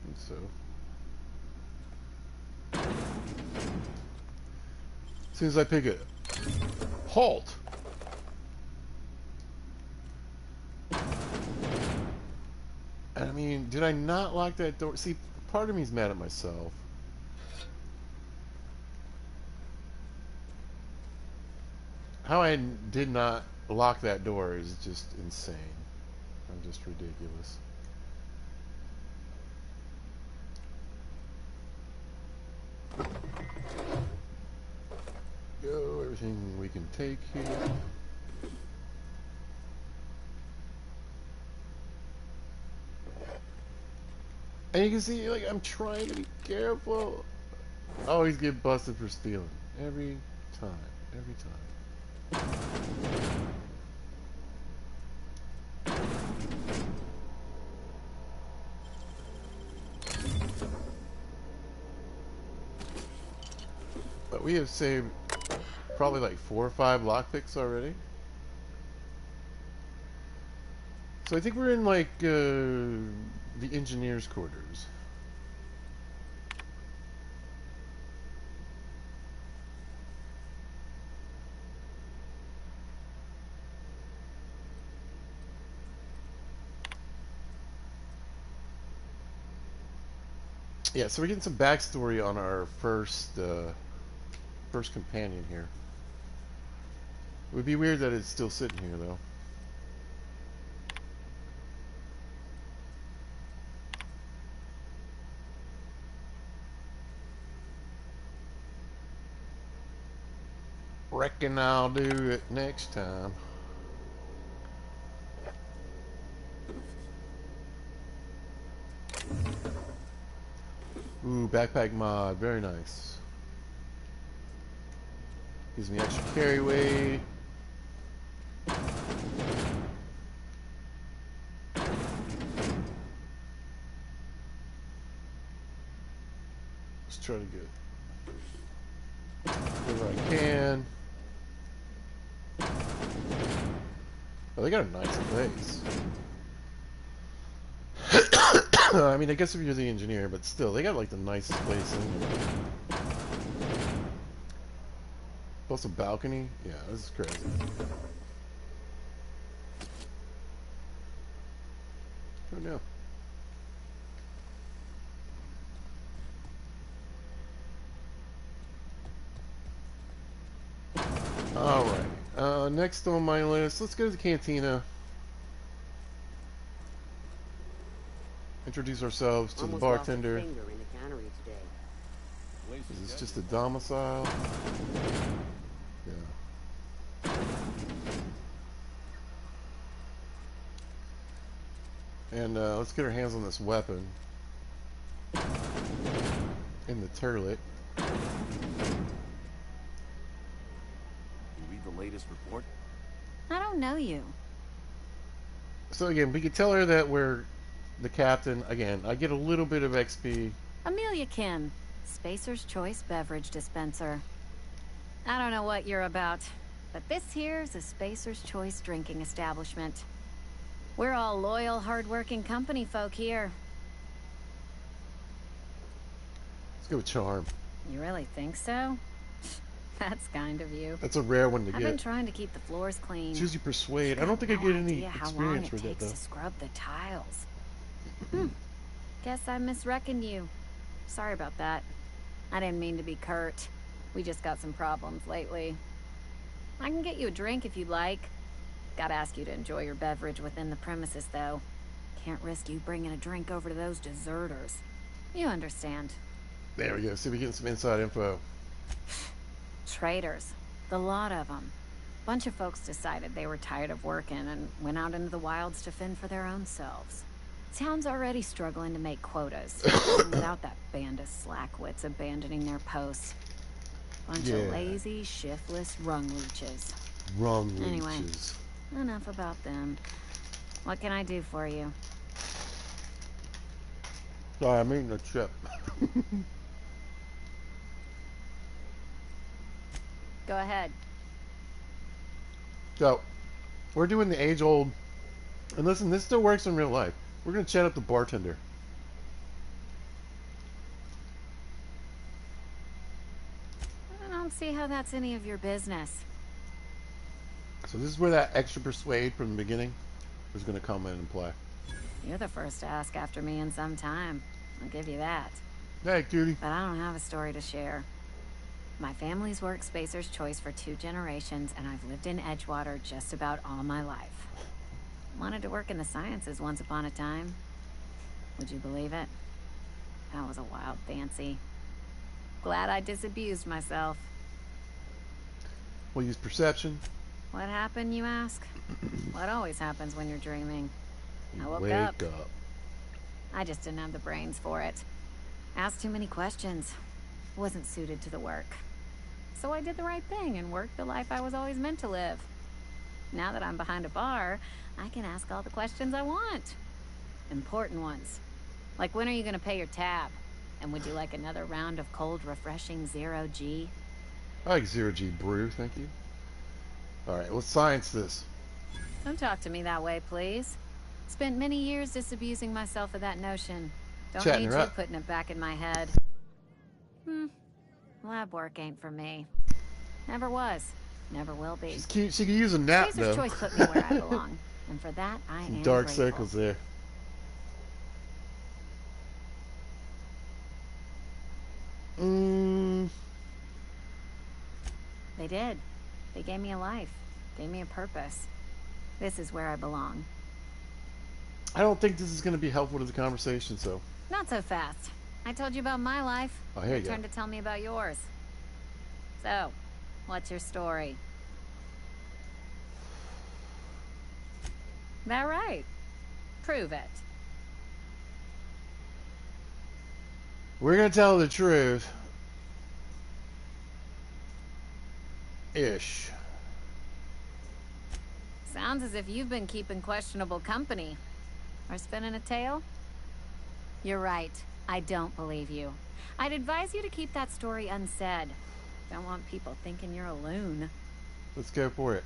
think so. As soon as I pick it, halt! And I mean, did I not lock that door? See, part of me is mad at myself. How I did not lock that door is just insane. I'm just ridiculous. Go, everything we can take here. And you can see, like, I'm trying to be careful. I always get busted for stealing. Every time. Every time. But we have saved probably like 4 or 5 lockpicks already. So I think we're in like the engineer's quarters. Yeah, so we're getting some backstory on our first companion here. It would be weird that it's still sitting here though. Reckon I'll do it next time. Ooh, backpack mod, very nice. Gives me extra carry weight. Let's try to get whatever I can. Oh, they got a nice place. I mean, I guess if you're the engineer, but still, they got like the nicest place in here. Plus a balcony. Yeah, this is crazy. Oh no. Alright. Next on my list, let's go to the cantina. Introduce ourselves to the bartender. Lost a finger in the cannery today. Is this just a domicile? Yeah. And let's get our hands on this weapon. In the turlet. You read the latest report? I don't know you. So again, we could tell her that we're the captain. Again, I get a little bit of XP. Amelia Kim, Spacer's Choice Beverage Dispenser. I don't know what you're about, but this here's a Spacer's Choice drinking establishment. We're all loyal, hard-working company folk here. Let's go with charm. You really think so? That's kind of you. That's a rare one to I've get. been trying to keep the floors clean. Choose you persuade. I don't think I get any How long experience it for that takes though. to scrub the tiles. Guess I misreckoned you. Sorry about that. I didn't mean to be curt. We just got some problems lately. I can get you a drink if you'd like. Gotta ask you to enjoy your beverage within the premises, though. Can't risk you bringing a drink over to those deserters. You understand. There we go. See, we getting some inside info. Traitors. The lot of them. Bunch of folks decided they were tired of working and went out into the wilds to fend for their own selves. Town's already struggling to make quotas, without that band of slackwits abandoning their posts. Bunch of lazy, shiftless rung leeches. Anyway, enough about them. What can I do for you? Sorry, I'm eating a chip. Go ahead. So, we're doing the age-old... And listen, this still works in real life. We're going to chat up the bartender. I don't see how that's any of your business. So this is where that extra persuade from the beginning is going to come in and play. You're the first to ask after me in some time. I'll give you that. Hey, cutie. But I don't have a story to share. My family's worked Spacer's Choice for 2 generations, and I've lived in Edgewater just about all my life. Wanted to work in the sciences once upon a time. Would you believe it? That was a wild fancy. Glad I disabused myself. We'll use perception. What happened, you ask? What always happens when you're dreaming? I woke up. Wake up. I just didn't have the brains for it. Asked too many questions. Wasn't suited to the work. So I did the right thing and worked the life I was always meant to live. Now that I'm behind a bar, I can ask all the questions I want. Important ones. Like, when are you gonna pay your tab? And would you like another round of cold, refreshing Zero G? I like Zero G brew, thank you. Alright, let's science this. Don't talk to me that way, please. Spent many years disabusing myself of that notion. Don't Chatting need her you up. putting it back in my head. Lab work ain't for me. Never was. Never will be. She's cute. She could use a nap, Spacer's though. Choice put me where I belong. And for that, I Some am dark grateful. circles there. They did. They gave me a life. Gave me a purpose. This is where I belong. I don't think this is going to be helpful to the conversation, so. Not so fast. I told you about my life. Oh, here you Your go. turn to tell me about yours. So, what's your story? That right? Prove it. We're going to tell the truth. Ish. Sounds as if you've been keeping questionable company. Or spinning a tale? You're right. I don't believe you. I'd advise you to keep that story unsaid. Don't want people thinking you're a loon. Let's go for it.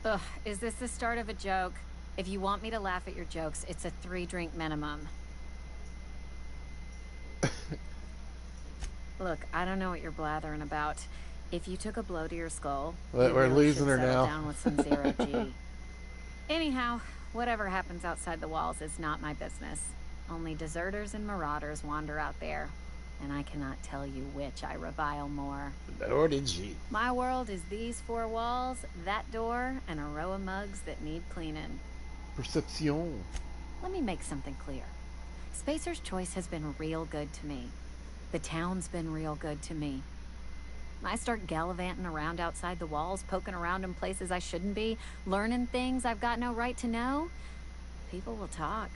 Ugh, is this the start of a joke? If you want me to laugh at your jokes, it's a 3-drink minimum. Look, I don't know what you're blathering about. If you took a blow to your skull, We're you really losing should her settle now. down with some Zero G. Anyhow, whatever happens outside the walls is not my business. Only deserters and marauders wander out there, and I cannot tell you which I revile more. Or did she? My world is these 4 walls, that door, and a row of mugs that need cleaning. Perception. Let me make something clear. Spacer's Choice has been real good to me. The town's been real good to me. I start gallivanting around outside the walls, poking around in places I shouldn't be, learning things I've got no right to know. People will talk.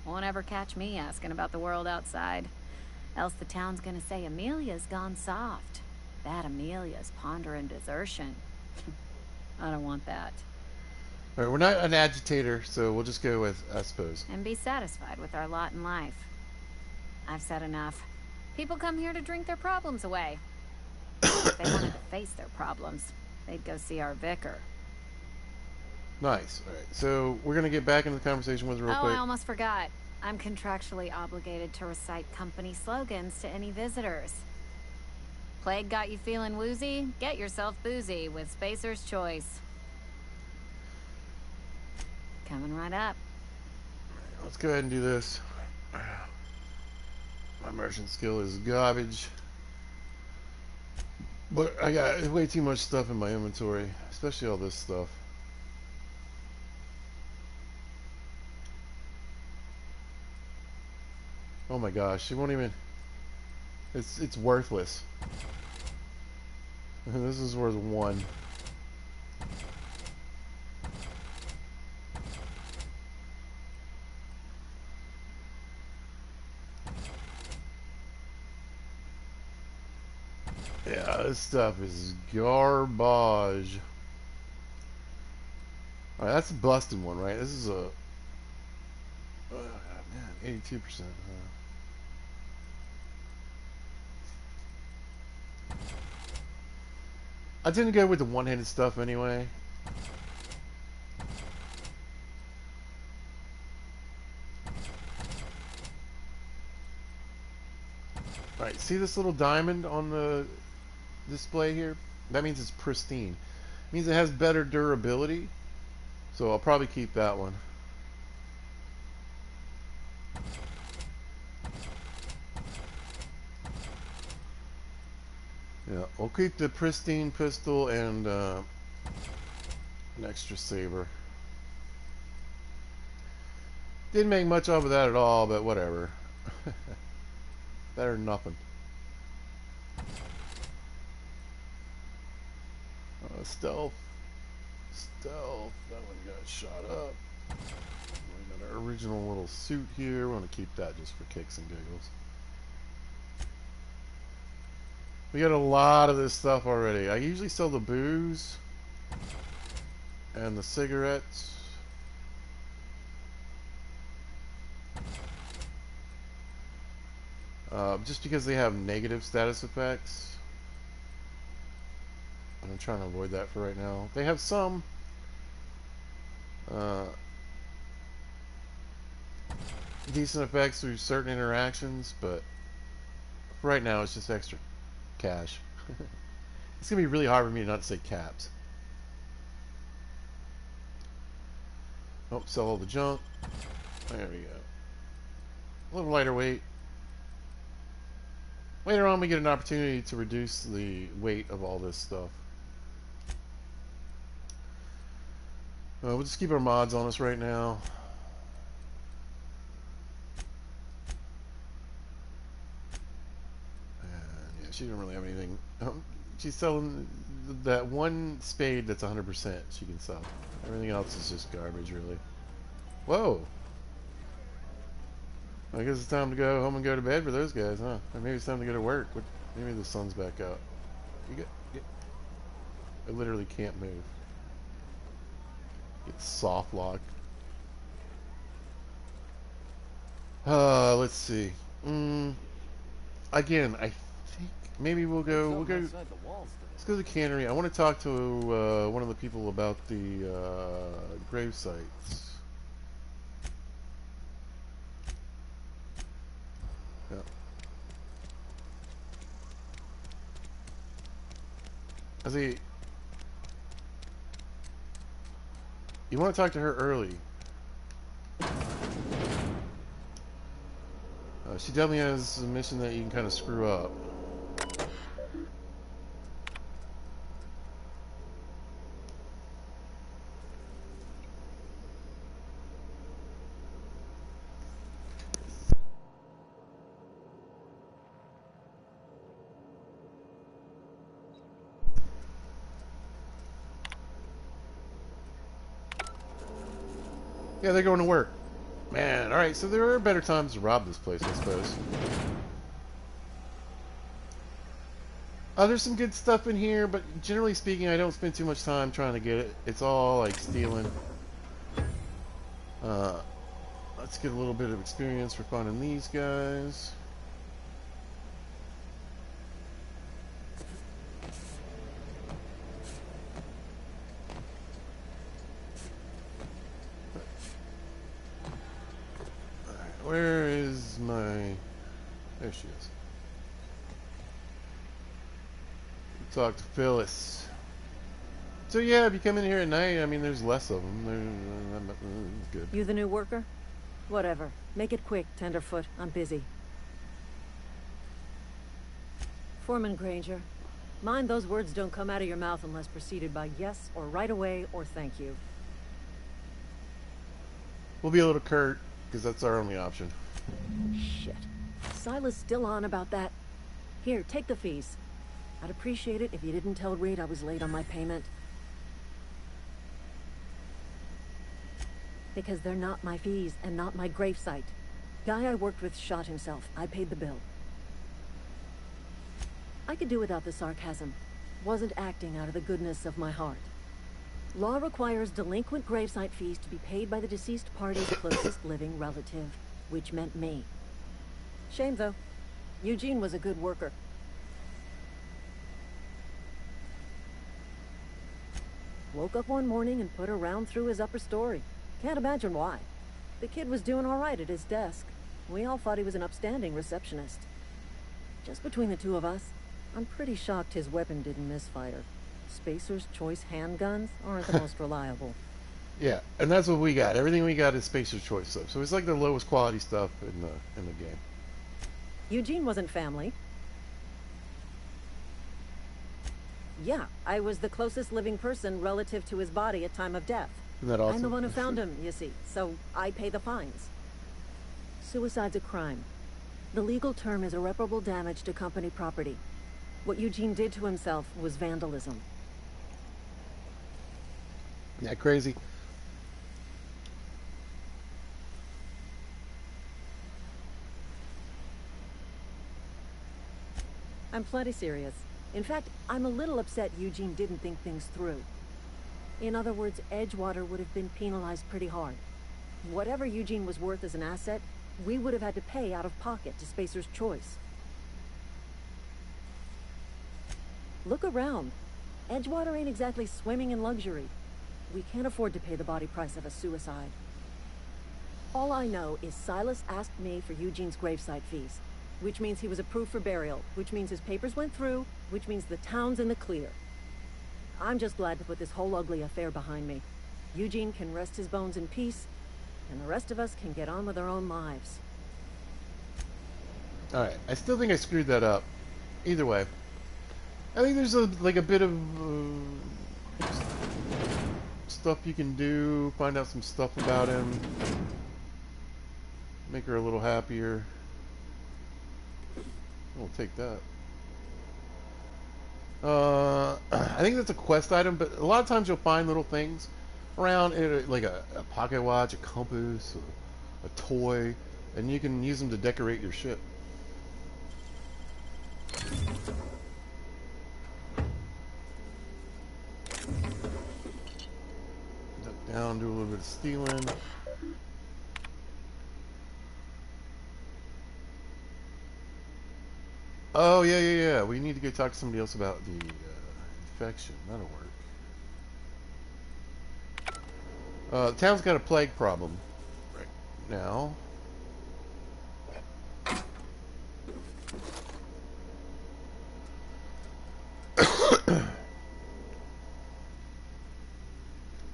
Won't ever catch me asking about the world outside. Else the town's gonna say Amelia's gone soft. That Amelia's pondering desertion. I don't want that. Alright, we're not an agitator, so we'll just go with, I suppose. And be satisfied with our lot in life. I've said enough. People come here to drink their problems away. If they wanted to face their problems, they'd go see our vicar. Nice. Alright, so we're going to get back into the conversation with her real quick. I almost forgot. I'm contractually obligated to recite company slogans to any visitors. Plague got you feeling woozy? Get yourself boozy with Spacer's Choice. Coming right up. Let's go ahead and do this. My merchant skill is garbage. But I got way too much stuff in my inventory, especially all this stuff. Oh my gosh, it won't even... It's worthless. This is worth 1. Yeah, this stuff is garbage. Alright, that's a busted one, right? This is a... Oh, man, 82%. I tend to go with the one-handed stuff anyway. Alright, see this little diamond on the display here? That means it's pristine. It means it has better durability. So I'll probably keep that one. Yeah, we'll keep the pristine pistol and an extra saber. Didn't make much of that at all, but whatever. Better than nothing. Stealth. Stealth. That one got shot up. We got our original little suit here. We want to keep that just for kicks and giggles. We got a lot of this stuff already. I usually sell the booze and the cigarettes. Just because they have negative status effects. I'm trying to avoid that for right now. They have some decent effects through certain interactions, but right now it's just extra cash. It's gonna be really hard for me not to say caps. Oh, sell all the junk. There we go. A little lighter weight. Later on we get an opportunity to reduce the weight of all this stuff. We'll just keep our mods on us right now. And yeah, she didn't really have anything. She's selling that one spade that's 100% she can sell. Everything else is just garbage, really. Whoa! I guess it's time to go home and go to bed for those guys, huh? Or maybe it's time to go to work. Maybe the sun's back out. I literally can't move. Get soft locked. Let's see. Again, I think maybe we'll go. Let's go to the cannery. I want to talk to one of the people about the grave sites. Yeah. I see. You want to talk to her early. She definitely has a mission that you can kind of screw up. Yeah, they're going to work. Man, alright, so there are better times to rob this place, I suppose. There's some good stuff in here, but generally speaking, I don't spend too much time trying to get it. It's all, like, stealing. Let's get a little bit of experience for finding these guys. Where is my... There she is. Talk to Phyllis. So yeah, if you come in here at night, I mean, there's less of them. They're good. You the new worker? Whatever. Make it quick, Tenderfoot. I'm busy. Foreman Granger, mind those words don't come out of your mouth unless preceded by yes, or right away, or thank you. We'll be a little curt, because that's our only option. Shit. Silas still on about that. Here, take the fees. I'd appreciate it if you didn't tell Reed I was late on my payment. Because they're not my fees and not my gravesite. Guy I worked with shot himself. I paid the bill. I could do without the sarcasm. Wasn't acting out of the goodness of my heart. Law requires delinquent gravesite fees to be paid by the deceased party's closest living relative, which meant me. Shame, though. Eugene was a good worker. Woke up one morning and put a round through his upper story. Can't imagine why. The kid was doing all right at his desk. We all thought he was an upstanding receptionist. Just between the two of us, I'm pretty shocked his weapon didn't misfire. Spacer's Choice handguns aren't the most reliable. Yeah, and that's what we got. Everything we got is Spacer's Choice stuff. So it's like the lowest quality stuff in the game. Eugene wasn't family. Yeah, I was the closest living person relative to his body at time of death. Isn't that awesome? I'm the one who found him, you see, so I pay the fines. Suicide's a crime. The legal term is irreparable damage to company property. What Eugene did to himself was vandalism. Isn't that crazy? I'm plenty serious. In fact, I'm a little upset Eugene didn't think things through. In other words, Edgewater would have been penalized pretty hard. Whatever Eugene was worth as an asset, we would have had to pay out of pocket to Spacer's Choice. Look around. Edgewater ain't exactly swimming in luxury. We can't afford to pay the body price of a suicide. All I know is Silas asked me for Eugene's gravesite fees, which means he was approved for burial, which means his papers went through, which means the town's in the clear. I'm just glad to put this whole ugly affair behind me. Eugene can rest his bones in peace, and the rest of us can get on with our own lives. Alright, I still think I screwed that up. Either way. I think there's like a bit of stuff you can do, find out some stuff about him, make her a little happier. We'll take that. I think that's a quest item, but a lot of times you'll find little things around, like a pocket watch, a compass, a toy, and you can use them to decorate your ship. Duck down, do a little bit of stealing. Oh, yeah. We need to go talk to somebody else about the infection. That'll work. The town's got a plague problem right now.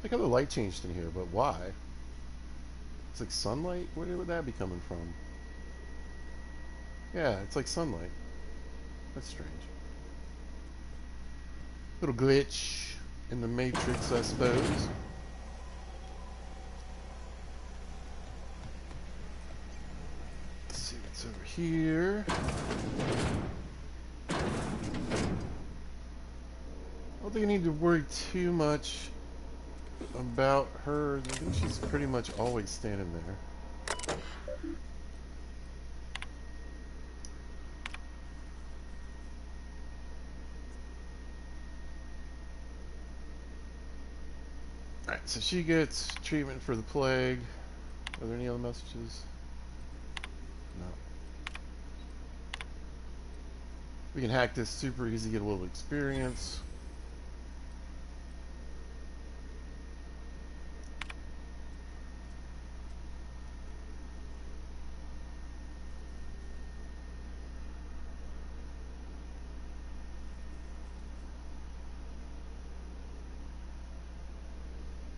Look how the light changed in here, but why? It's like sunlight? Where would that be coming from? Yeah, it's like sunlight. That's strange. Little glitch in the matrix, I suppose. Let's see what's over here. I don't think I need to worry too much about her. I think she's pretty much always standing there. Alright, so she gets treatment for the plague. Are there any other messages? No. We can hack this super easy, get a little experience.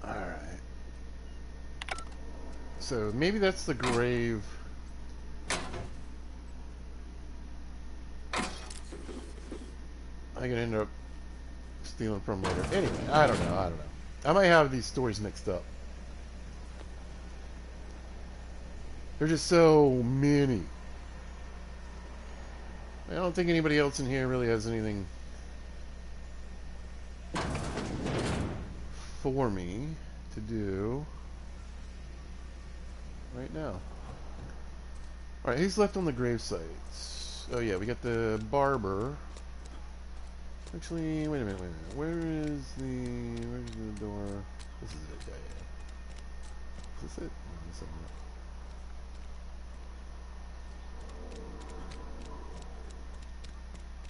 Alright. So maybe that's the grave. I can end up stealing from later. Anyway, I don't know. I might have these stories mixed up. There's just so many. I don't think anybody else in here really has anything for me to do right now. Alright, who's left on the grave sites? Oh yeah, we got the barber. Actually, wait a minute. Where's the door? This is it, yeah. Is this it? No, this isn't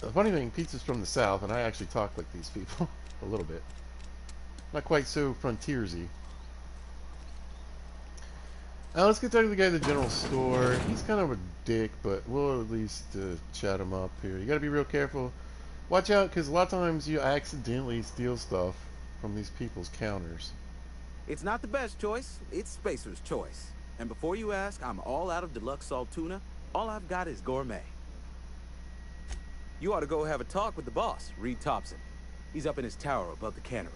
it. The funny thing, pizza's from the south, and I actually talk like these people a little bit. Not quite so frontiersy. Now let's get talk to the guy at the general store. He's kind of a dick, but we'll at least chat him up here. You gotta be real careful. Watch out, because a lot of times you accidentally steal stuff from these people's counters. It's not the best choice, it's Spacer's Choice. And before you ask, I'm all out of deluxe salt tuna. All I've got is gourmet. You ought to go have a talk with the boss, Reed Thompson. He's up in his tower above the cannery.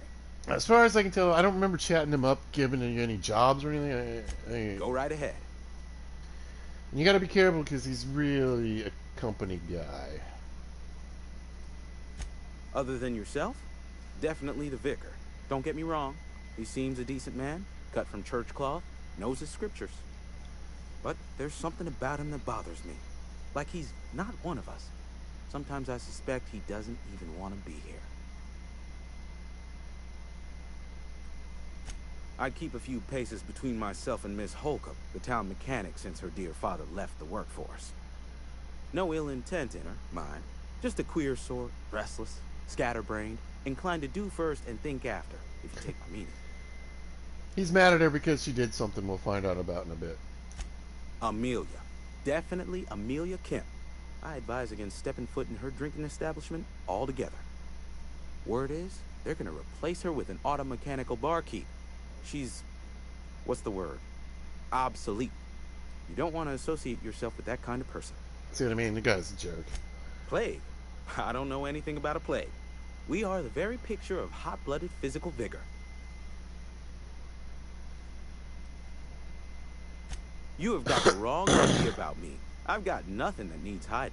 As far as I can tell, I don't remember chatting him up, giving him any jobs or anything. Go right ahead. You gotta be careful, because he's really a company guy. Other than yourself? Definitely the vicar. Don't get me wrong. He seems a decent man, cut from church cloth, knows his scriptures. But there's something about him that bothers me. Like he's not one of us. Sometimes I suspect he doesn't even want to be here. I'd keep a few paces between myself and Miss Holcomb, the town mechanic, since her dear father left the workforce. No ill intent in her, mind. Just a queer sort, restless, scatterbrained, inclined to do first and think after, if you take my meaning. He's mad at her because she did something we'll find out about in a bit. Amelia. Definitely Amelia Kemp. I advise against stepping foot in her drinking establishment altogether. Word is, they're gonna replace her with an auto mechanical barkeep. She's... what's the word? Obsolete. You don't want to associate yourself with that kind of person. See what I mean? The guy's a jerk. Plague? I don't know anything about a plague. We are the very picture of hot-blooded physical vigor. You have got the wrong idea about me. I've got nothing that needs hiding.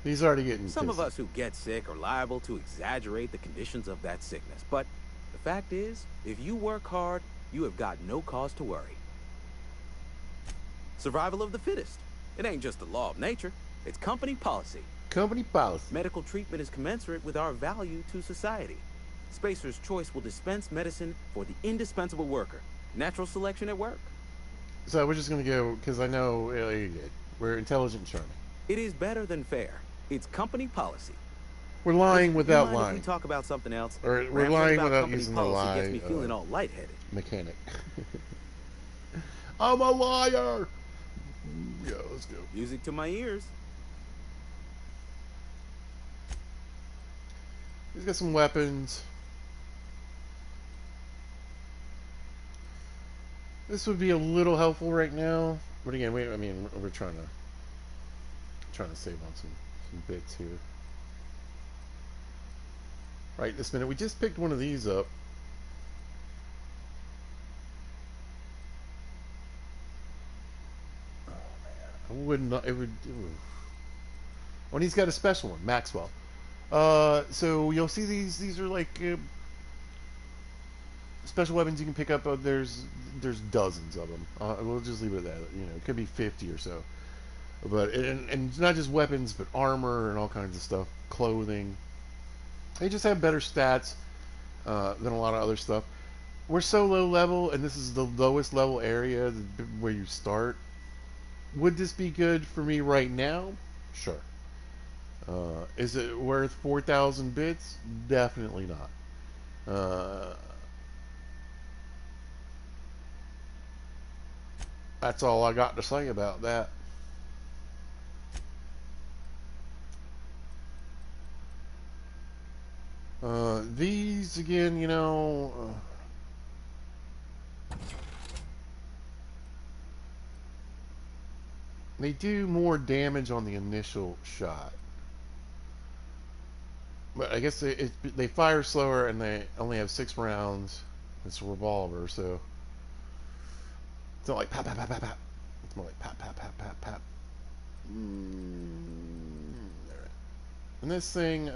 He's already getting Some of pissy. us who get sick are liable to exaggerate the conditions of that sickness. But the fact is, if you work hard, you have got no cause to worry. Survival of the fittest. It ain't just the law of nature. It's company policy. Company policy. Medical treatment is commensurate with our value to society. Spacer's Choice will dispense medicine for the indispensable worker. Natural selection at work. So we're just going to go, because I know we're intelligent and charming. It is better than fair. It's company policy. We're lying without Mind lying. If we talk about something else. Or we're Rambling lying about without company using the policy lie. gets me feeling all lightheaded. Mechanic. I'm a liar! Yeah, let's go. Music to my ears. He's got some weapons. This would be a little helpful right now, but again, we're trying to save on some bits here. Right this minute, we just picked one of these up. Oh man, I would not. It would. When he's got a special one, Maxwell. So you'll see these are like special weapons you can pick up. There's dozens of them. We'll just leave it at that. You know, it could be 50 or so. But and it's not just weapons, but armor and all kinds of stuff, clothing. They just have better stats than a lot of other stuff. We're so low level, and this is the lowest level area where you start. Would this be good for me right now? Sure. Is it worth 4,000 bits? Definitely not. That's all I got to say about that. These again, you know, they do more damage on the initial shot, but I guess they fire slower and they only have 6 rounds. It's a revolver, so it's not like pap pap pap pap pap. It's more like pap pap pap pap pap. And this thing,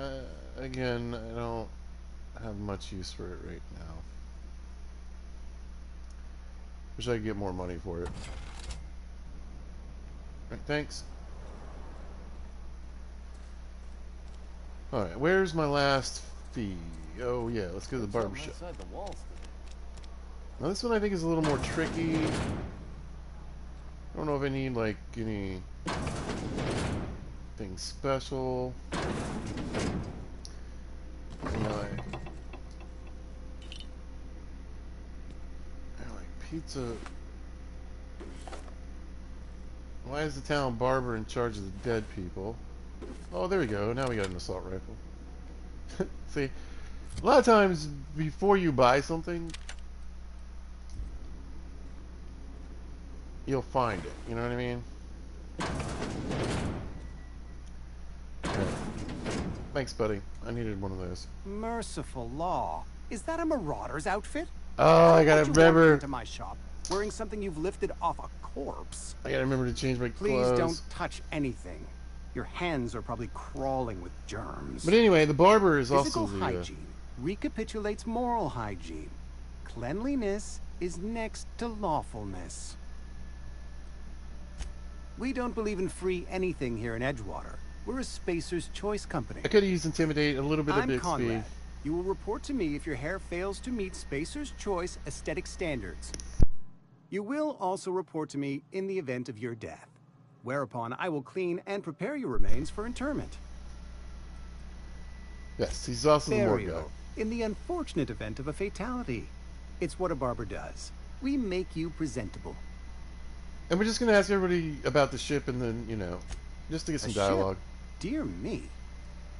again, I don't have much use for it right now. Wish I could get more money for it. Right, thanks. Alright, where's my last fee? Oh yeah, let's go to the barbershop. Now this one I think is a little more tricky. I don't know if I need like anything special. I like pizza. Why is the town barber in charge of the dead people? Oh, there we go. Now we got an assault rifle. See, a lot of times before you buy something, you'll find it. You know what I mean? Thanks, buddy. I needed one of those. Merciful law. Is that a marauder's outfit? Oh, I gotta remember. Into my shop wearing something you've lifted off a corpse. I gotta remember to change my Please clothes. don't touch anything. Your hands are probably crawling with germs. But anyway, the barber is also Physical the hygiene recapitulates moral hygiene. Cleanliness is next to lawfulness. We don't believe in free anything here in Edgewater. We're a Spacer's Choice company. I could have used Intimidate, a little bit of I'm Bixby. Conrad. You will report to me if your hair fails to meet Spacer's Choice aesthetic standards. You will also report to me in the event of your death, whereupon I will clean and prepare your remains for interment. Yes, he's also the morgue guy. Burial, in the unfortunate event of a fatality. It's what a barber does. We make you presentable. And we're just going to ask everybody about the ship and then, you know, just to get some dialogue. Dear me.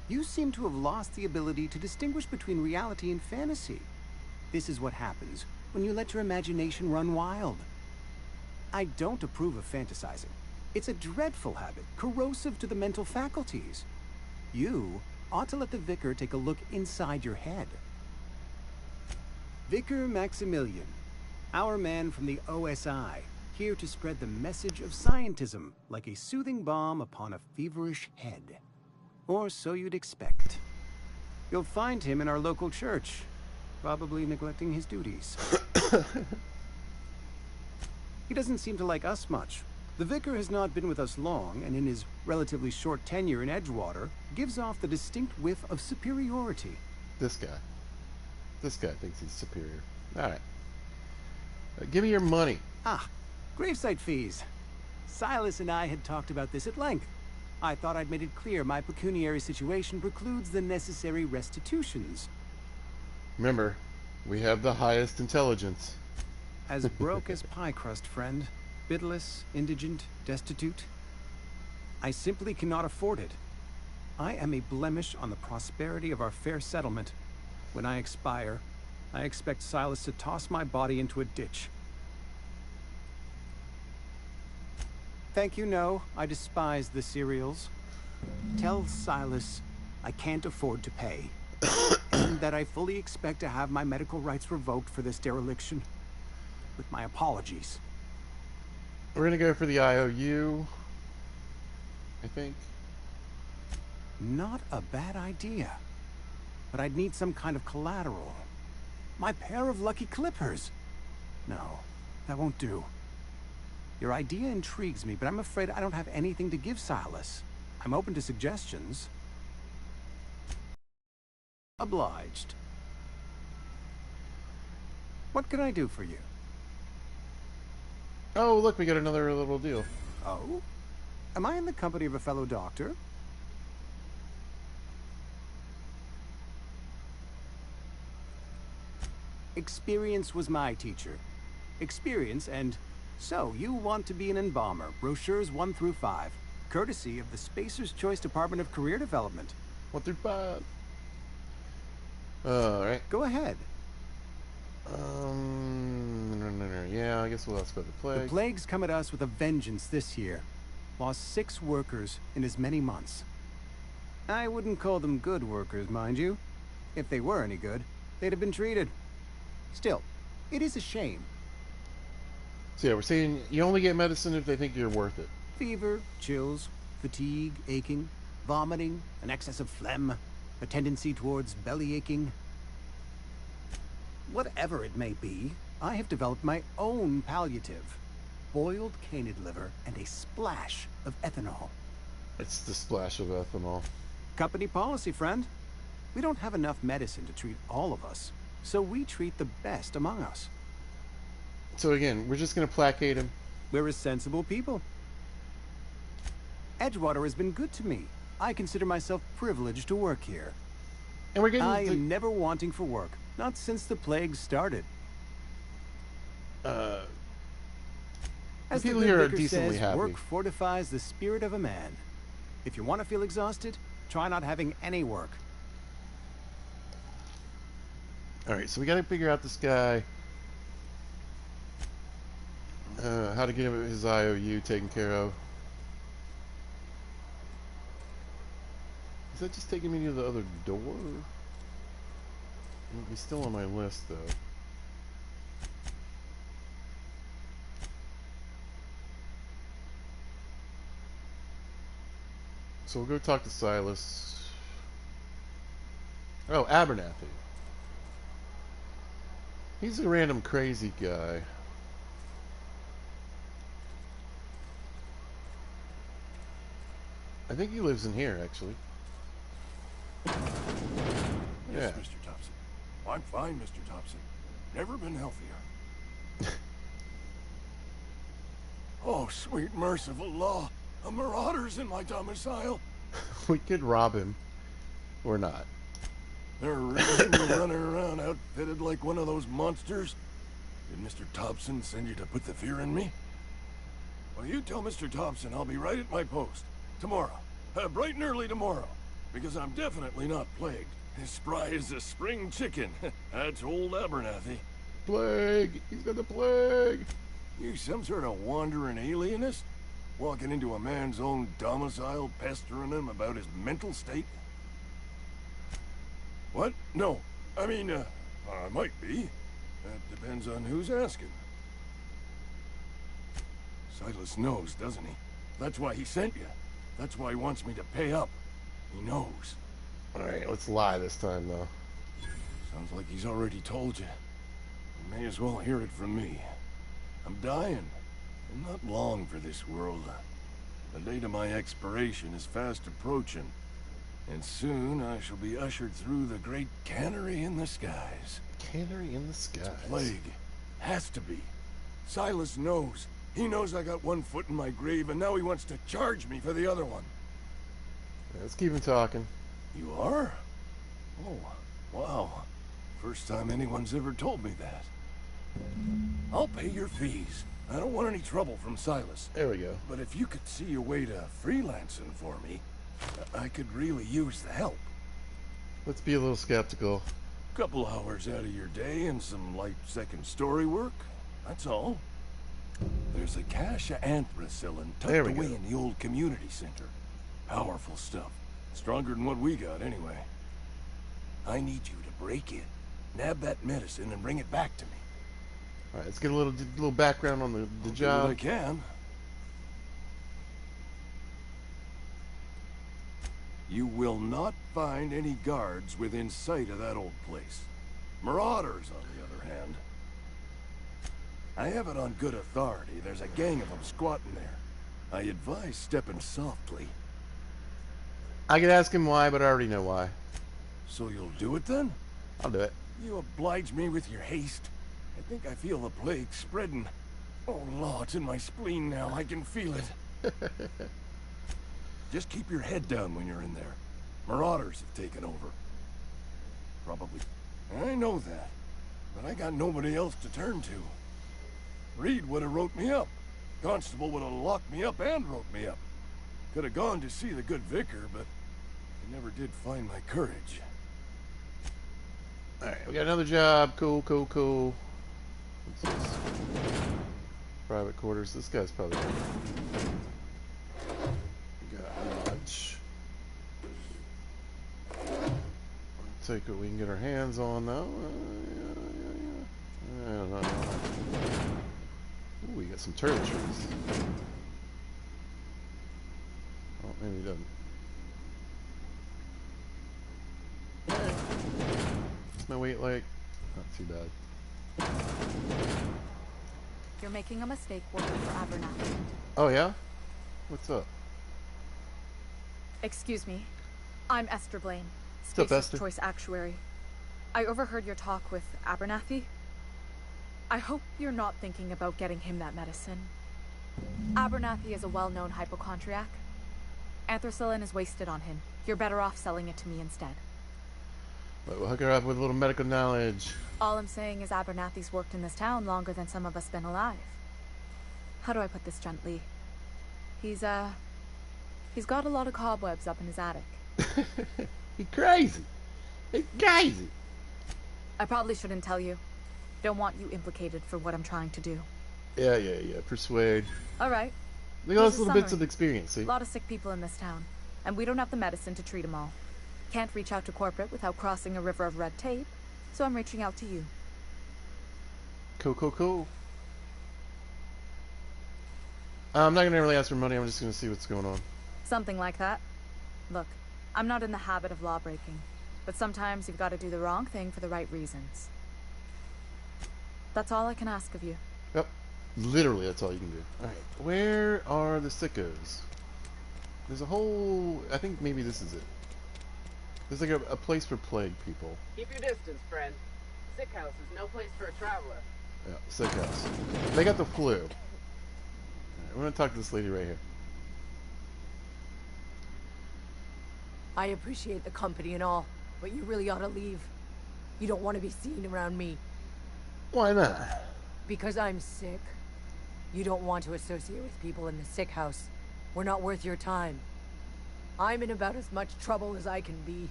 You seem to have lost the ability to distinguish between reality and fantasy. This is what happens when you let your imagination run wild. I don't approve of fantasizing. It's a dreadful habit, corrosive to the mental faculties. You ought to let the Vicar take a look inside your head. Vicar Maximilian, our man from the OSI, here to spread the message of scientism like a soothing balm upon a feverish head. Or so you'd expect. You'll find him in our local church, probably neglecting his duties. He doesn't seem to like us much. The Vicar has not been with us long, and in his relatively short tenure in Edgewater, gives off the distinct whiff of superiority. This guy. This guy thinks he's superior. Alright. Give me your money. Ah, gravesite fees. Silas and I had talked about this at length. I thought I'd made it clear my pecuniary situation precludes the necessary restitutions. Remember, we have the highest intelligence. As broke as pie crust, friend. Bidless, indigent, destitute. I simply cannot afford it. I am a blemish on the prosperity of our fair settlement. When I expire, I expect Silas to toss my body into a ditch. Thank you, no. I despise the cereals. Tell Silas I can't afford to pay. And that I fully expect to have my medical rights revoked for this dereliction. With my apologies. We're going to go for the IOU, I think. Not a bad idea. But I'd need some kind of collateral. My pair of lucky clippers. No, that won't do. Your idea intrigues me, but I'm afraid I don't have anything to give Silas. I'm open to suggestions. Obliged. What can I do for you? Oh, look, we got another little deal. Oh? Am I in the company of a fellow doctor? Experience was my teacher. Experience and... So, you want to be an embalmer. Brochures 1 through 5. Courtesy of the Spacer's Choice Department of Career Development. 1 through 5. Alright. Go ahead. Yeah, I guess we'll ask about the plague. The plague's come at us with a vengeance this year. Lost 6 workers in as many months. I wouldn't call them good workers, mind you. If they were any good, they'd have been treated. Still, it is a shame. So yeah, we're saying you only get medicine if they think you're worth it. Fever, chills, fatigue, aching, vomiting, an excess of phlegm, a tendency towards belly aching. Whatever it may be, I have developed my own palliative. Boiled canid liver and a splash of ethanol. It's the splash of ethanol. Company policy, friend. We don't have enough medicine to treat all of us, so we treat the best among us. So again, we're just going to placate him. We're a sensible people. Edgewater has been good to me. I consider myself privileged to work here. And we're getting I am never wanting for work. Not since the plague started. People As the good here are vicar decently says, happy. work fortifies the spirit of a man. If you want to feel exhausted, try not having any work. Alright, so we got to figure out this guy. How to get him his IOU taken care of. Is that just taking me to the other door? He's still on my list, though. So we'll go talk to Silas. Oh, Abernathy. He's a random crazy guy. I think he lives in here, actually. Yes, Yeah. Mr. Thompson. I'm fine, Mr. Thompson. Never been healthier. Oh, sweet merciful law. A marauder's in my domicile. We could rob him. Or not. They're really running around outfitted like one of those monsters. Did Mr. Thompson send you to put the fear in me? Well, you tell Mr. Thompson I'll be right at my post. Tomorrow. Bright and early tomorrow. Because I'm definitely not plagued. As spry as a spring chicken. That's old Abernathy. Plague! He's got the plague! You some sort of wandering alienist? Walking into a man's own domicile, pestering him about his mental state? What? No. I mean, I might be. That depends on who's asking. Silas knows, doesn't he? That's why he sent you. That's why he wants me to pay up. He knows. Alright, let's lie this time, though. Sounds like he's already told you. You may as well hear it from me. I'm dying. I'm not long for this world. The date of my expiration is fast approaching. And soon I shall be ushered through the great cannery in the skies. Cannery in the skies? Plague. Has to be. Silas knows. He knows I got one foot in my grave, and now he wants to charge me for the other one. Let's keep him talking. You are? Oh, wow. First time anyone's ever told me that. I'll pay your fees. I don't want any trouble from Silas. There we go. But if you could see a way to freelancing for me, I could really use the help. Let's be a little skeptical. Couple hours out of your day and some light second story work. That's all. There's a cache of anthracillin tucked away in the old community center. Powerful stuff. Stronger than what we got, anyway. I need you to break in, nab that medicine, and bring it back to me. Alright, let's get a little background on the I'll job. do what I can. You will not find any guards within sight of that old place. Marauders, on the other hand. I have it on good authority. There's a gang of them squatting there. I advise stepping softly. I could ask him why, but I already know why. So you'll do it then? I'll do it. You oblige me with your haste. I think I feel the plague spreading. Oh, Lord, it's in my spleen now. I can feel it. Just keep your head down when you're in there. Marauders have taken over. Probably. I know that. But I got nobody else to turn to. Reed would have wrote me up. Constable would have locked me up and wrote me up. Could have gone to see the good vicar, but I never did find my courage. Alright, we got another job. Cool, cool, cool. What's this? Private quarters. This guy's probably... Garage. Take what we can get our hands on, though. I don't know. Ooh, we got some turtle trees. Oh, maybe he doesn't. What's my weight like? Not too bad. You're making a mistake working for Abernathy. Oh, yeah? What's up? Excuse me. I'm Esther Blaine, What's up, Spacer's Esther? Choice Actuary. I overheard your talk with Abernathy. I hope you're not thinking about getting him that medicine. Abernathy is a well-known hypochondriac. Anthracillin is wasted on him. You're better off selling it to me instead. But we'll hook her up with a little medical knowledge. All I'm saying is Abernathy's worked in this town longer than some of us been alive. How do I put this gently? He's got a lot of cobwebs up in his attic. He's crazy. He's crazy. I probably shouldn't tell you. Don't want you implicated for what I'm trying to do. Yeah. Persuade. All right. Look at Here's those a little bits summary. of experience, see? A lot of sick people in this town, and we don't have the medicine to treat them all. Can't reach out to corporate without crossing a river of red tape, so I'm reaching out to you. Cool. I'm not gonna really ask for money, I'm just gonna see what's going on. Something like that. Look, I'm not in the habit of law breaking, but sometimes you've got to do the wrong thing for the right reasons. That's all I can ask of you. Yep. Literally, that's all you can do. Alright, where are the sickos? There's a whole... I think maybe this is it. There's like a place for plague people. Keep your distance, friend. Sick house is no place for a traveler. Yeah, sick house. They got the flu. Alright, we're gonna talk to this lady right here. I appreciate the company and all, but you really ought to leave. You don't want to be seen around me. Why not? Because I'm sick. You don't want to associate with people in the sick house. We're not worth your time. I'm in about as much trouble as I can be.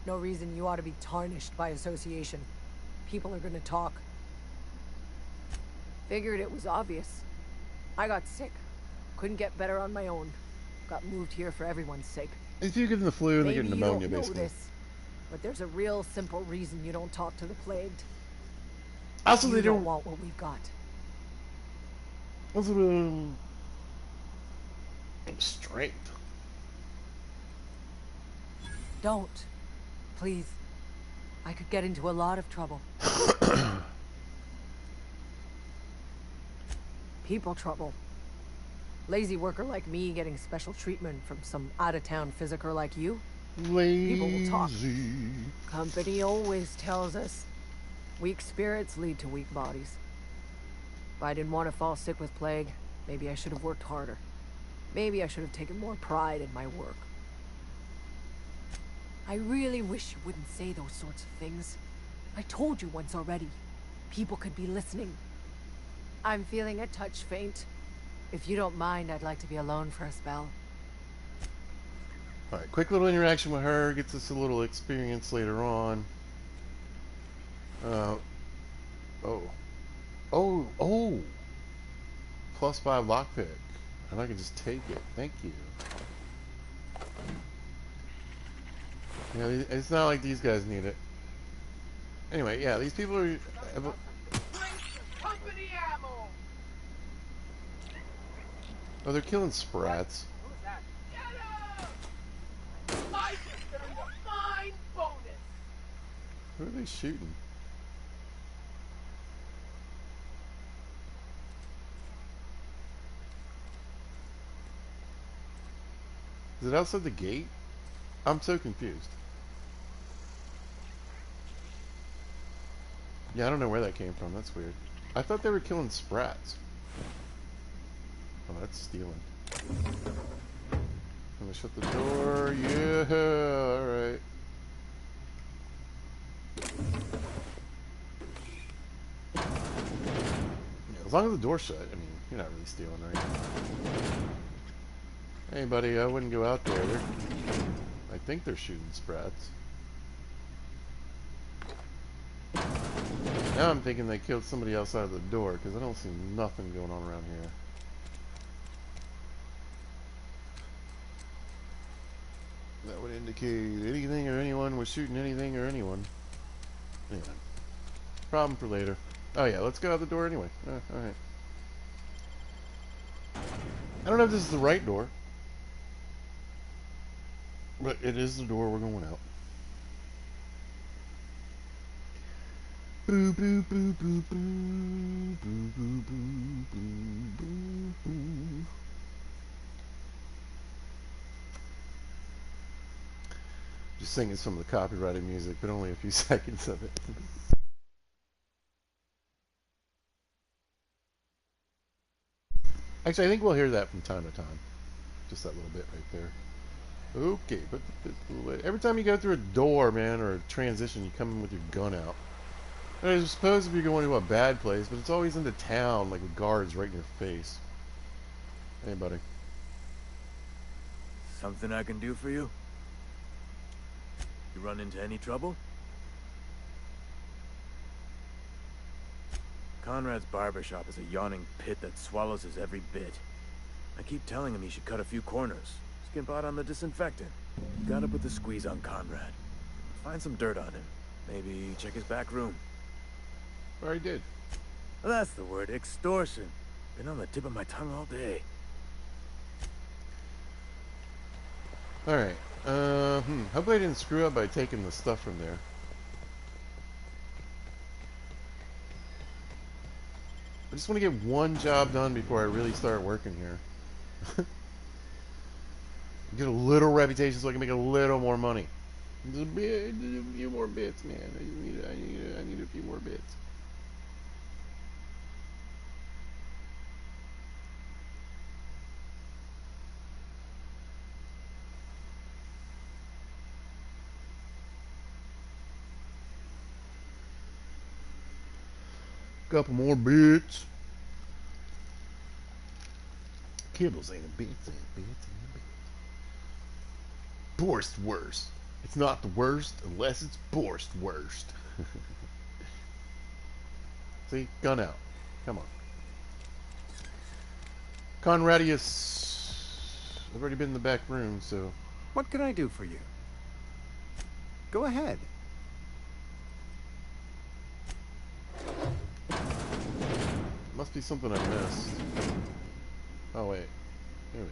No reason you ought to be tarnished by association. People are gonna talk. Figured it was obvious. I got sick. Couldn't get better on my own. Got moved here for everyone's sake. If you get the flu, they get Maybe pneumonia, you don't know basically. this, but there's a real simple reason you don't talk to the plagued. Also, you they don't don't want what we've got. Also, strength. Don't. Please. I could get into a lot of trouble. People trouble. Lazy worker like me getting special treatment from some out-of-town physiker like you. Lazy. People will talk. Company always tells us weak spirits lead to weak bodies. If I didn't want to fall sick with plague, maybe I should have worked harder. Maybe I should have taken more pride in my work. I really wish you wouldn't say those sorts of things. I told you once already. People could be listening. I'm feeling a touch faint. If you don't mind, I'd like to be alone for a spell. Alright, quick little interaction with her. Gets us a little experience later on. Oh. Oh! +5 lockpick. And I can just take it. Thank you. Yeah, it's not like these guys need it. Anyway, yeah, these people are... Company ammo! Oh, they're killing sprats. Who's that? Get him! I just earned a fine bonus! Who are they shooting? Is it outside the gate? I'm so confused. Yeah, I don't know where that came from. That's weird. I thought they were killing sprats. Oh, that's stealing. I'm gonna shut the door. Yeah, alright. Yeah, as long as the door's shut, I mean, you're not really stealing, right? Hey, buddy, I wouldn't go out there. I think they're shooting sprats. Now I'm thinking they killed somebody outside of the door, because I don't see nothing going on around here. That would indicate anything or anyone was shooting anything or anyone. Anyway. Problem for later. Oh yeah, let's go out the door anyway. Alright. I don't know if this is the right door. But it is the door we're going out. Boo boo boo boo boo boo boo boo boo boo. Just singing some of the copyrighted music, but only a few seconds of it. Actually, I think we'll hear that from time to time. Just that little bit right there. Okay, but every time you go through a door, man, or a transition, you come in with your gun out. I suppose if you're going to a bad place, but it's always into town, like with guards right in your face. Hey, buddy. Something I can do for you? You run into any trouble? Conrad's barbershop is a yawning pit that swallows his every bit. I keep telling him he should cut a few corners. Skimp out on the disinfectant. Gotta put the squeeze on Conrad. Find some dirt on him. Maybe check his back room. Already did. Well, that's the word, extortion. Been on the tip of my tongue all day. Alright. Hopefully I didn't screw up by taking the stuff from there. I just want to get one job done before I really start working here. Get a little reputation so I can make a little more money. Just a few more bits, man. I need a few more bits. Couple more bits. Kibbles ain't a bits, ain't a bits, ain't a bits. Borstwurst. It's not the worst unless it's Borstwurst. See? Gun out. Come on. Conradius. I've already been in the back room, so... What can I do for you? Go ahead. Must be something I missed. Oh, wait. There we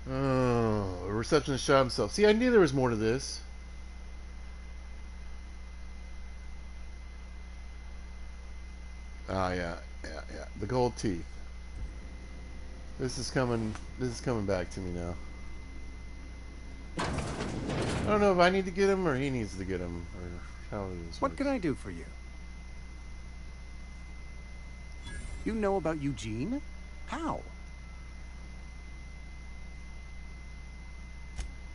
go. Oh, a receptionist shot himself. See, I knew there was more to this. Ah, yeah. The gold teeth. This is coming back to me now. I don't know if I need to get him or he needs to get him, or how it is. What can I do for you? You know about Eugene? How?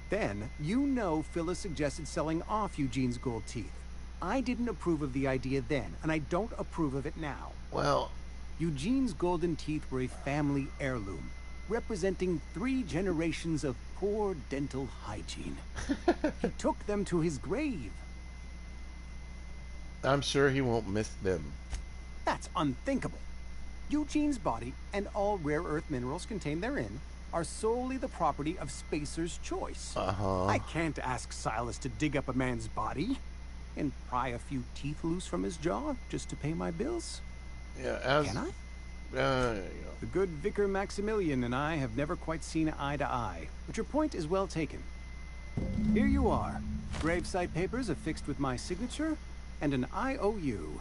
Then, you know Phyllis suggested selling off Eugene's gold teeth. I didn't approve of the idea then, and I don't approve of it now. Well... Eugene's golden teeth were a family heirloom, representing 3 generations of poor dental hygiene. He took them to his grave. I'm sure he won't miss them. That's unthinkable. Eugene's body and all rare earth minerals contained therein are solely the property of Spacer's Choice. I can't ask Silas to dig up a man's body and pry a few teeth loose from his jaw just to pay my bills. Yeah, Can I? There you go. The good Vicar Maximilian and I have never quite seen eye to eye, but your point is well taken. Here you are. Gravesite papers affixed with my signature and an IOU.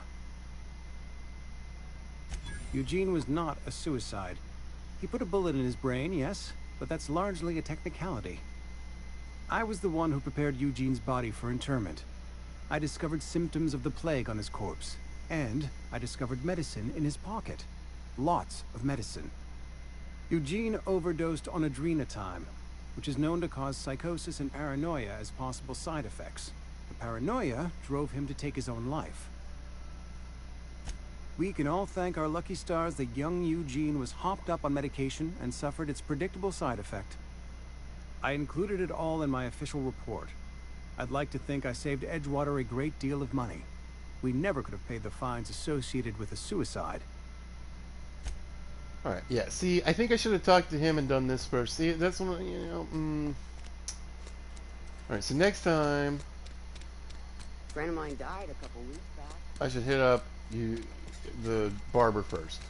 Eugene was not a suicide. He put a bullet in his brain, yes, but that's largely a technicality. I was the one who prepared Eugene's body for interment. I discovered symptoms of the plague on his corpse, and I discovered medicine in his pocket. Lots of medicine. Eugene overdosed on adrenatime, which is known to cause psychosis and paranoia as possible side effects. The paranoia drove him to take his own life. We can all thank our lucky stars that young Eugene was hopped up on medication and suffered its predictable side effect. I included it all in my official report. I'd like to think I saved Edgewater a great deal of money. We never could have paid the fines associated with a suicide. Alright, yeah, see, I think I should have talked to him and done this first. See, that's one, Alright, so next time... A friend of mine died a couple weeks back. I should hit up the barber first.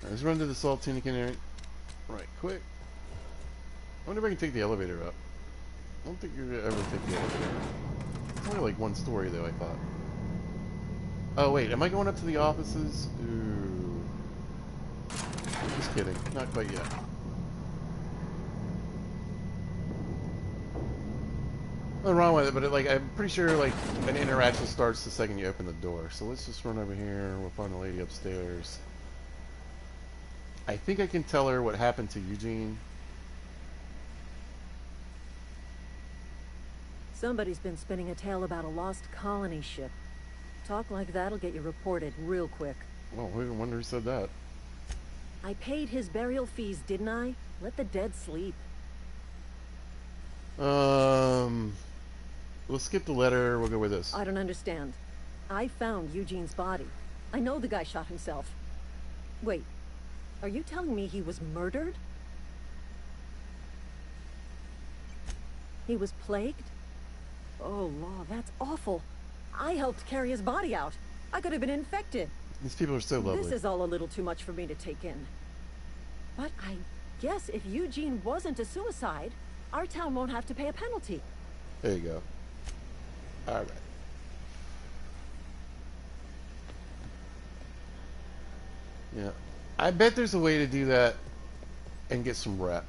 Alright, let's run to the Saltine Canary. Right, quick. I wonder if I can take the elevator up. I don't think you're gonna ever take the elevator. It's only like one story though, I thought. Oh wait, am I going up to the offices? Ooh. Just kidding. Not quite yet. Nothing wrong with it, but I'm pretty sure an interaction starts the second you open the door. So let's just run over here. We'll find the lady upstairs. I think I can tell her what happened to Eugene. Somebody's been spinning a tale about a lost colony ship. Talk like that'll get you reported real quick. Well, I wonder who said that. I paid his burial fees, didn't I? Let the dead sleep. We'll skip the letter. We'll go with this. I don't understand. I found Eugene's body. I know the guy shot himself. Wait, are you telling me he was murdered? He was plagued? Oh, law, that's awful. I helped carry his body out. I could have been infected. These people are so lovely. This is all a little too much for me to take in. But I guess if Eugene wasn't a suicide, our town won't have to pay a penalty. There you go. Alright. Yeah. I bet there's a way to do that and get some rep.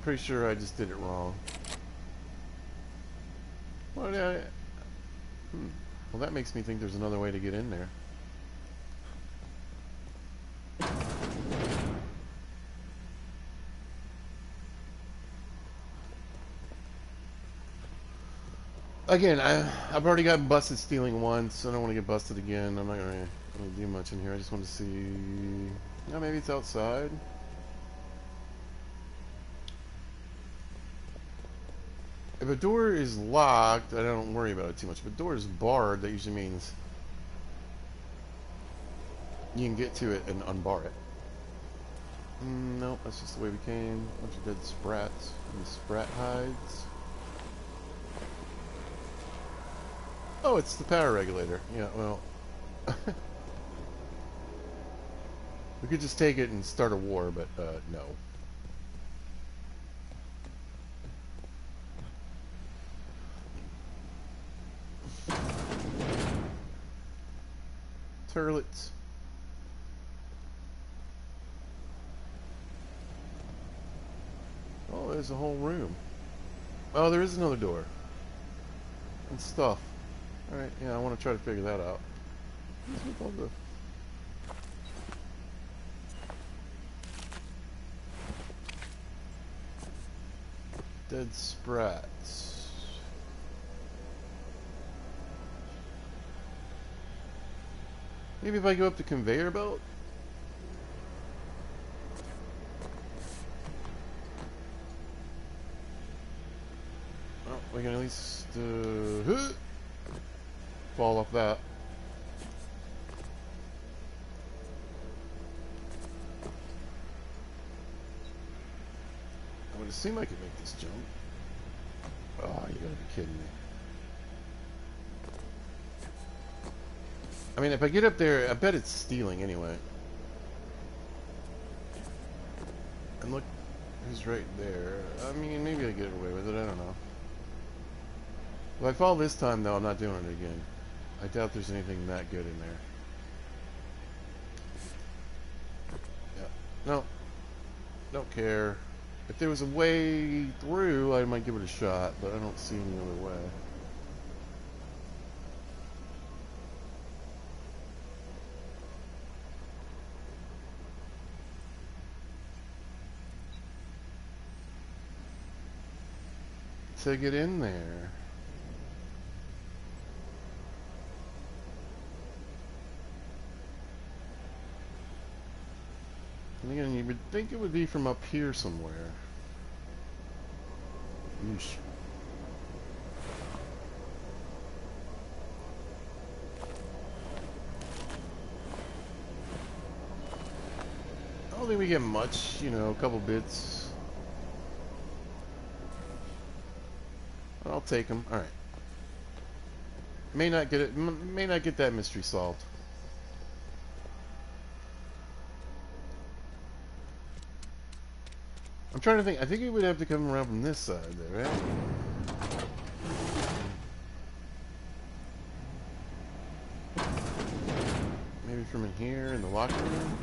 Pretty sure I just did it wrong. Well, well, that makes me think there's another way to get in there. Again, I've already gotten busted stealing once. I don't want to get busted again. I'm not going to do much in here. I just want to see... Yeah, maybe it's outside. If a door is locked, I don't worry about it too much. If a door is barred, that usually means you can get to it and unbar it. Nope, that's just the way we came. Bunch of dead sprats. And sprat hides. Oh, it's the power regulator. Yeah, well... we could just take it and start a war, but, no. Turlets. Oh, there's a whole room. Oh, there is another door. And stuff. Alright, yeah, I want to try to figure that out. What's with all the... dead sprats. Maybe if I go up the conveyor belt? Well, we can at least fall off that. I would assume I could make this jump. Oh, you gotta be kidding me. I mean, if I get up there, I bet it's stealing anyway. And look, who's right there. I mean, maybe I get away with it, I don't know. If I fall this time, though, I'm not doing it again. I doubt there's anything that good in there. Yeah. No. Don't care. If there was a way through, I might give it a shot, but I don't see any other way. To get in there. And again, you would think it would be from up here somewhere. Yeesh. I don't think we get much, you know, a couple bits. I'll take them. All right. May not get it. May not get that mystery solved. I'm trying to think. I think it would have to come around from this side there, right? Maybe from in here in the locker room.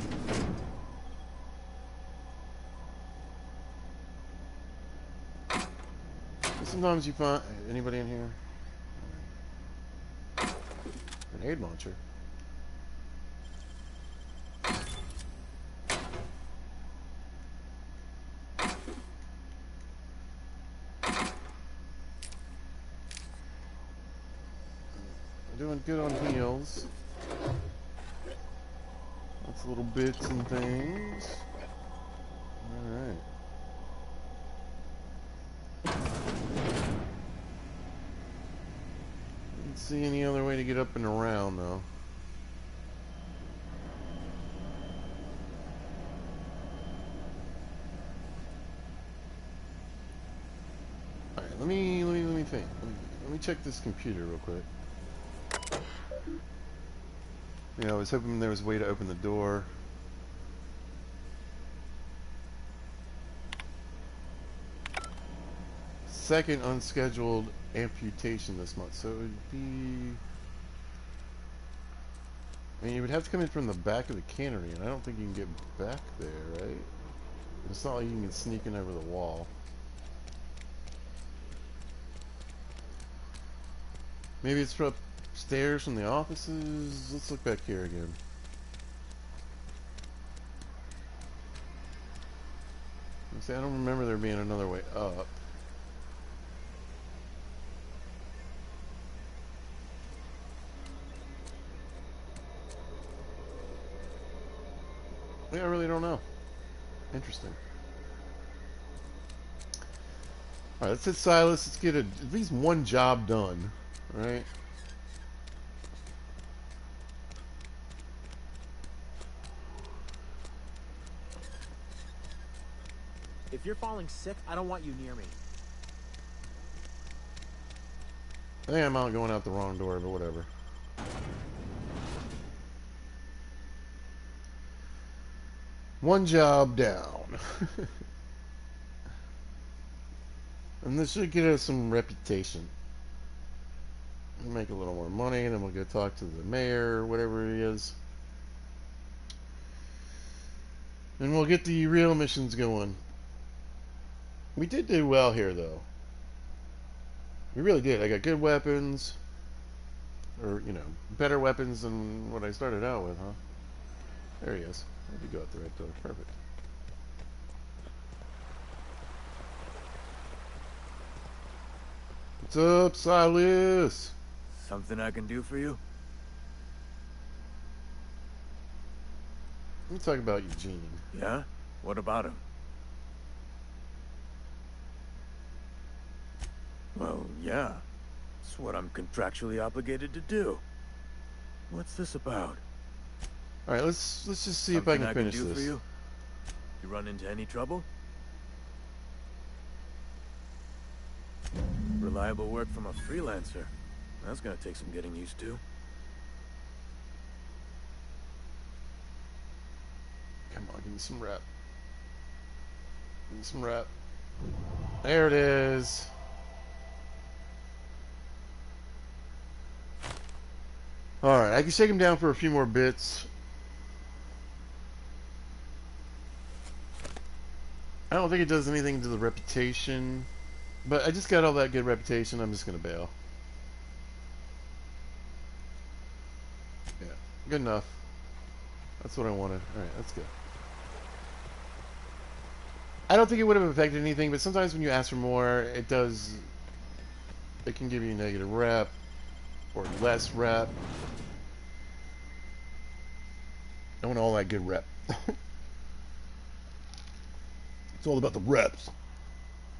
Sometimes you find anybody in here. Grenade launcher. Doing good on heals. Lots of little bits and things. Alright. Didn't see any other way to get up and around though. Alright, let me think. Let me check this computer real quick. You know, I was hoping there was a way to open the door. second unscheduled amputation this month. So it would be... I mean, you would have to come in from the back of the cannery, and I don't think you can get back there, right? It's not like you can sneak in over the wall. Maybe it's from upstairs from the offices. Let's look back here again. See, I don't remember there being another way up. Yeah, I really don't know. Interesting. Alright, let's hit Silas. Let's get at least one job done. Right? If you're falling sick, I don't want you near me. I think I'm out going out the wrong door, but whatever. One job down. And this should get us some reputation. We'll make a little more money, and then we'll go talk to the mayor, or whatever he is. And we'll get the real missions going. We did do well here, though. We really did. I got good weapons. Or, you know, better weapons than what I started out with, huh? There he is. I did go out the right door. Perfect. What's up, Silas? Something I can do for you? Let me talk about Eugene. Yeah? What about him? Well, yeah. It's what I'm contractually obligated to do. What's this about? Alright, let's just see if I can finish do this. For you? You run into any trouble? Reliable work from a freelancer. That's gonna take some getting used to. Come on, give me some rep. Give me some rep. There it is. Alright, I can shake him down for a few more bits. I don't think it does anything to the reputation. But I just got all that good reputation, I'm just gonna bail. Yeah, good enough. That's what I wanted. Alright, that's good. I don't think it would have affected anything, but sometimes when you ask for more, it does... It can give you negative rep, or less rep. I want all that good rep. It's all about the reps.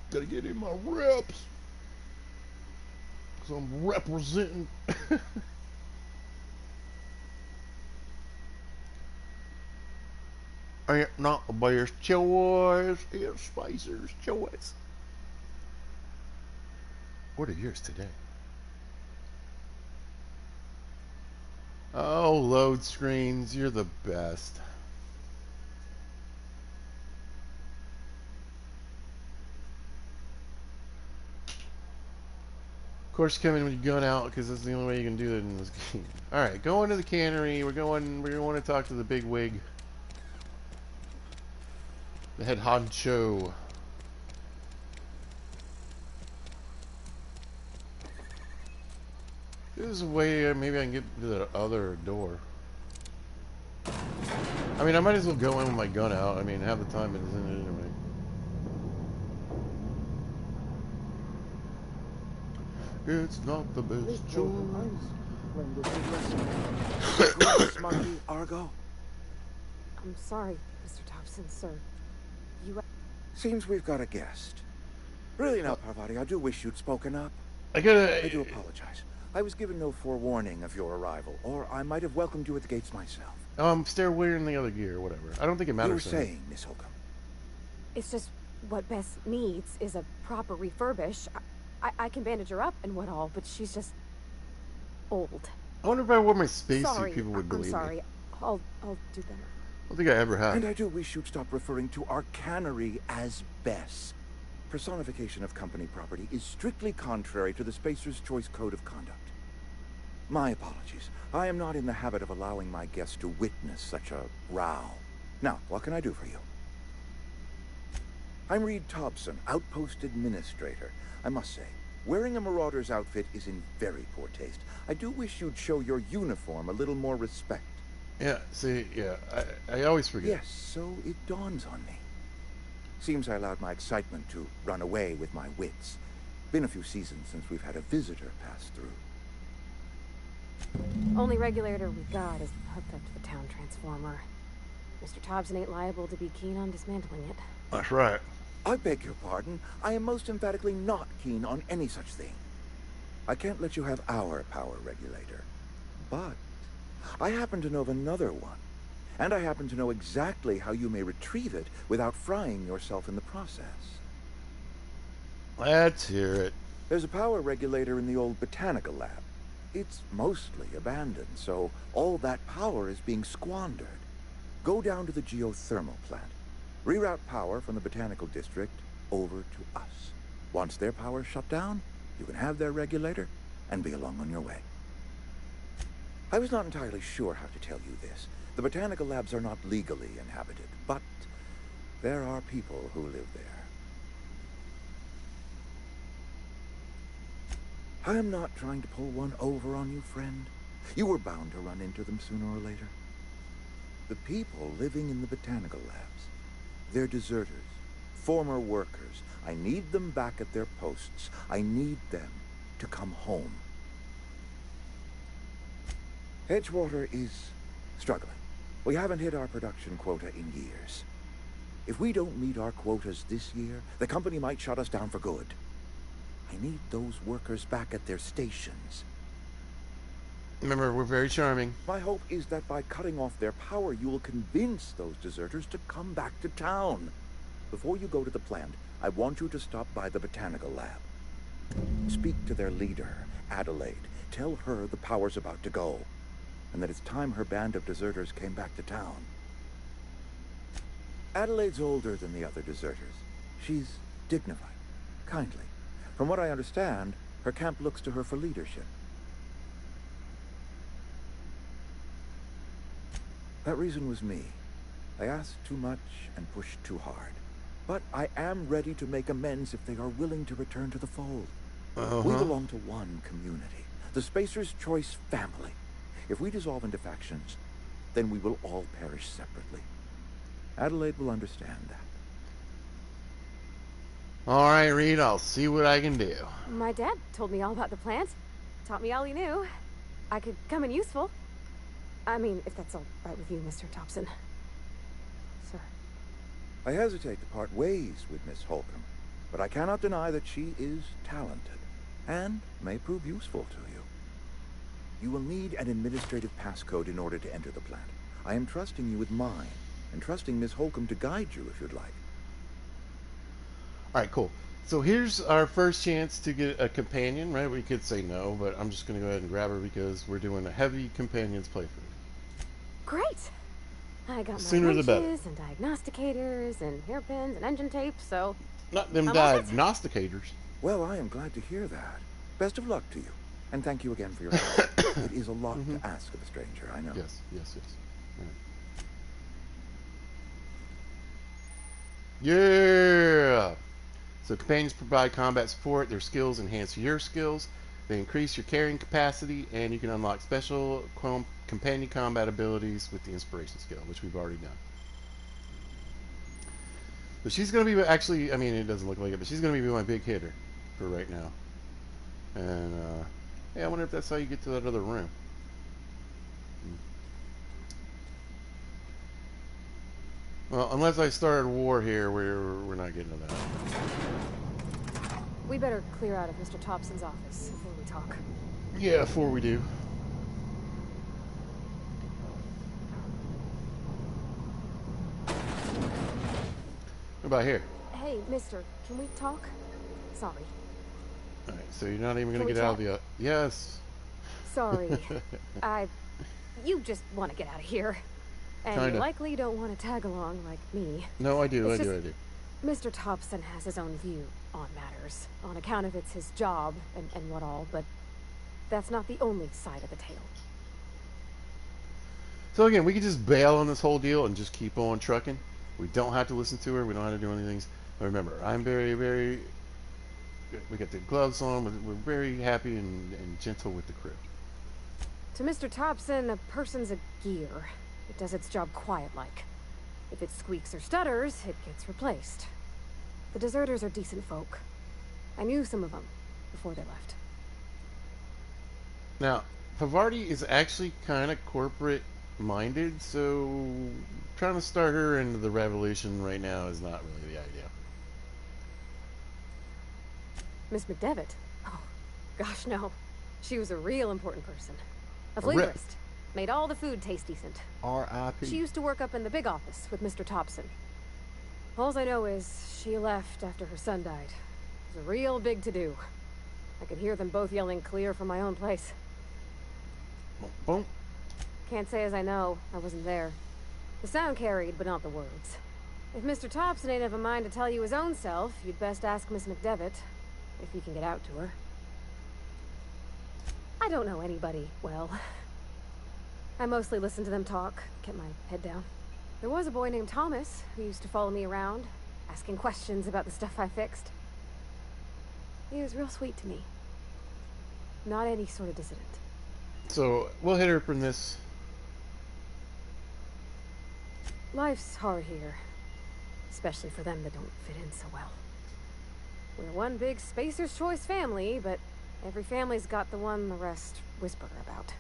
Gotta get in my reps. Because I'm representing. Ain't not the best choice. It's Spicer's choice. What are yours today? Oh, load screens. You're the best. Of course, come in with your gun out because that's the only way you can do it in this game. All right, going to the cannery. We're going to want to talk to the big wig, the head honcho. There's a way maybe I can get to the other door. I mean, I might as well go in with my gun out. I mean, half the time it isn't it anyway. It's not the best choice. Monkey, Argo. I'm sorry, Mr. Thompson, sir. You... Seems we've got a guest. Really now, Parvati, I do wish you'd spoken up. I do apologize. I was given no forewarning of your arrival, or I might have welcomed you at the gates myself. Still wearing the other gear, whatever. I don't think it matters. You were saying, Miss Holcomb. It's just what Bess needs is a proper refurbish. I can bandage her up and what all, but she's just old. I wonder if I wore my spacesuit, Sorry, people would believe I'm sorry. me. I'll do better. I don't think I ever have. And I do wish you'd stop referring to our cannery as Bess. personification of company property is strictly contrary to the Spacer's Choice Code of Conduct. My apologies. I am not in the habit of allowing my guests to witness such a row. Now, what can I do for you? I'm Reed Thompson, Outpost Administrator. I must say, wearing a Marauder's outfit is in very poor taste. I do wish you'd show your uniform a little more respect. Yeah, see, yeah, I always forget. Yes, so it dawns on me. Seems I allowed my excitement to run away with my wits. Been a few seasons since we've had a visitor pass through. Only regulator we got is hooked up to the town transformer. Mr. Thompson ain't liable to be keen on dismantling it. That's right. I beg your pardon. I am most emphatically not keen on any such thing. I can't let you have our power regulator. But I happen to know of another one. And I happen to know exactly how you may retrieve it without frying yourself in the process. Let's hear it. There's a power regulator in the old botanical lab. It's mostly abandoned, so all that power is being squandered. Go down to the geothermal plant. Reroute power from the botanical district over to us. Once their power's shut down, you can have their regulator and be along on your way. I was not entirely sure how to tell you this. The botanical labs are not legally inhabited, but there are people who live there. I am not trying to pull one over on you, friend. You were bound to run into them sooner or later. The people living in the botanical labs, they're deserters, former workers. I need them back at their posts. I need them to come home. Edgewater is struggling. We haven't hit our production quota in years. If we don't meet our quotas this year, the company might shut us down for good. I need those workers back at their stations. Remember, we're very charming. My hope is that by cutting off their power, you will convince those deserters to come back to town. Before you go to the plant, I want you to stop by the botanical lab. Speak to their leader, Adelaide. Tell her the power's about to go, and that it's time her band of deserters came back to town. Adelaide's older than the other deserters. She's dignified, kindly. From what I understand, her camp looks to her for leadership. That reason was me. I asked too much and pushed too hard. But I am ready to make amends if they are willing to return to the fold. We belong to one community, the Spacer's Choice family. If we dissolve into factions, then we will all perish separately. Adelaide will understand that. All right, Reed, I'll see what I can do. My dad told me all about the plant. Taught me all he knew. I could come in useful. I mean, if that's all right with you, Mr. Thompson. Sir. I hesitate to part ways with Miss Holcomb, but I cannot deny that she is talented and may prove useful to you. You will need an administrative passcode in order to enter the plant. I am trusting you with mine, and trusting Miss Holcomb to guide you if you'd like. All right, cool. So here's our first chance to get a companion, right? We could say no, but I'm just going to go ahead and grab her because we're doing a heavy companions playthrough. Great! I got my Sooner the better. wrenches and diagnosticators and hairpins and engine tape, so... Not them I'm all set. diagnosticators. Well, I am glad to hear that. Best of luck to you, and thank you again for your help. It is a lot to ask of a stranger, I know. Yes, yes, yes. Right. Yeah! So companions provide combat support. Their skills enhance your skills. They increase your carrying capacity, and you can unlock special companion combat abilities with the inspiration skill, which we've already done. So she's going to be, actually, I mean, it doesn't look like it, but she's going to be my big hitter for right now. And, yeah, I wonder if that's how you get to that other room. Well, unless I started a war here, we're not getting to that. We better clear out of Mr. Thompson's office before we talk. Yeah, before we do. What about here? Hey, mister, can we talk? Sorry. Alright, so you're not even going Can to we get out of chat? the... Yes. Sorry. You just want to get out of here. And Kinda. you likely don't want to tag along like me. No, I do, It's I just- do. Mr. Thompson has his own view on matters, on account of it's his job and what all, but that's not the only side of the tale. So again, we could just bail on this whole deal and just keep on trucking. We don't have to listen to her. We don't have to do anything. But remember, I'm very, very... We got the gloves on. We're very happy and gentle with the crew. To Mr. Thompson, a person's a gear. It does its job quiet-like. If it squeaks or stutters, it gets replaced. The deserters are decent folk. I knew some of them before they left. Now, Pavarti is actually kind of corporate-minded, so trying to start her into the revolution right now is not really the idea. Miss McDevitt? Oh, gosh, no. She was a real important person. A rip. flavorist. Made all the food taste decent. R.I.P. She used to work up in the big office with Mr. Thompson. All I know is she left after her son died. It was a real big to-do. I could hear them both yelling clear from my own place. Boom. Can't say as I know. I wasn't there. The sound carried, but not the words. If Mr. Thompson ain't of a mind to tell you his own self, you'd best ask Miss McDevitt, if you can get out to her. I don't know anybody well. I mostly listen to them talk, kept my head down. There was a boy named Thomas who used to follow me around, asking questions about the stuff I fixed. He was real sweet to me. Not any sort of dissident. So, we'll hit her from this. Life's hard here. Especially for them that don't fit in so well. We're one big Spacer's Choice family, but every family's got the one the rest whisper about.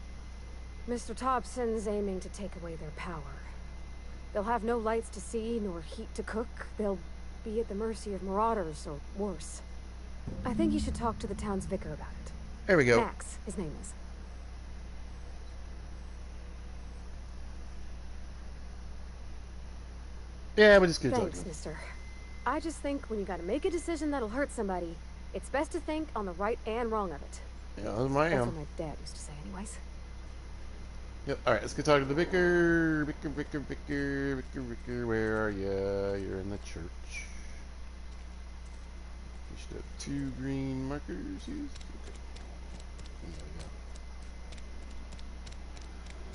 Mr. Thompson's aiming to take away their power. They'll have no lights to see, nor heat to cook. They'll be at the mercy of marauders, or worse. I think you should talk to the town's vicar about it. There we go. Max, his name is. Yeah, we're just gonna Thanks, talk to him. mister. I just think when you gotta make a decision that'll hurt somebody, it's best to think on the right and wrong of it. Yeah, I That's am. what my dad used to say anyways. Yep. All right, let's go talk to the vicar. Vicar. Where are you? You're in the church. You should have 2 green markers used. Okay. There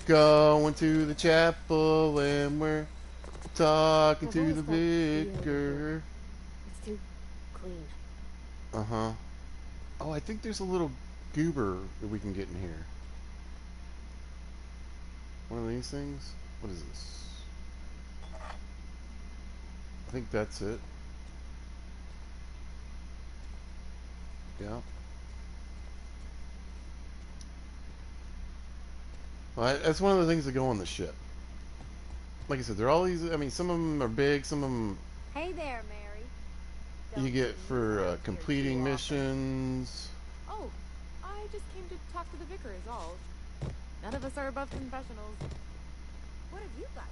we go. Going to the chapel and we're talking to the vicar. It's too clean. Uh-huh. Oh, I think there's a little goober that we can get in here. One of these things? What is this? I think that's it. Yeah. Well, that's one of the things that go on the ship. Like I said, there are all these. I mean, some of them are big, some of them Hey there, Mary. you get for completing missions. Oh, I just came to talk to the vicar is all. None of us are above confessionals. What have you got?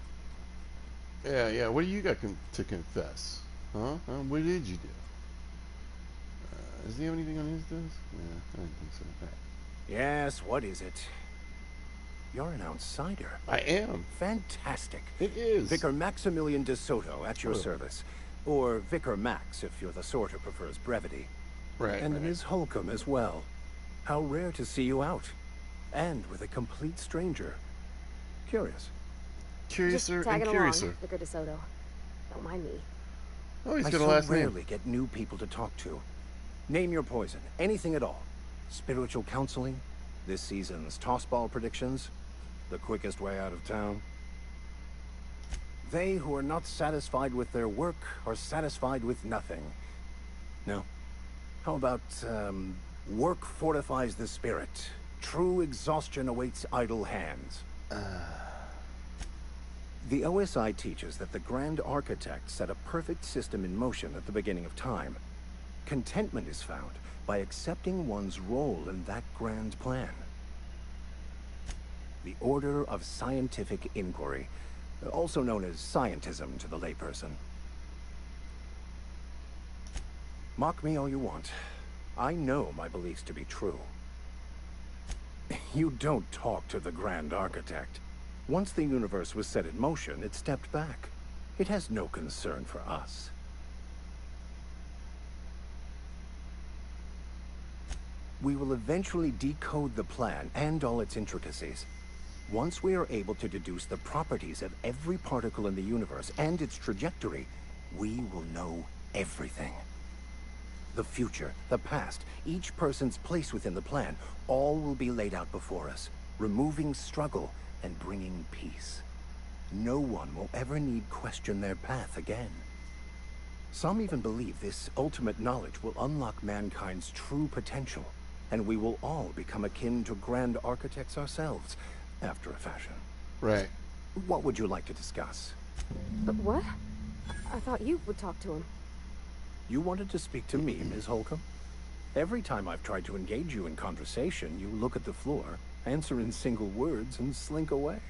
Yeah. What do you got to confess? Huh? What did you do? Does he have anything on his desk? Yeah, I didn't think so. All right. Yes, what is it? You're an outsider. I am. Fantastic. It is. Vicar Maximilian de Soto at your Oh. service. Or Vicar Max, if you're the sort who prefers brevity. Right. And Ms. Holcomb as well. How rare to see you out. And with a complete stranger. Curious. Curiouser Just tagging and curiouser. along, Vicar DeSoto. Don't mind me. Oh, he's I got a so last name. rarely get new people to talk to. Name your poison. Anything at all. Spiritual counseling. This season's tossball predictions. The quickest way out of town. They who are not satisfied with their work are satisfied with nothing. No. How about, work fortifies the spirit. True exhaustion awaits idle hands. The OSI teaches that the Grand Architect set a perfect system in motion at the beginning of time. Contentment is found by accepting one's role in that grand plan. The Order of Scientific Inquiry, also known as scientism to the layperson. Mock me all you want. I know my beliefs to be true. You don't talk to the Grand Architect. Once the universe was set in motion, it stepped back. It has no concern for us. We will eventually decode the plan and all its intricacies. Once we are able to deduce the properties of every particle in the universe and its trajectory, we will know everything. The future, the past, each person's place within the plan, all will be laid out before us, removing struggle and bringing peace. No one will ever need question their path again. Some even believe this ultimate knowledge will unlock mankind's true potential, and we will all become akin to grand architects ourselves, after a fashion. Right. What would you like to discuss? But what? I thought you would talk to him. You wanted to speak to me, Ms. Holcomb? Every time I've tried to engage you in conversation, you look at the floor, answer in single words, and slink away.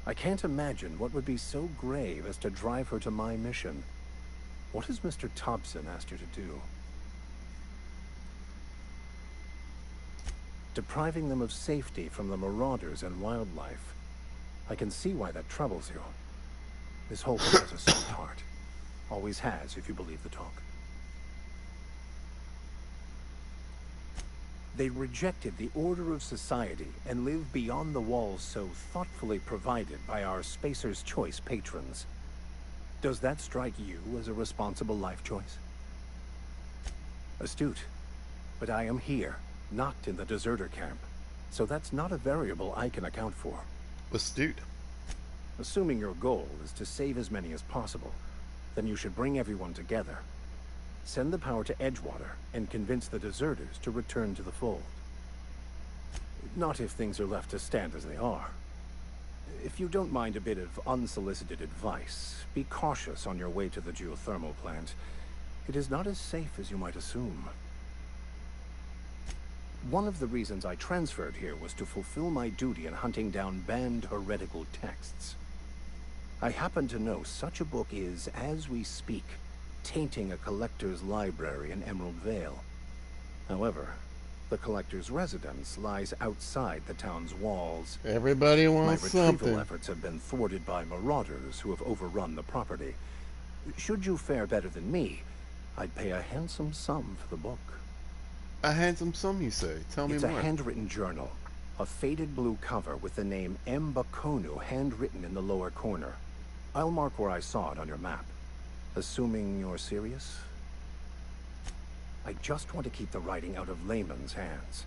I can't imagine what would be so grave as to drive her to my mission. What has Mr. Thompson asked you to do? Depriving them of safety from the marauders and wildlife. I can see why that troubles you. Miss Holcomb has a soft heart. Always has, if you believe the talk. They rejected the order of society and live beyond the walls so thoughtfully provided by our Spacer's Choice patrons. Does that strike you as a responsible life choice? Astute. But I am here, not in the deserter camp. So that's not a variable I can account for. Astute. Assuming your goal is to save as many as possible, then you should bring everyone together. Send the power to Edgewater and convince the deserters to return to the fold. Not if things are left to stand as they are. If you don't mind a bit of unsolicited advice, be cautious on your way to the geothermal plant. It is not as safe as you might assume. One of the reasons I transferred here was to fulfill my duty in hunting down banned heretical texts. I happen to know such a book is, as we speak, tainting a collector's library in Emerald Vale. However, the collector's residence lies outside the town's walls. Everybody wants My retrieval something. efforts have been thwarted by marauders who have overrun the property. Should you fare better than me, I'd pay a handsome sum for the book. A handsome sum, you say? Tell me It's more. a handwritten journal. A faded blue cover with the name M. Bakonu handwritten in the lower corner. I'll mark where I saw it on your map. Assuming you're serious? I just want to keep the writing out of layman's hands.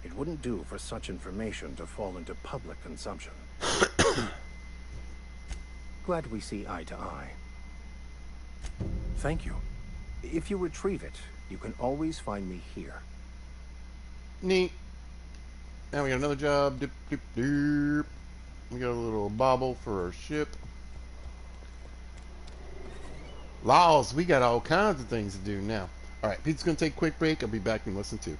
It wouldn't do for such information to fall into public consumption. Glad we see eye to eye. Thank you. If you retrieve it, you can always find me here. Neat. Now we got another job. Dip, dip, dip. We got a little bobble for our ship. Laws, we got all kinds of things to do now. Alright, Pete's going to take a quick break. I'll be back in less than 2.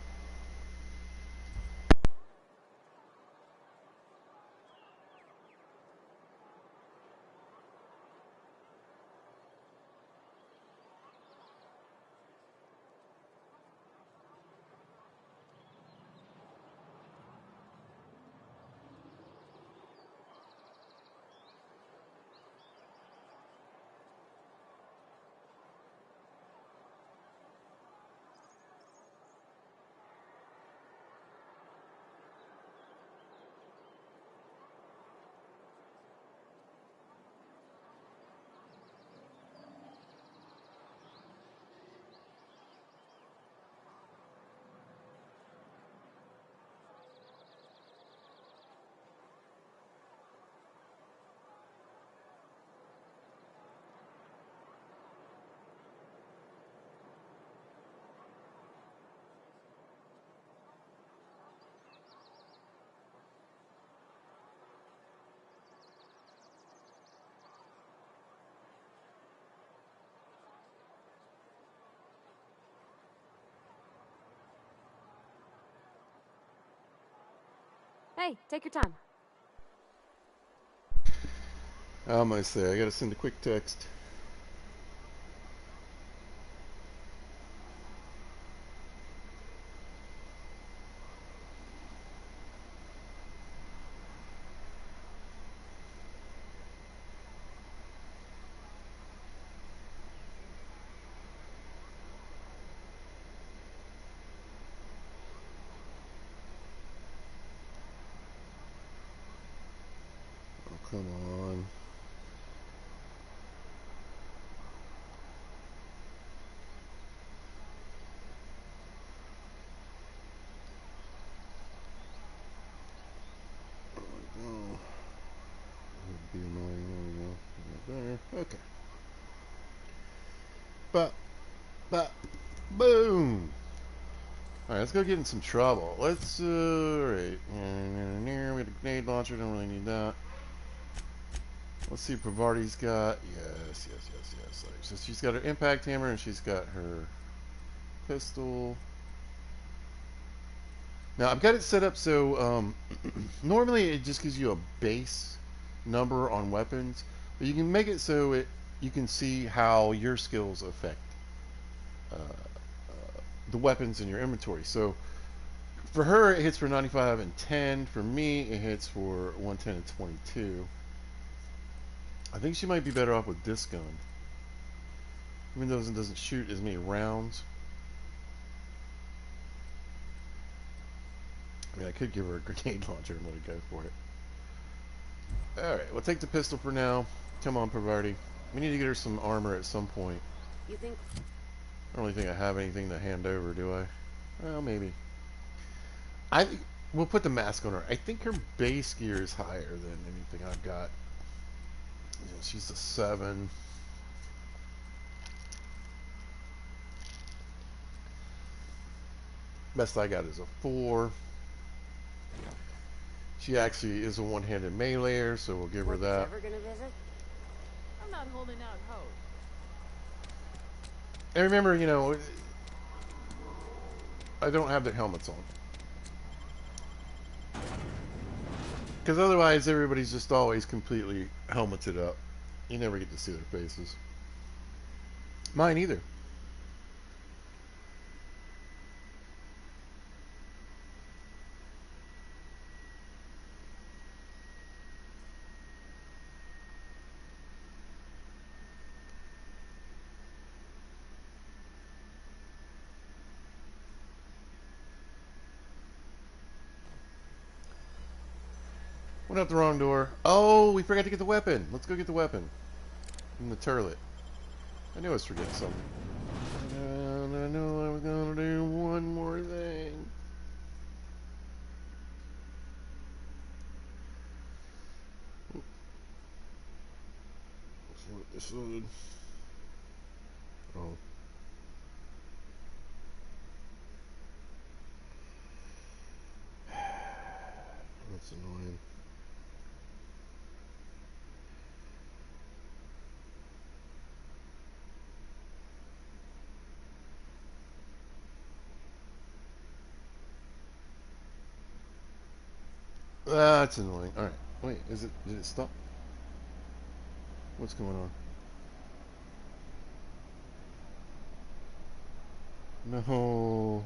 Hey, take your time. I'm going to say, I got to send a quick text. come on. Be annoying. There we go. There. Okay. But, boom. All right, let's go get in some trouble. Let's, all right. We had a grenade launcher. Don't really need that. Let's see what Pavardi's got. Yes. So she's got her impact hammer and she's got her pistol. Now I've got it set up so normally it just gives you a base number on weapons, but you can make it so you can see how your skills affect the weapons in your inventory. So for her it hits for 95 and 10. For me it hits for 110 and 22. I think she might be better off with this gun, even though it doesn't shoot as many rounds. I mean, I could give her a grenade launcher and let her go for it. Alright, we'll take the pistol for now. Come on, Pavardi. We need to get her some armor at some point. You think? I don't really think I have anything to hand over, do I? Well, maybe. We'll put the mask on her. I think her base gear is higher than anything I've got. You know, she's a 7. Best I got is a 4. She actually is a one-handed meleeer, so we'll give her that. Ever gonna visit? I'm not holding out hope. And remember, you know, I don't have their helmets on. Because otherwise everybody's just always completely helmeted up. You never get to see their faces. Mine either. Went out the wrong door. Oh, we forgot to get the weapon. Let's go get the weapon. In the turlet. I knew I was forgetting something. And I know I was gonna do one more thing. Let's see what this is. Oh. That's annoying. That's annoying. Alright. Wait, did it stop? What's going on? No.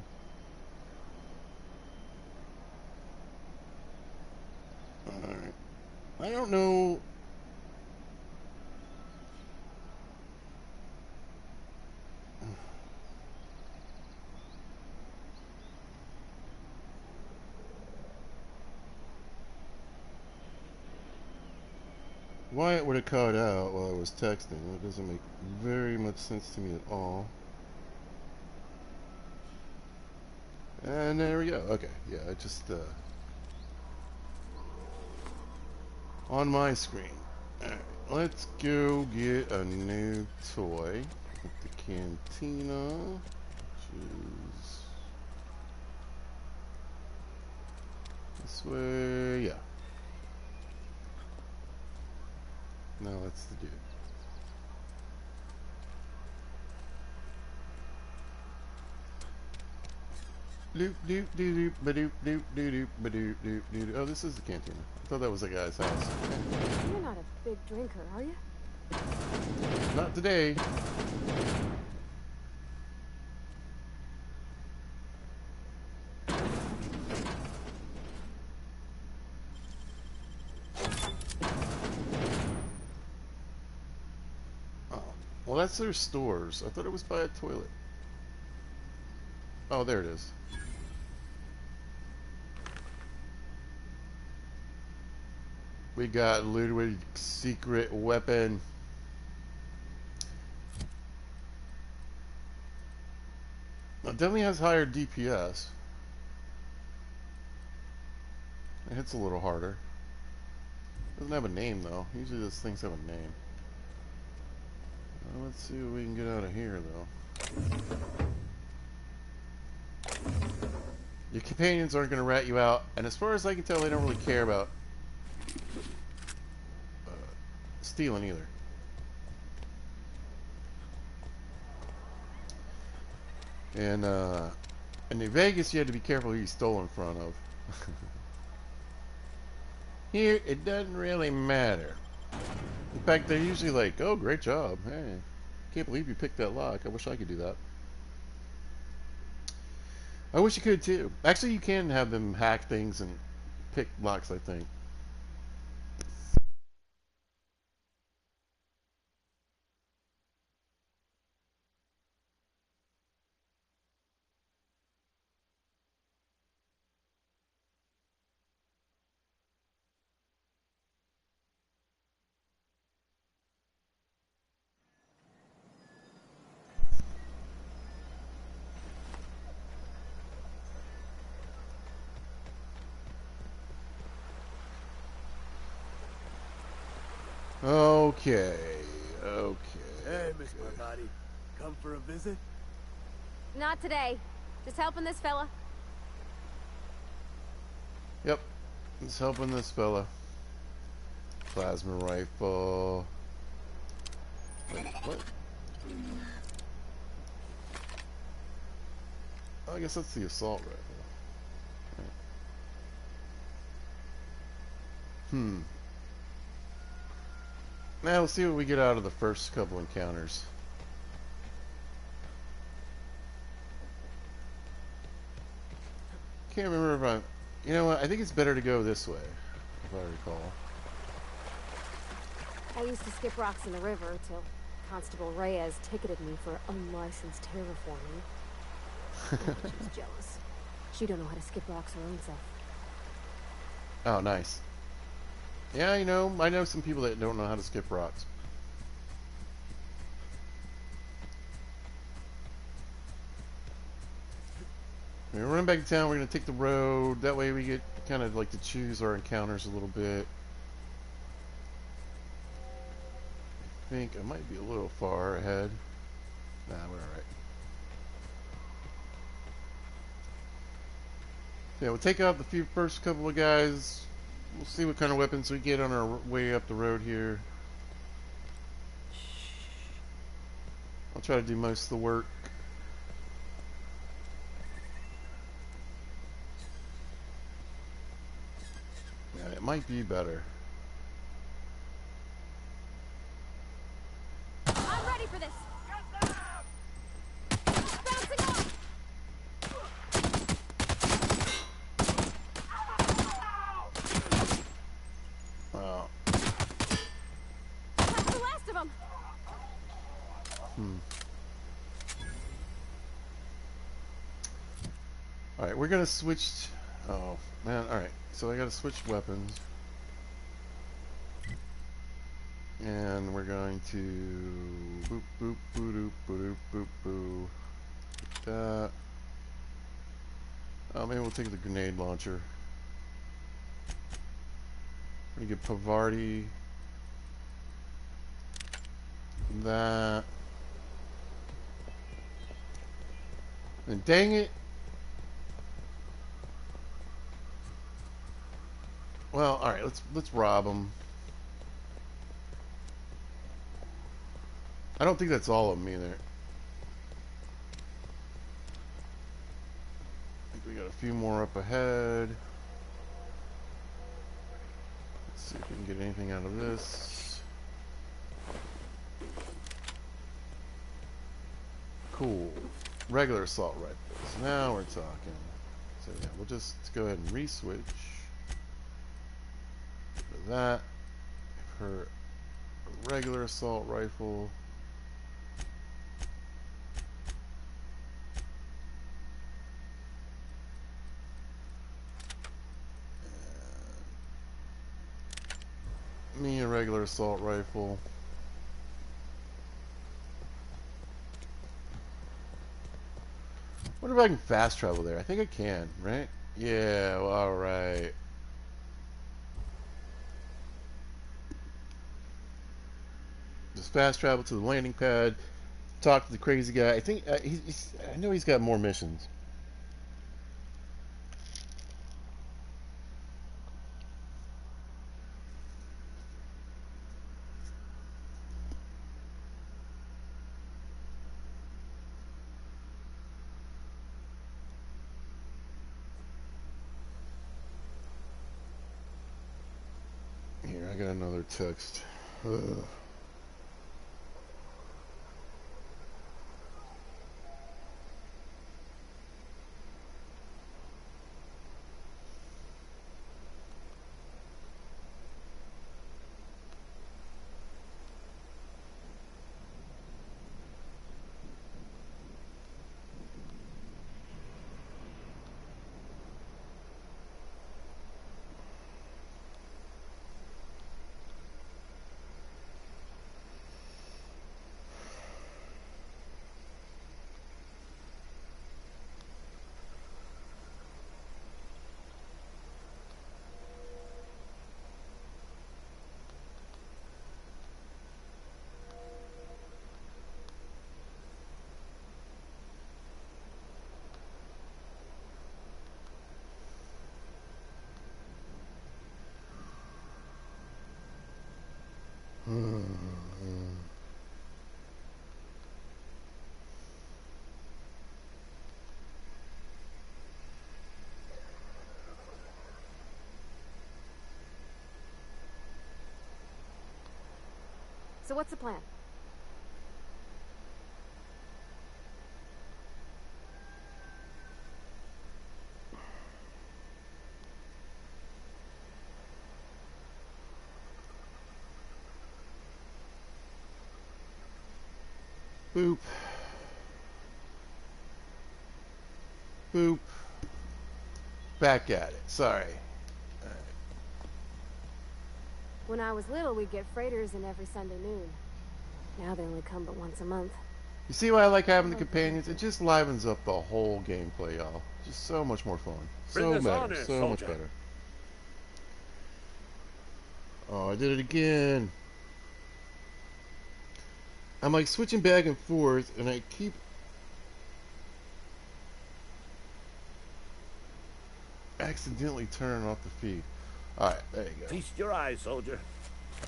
Alright. I don't know. Why it would have cut out while I was texting. That doesn't make very much sense to me at all. And there we go. Okay, yeah, it just on my screen. Alright, let's go get a new toy at the cantina, which is this way. Yeah. No, that's the dude. Doop doop doop doop ba-doop doop doop ba-doop doop doop. Oh, this is the cantina. I thought that was a guy's house. You're not a big drinker, are you? Not today. Oh, well, that's their stores. I thought it was by a toilet. Oh, there it is. We got Ludwig's secret weapon. It definitely has higher DPS. It hits a little harder. Doesn't have a name though. Usually those things have a name. Let's see what we can get out of here though. Your companions aren't going to rat you out, and as far as I can tell, they don't really care about stealing either. And in New Vegas, you had to be careful who you stole in front of. Here, it doesn't really matter. In fact, they're usually like, "Oh, great job! Hey, can't believe you picked that lock. I wish I could do that." I wish you could too. Actually, you can have them hack things and pick locks, I think. Okay. Hey, Miss Barbati. Come for a visit? Not today. Just helping this fella. Yep. It's helping this fella. Plasma rifle. Wait, what? Oh, I guess that's the assault rifle. Right. Now we'll see what we get out of the first couple encounters. Can't remember if I'm... You know what? I think it's better to go this way, if I recall. I used to skip rocks in the river till Constable Reyes ticketed me for unlicensed terraforming. She's jealous. She don't know how to skip rocks her own self. Oh, nice. Yeah, you know, I know some people that don't know how to skip rocks. We're running back to town. We're going to take the road. That way we get kind of like to choose our encounters a little bit. I think I might be a little far ahead. Nah, we're alright. Yeah, we'll take out the first couple of guys. We'll see what kind of weapons we get on our way up the road here. I'll try to do most of the work. Yeah, it might be better. I'm ready for this. Bouncing off. Wow. That's the last of them. Alright, we're gonna switch. Oh, man, alright. So I gotta switch weapons. And we're going to boop boop boop boop boop boop boop. That. Oh, maybe we'll take the grenade launcher. We're gonna get Pavarti. That. And dang it. Well, all right. Let's rob them. I don't think that's all of them either. I think we got a few more up ahead. Let's see if we can get anything out of this. Cool. Regular assault rifles. Now we're talking. So yeah, we'll just go ahead and re-switch. For that. Give her a regular assault rifle. Me a regular assault rifle. Wonder if I can fast travel there. I think I can, right? Yeah, well, alright. Just fast travel to the landing pad, talk to the crazy guy. I think I know he's got more missions. Here, I got another text. Ugh. So what's the plan? Boop. Boop. Back at it. Sorry. When I was little, we'd get freighters in every Sunday noon. Now they only come but once a month. You see why I like having the companions? It just livens up the whole gameplay, y'all. Just so much more fun. So better. So much better. Oh, I did it again. I'm like switching back and forth, and I keep... accidentally turning off the feed. Alright, there you go. Feast your eyes, soldier.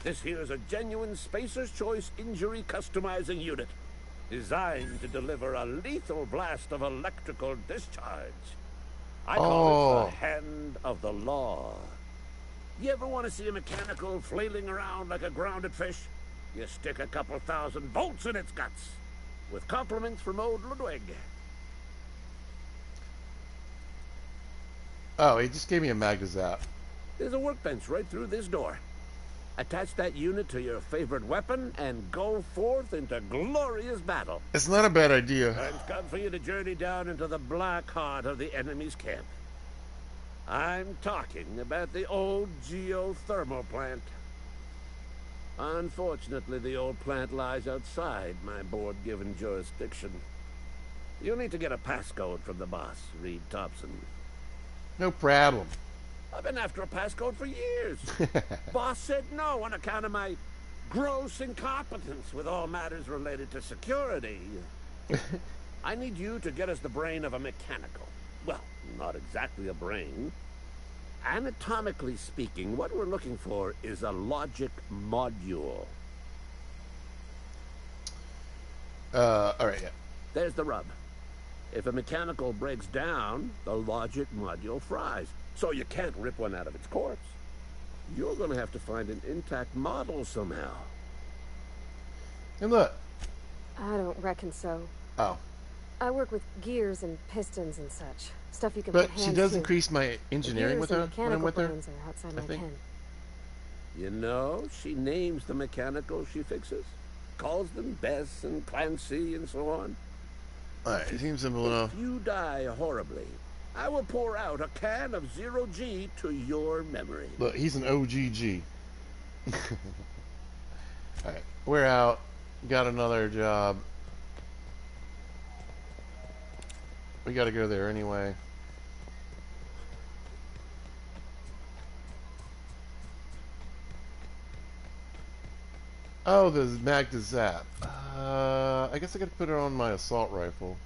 This here is a genuine Spacer's Choice injury customizing unit, designed to deliver a lethal blast of electrical discharge. I call it the hand of the law. You ever want to see a mechanical flailing around like a grounded fish? You stick a couple thousand volts in its guts. With compliments from old Ludwig. Oh, he just gave me a Magazap. There's a workbench right through this door. Attach that unit to your favorite weapon and go forth into glorious battle. It's not a bad idea. Time's come for you to journey down into the black heart of the enemy's camp. I'm talking about the old geothermal plant. Unfortunately, the old plant lies outside my board-given jurisdiction. You'll need to get a passcode from the boss, Reed Thompson. No problem. I've been after a passcode for years. Boss said no on account of my gross incompetence with all matters related to security. I need you to get us the brain of a mechanical. Well, not exactly a brain. Anatomically speaking, what we're looking for is a logic module. Alright, yeah. There's the rub. If a mechanical breaks down, the logic module fries. So you can't rip one out of its corpse. You're going to have to find an intact model somehow. And look. I don't reckon so. Oh. I work with gears and pistons and such. Stuff you can But put hands she does to. increase my engineering with her when I'm with her. Brains are outside my ken. You know, she names the mechanicals she fixes. Calls them Bess and Clancy and so on. Alright, it seems simple enough. If you die horribly, I will pour out a can of 0G to your memory. Look, he's an OGG. Alright, we're out. Got another job. We gotta go there anyway. Oh, the mag to zap. I guess I gotta put it on my assault rifle.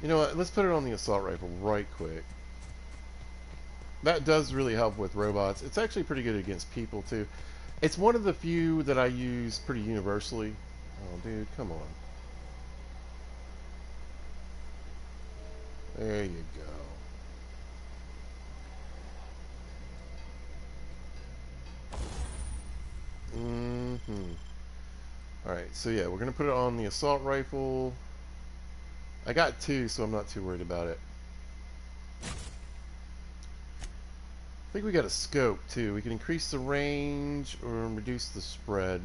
You know what? Let's put it on the assault rifle right quick. That does really help with robots. It's actually pretty good against people, too. It's one of the few that I use pretty universally. Oh, dude, come on. There you go. Alright, so yeah, we're going to put it on the assault rifle. I got two, so I'm not too worried about it. I think we got a scope, too. We can increase the range or reduce the spread.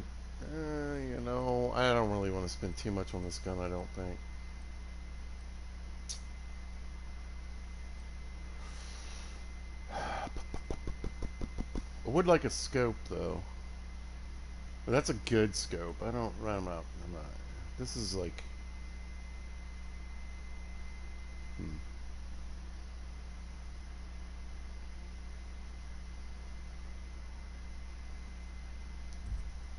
You know, I don't really want to spend too much on this gun, I don't think. I would like a scope, though. But that's a good scope. I'm not. This is like...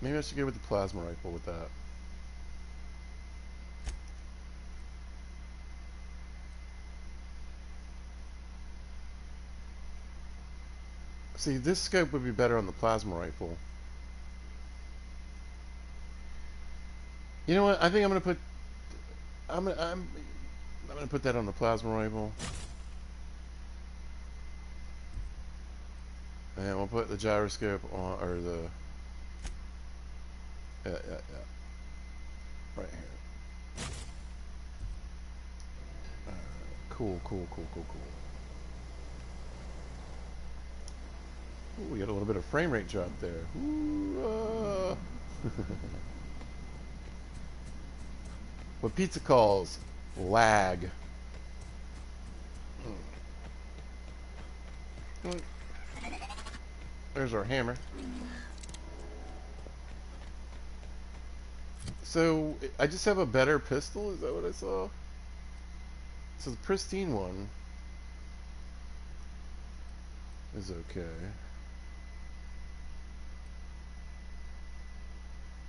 Maybe I should go with the plasma rifle with that. See, this scope would be better on the plasma rifle. You know what? I think I'm gonna put... I'm gonna put that on the plasma rifle. And we'll put the gyroscope on, or the... Yeah. Right here. Cool. Ooh, we got a little bit of frame rate drop there. Ooh, what pizza calls lag. There's our hammer. So, I just have a better pistol? Is that what I saw? So the pristine one is okay.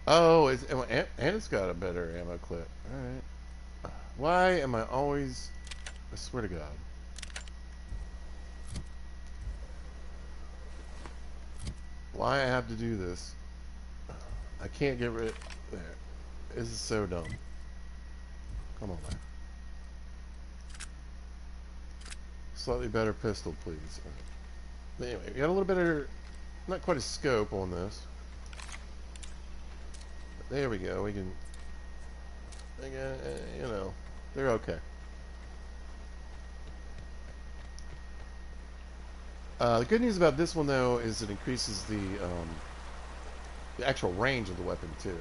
Oh, and it's got a better ammo clip. Alright. Why am I always... I swear to God. Why I have to do this. I can't get rid... There. This is so dumb. Come on, man. Slightly better pistol, please. Anyway, we got a little better... Not quite a scope on this. But there we go. We can... you know, they're okay. The good news about this one, though, is it increases the actual range of the weapon, too.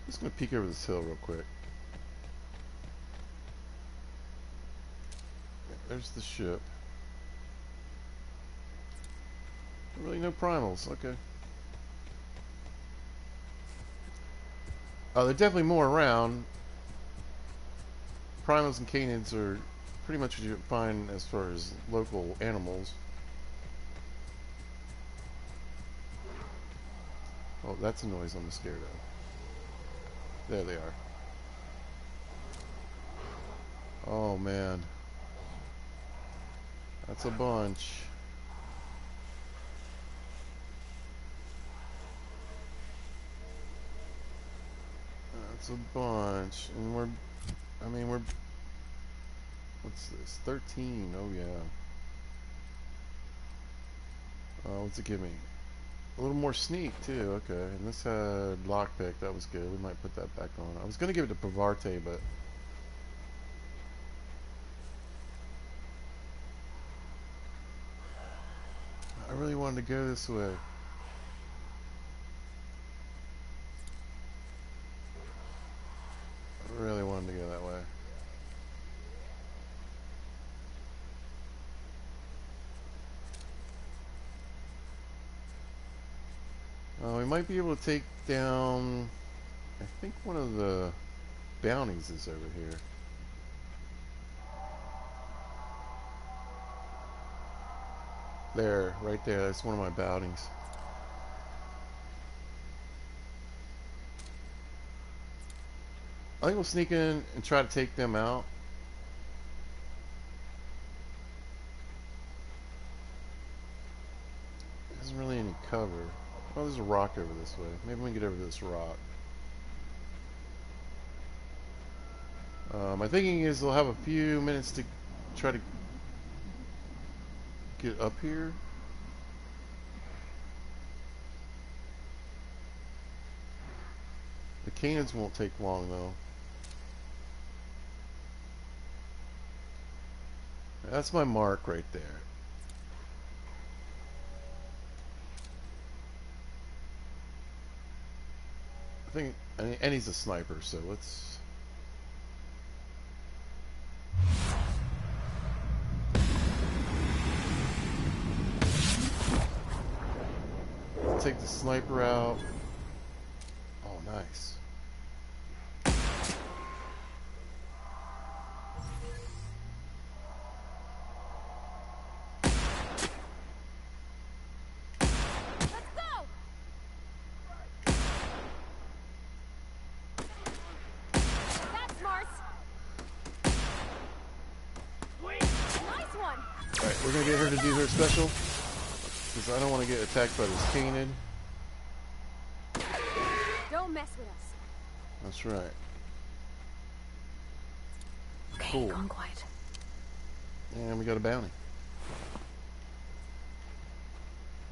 Just going to peek over this hill real quick. There's the ship. Really no primals, okay. There are definitely more around. Primals and canids are pretty much what you find as far as local animals. Oh, that's a noise I'm scared of. There they are. Oh man. That's a bunch. That's a bunch. And we're... What's this? 13. Oh yeah. What's it give me? A little more sneak too. Okay. And this had lockpick. That was good. We might put that back on. I was gonna give it to Pavarte, but I really wanted to go this way. I really wanted to go that way. We might be able to take down, I think one of the bounties is over here. There, right there, that's one of my bounties. I think we'll sneak in and try to take them out. There isn't really any cover. Oh, there's a rock over this way. Maybe we can get over this rock. My thinking is they'll have a few minutes to try to get up here. The canids won't take long though. That's my mark right there. I think, and he's a sniper, so let's... take the sniper out. Oh, nice. Alright, we're gonna get her to do her special. Because I don't want to get attacked by this canid. Don't mess with us. That's right. Okay, cool. gone quiet. And we got a bounty.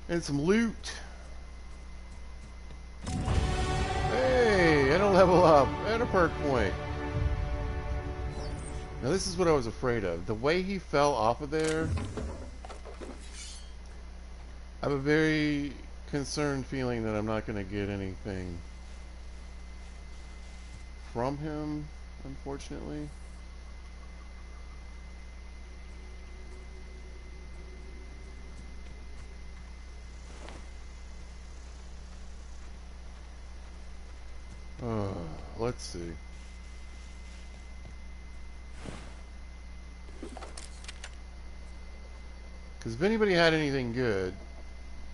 And some loot. Hey, and a level up. And a perk point. Now this is what I was afraid of. The way he fell off of there, I have a very concerned feeling that I'm not going to get anything from him, unfortunately. Let's see. Because if anybody had anything good,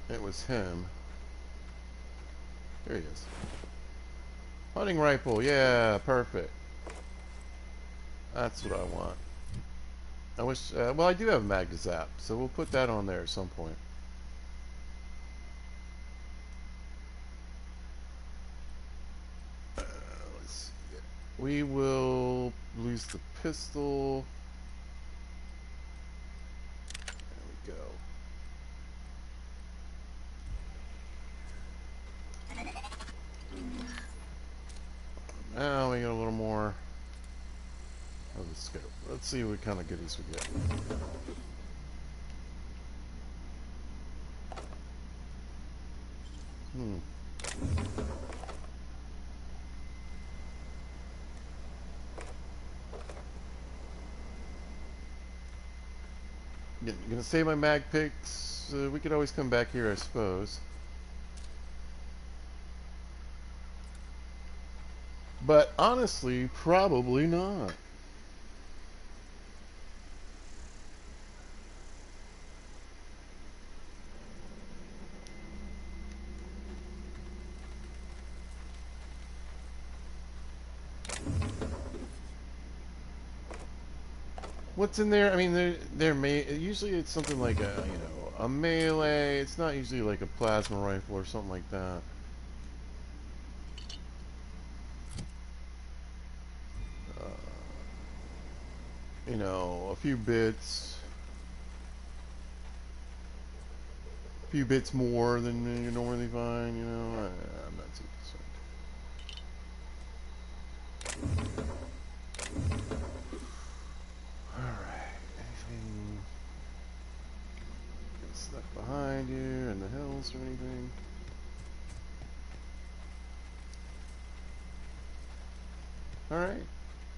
it was him. There he is. Hunting rifle, yeah, perfect. That's what I want. I wish, well, I do have a mag to zap, so we'll put that on there at some point. Let's see. We will lose the pistol. There we go. Now we got a little more of the scope. Let's see what kind of goodies we get. Gonna save my mag picks. We could always come back here, I suppose. But honestly, probably not. What's in there? I mean, usually it's something like a, a melee. It's not usually like a plasma rifle or something like that. A few bits more than you normally find. I'm not too concerned. Stuff behind you in the hills or anything? Alright.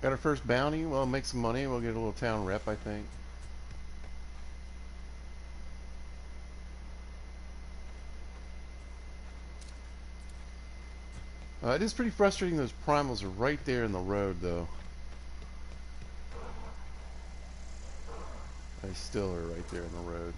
Got our first bounty. Well, make some money. We'll get a little town rep, I think. It is pretty frustrating those primals are right there in the road, though. They still are right there in the road.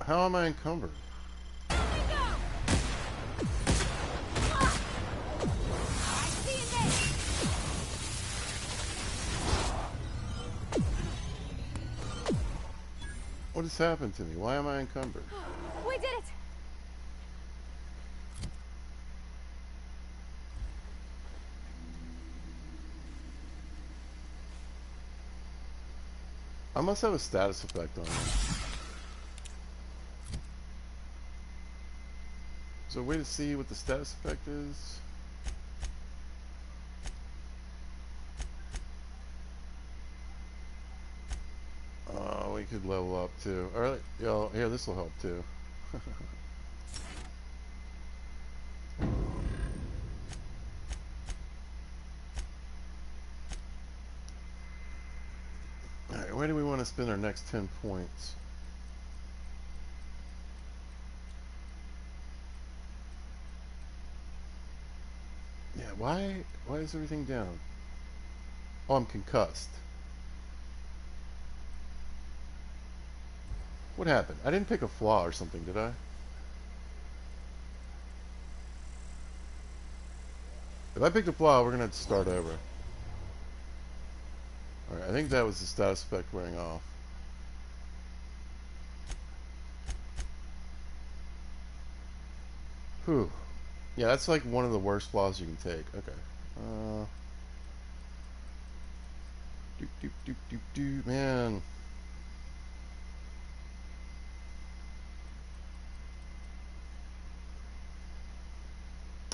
How am I encumbered? What has happened to me? Why am I encumbered? We did it! I must have a status effect on me. Is there a way to see what the status effect is? Oh, we could level up too. Alright, yo, here, this will help too. Alright, where do we want to spend our next 10 points? Yeah, why is everything down? Oh, I'm concussed. What happened? I didn't pick a flaw or something, did I? If I picked a flaw, we're gonna have to start over. Alright, I think that was the status effect wearing off. Whew. Yeah, that's like one of the worst flaws you can take. Okay. Man.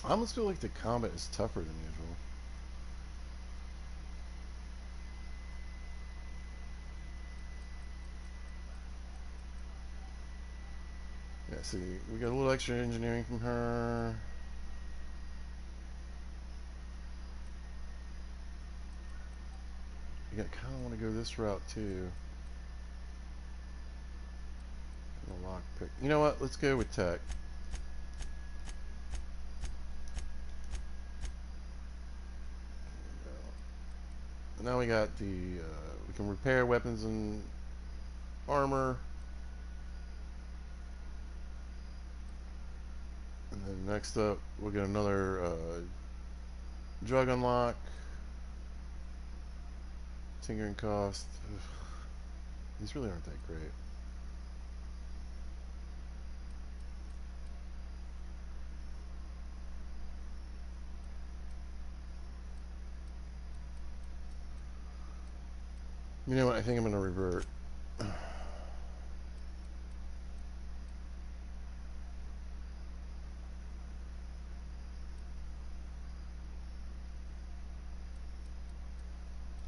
I almost feel like the combat is tougher than usual. Yeah, see, we got a little extra engineering from her. Yeah, I kind of want to go this route too. A lockpick. You know what? Let's go with tech. And now we got the we can repair weapons and armor. And then next up, we'll get another drug unlock. Tinkering cost. Ugh. These really aren't that great. You know what? I think I'm going to revert.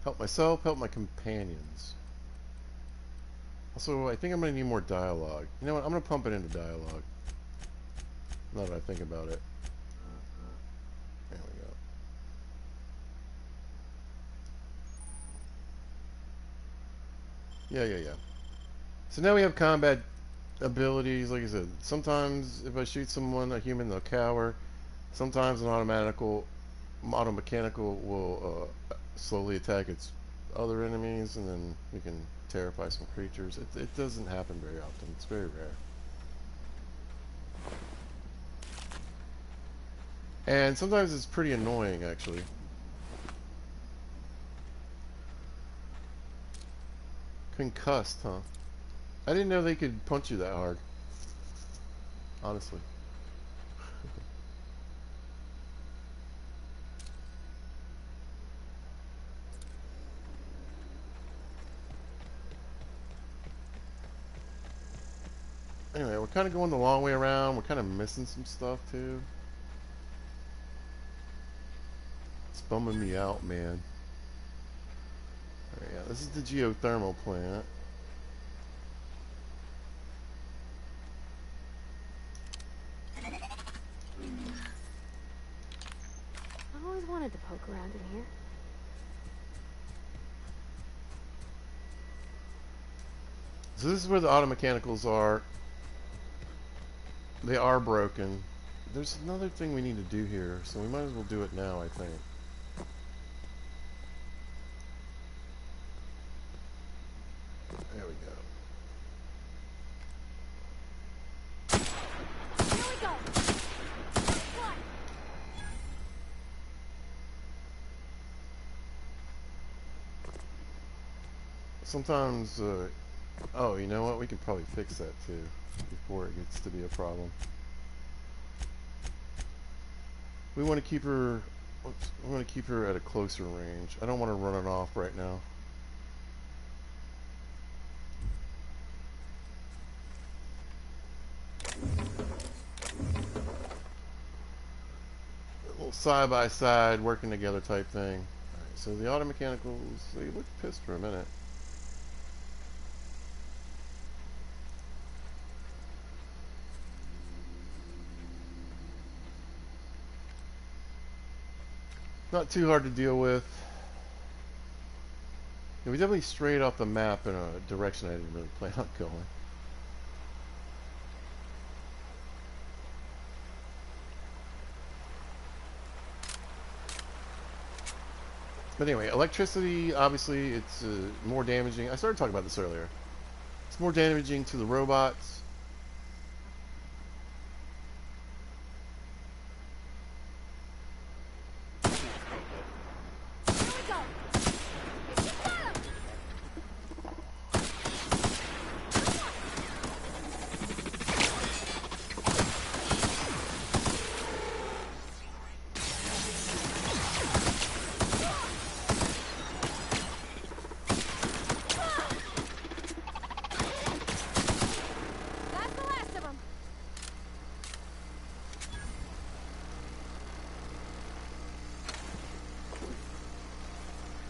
Help myself, help my companions. Also, I think I'm going to need more dialogue. You know what? I'm going to pump it into dialogue. Now that I think about it. There we go. Yeah. So now we have combat abilities. Like I said, sometimes if I shoot someone, a human, they'll cower. Sometimes an automechanical will slowly attack its other enemies, and then we can terrify some creatures. It doesn't happen very often. It's very rare. And sometimes it's pretty annoying, actually. Concussed, huh? I didn't know they could punch you that hard. Honestly. Anyway, we're kind of going the long way around. We're kind of missing some stuff, too. It's bumming me out, man. Alright, yeah, This is the geothermal plant. I always wanted to poke around in here. So this is where the auto mechanicals are. They are broken. There's another thing we need to do here, so we might as well do it now, I think. There we go. Here we go. What? Sometimes, oh, you know what? We could probably fix that too before it gets to be a problem. We want to keep her. We want to keep her at a closer range. I don't want to run it off right now. A little side by side, working together type thing. Alright, so the auto mechanicals, they look pissed for a minute. Not too hard to deal with. Yeah, we definitely strayed off the map in a direction I didn't really plan on going. But anyway, electricity, obviously, it's more damaging. I started talking about this earlier. It's more damaging to the robots.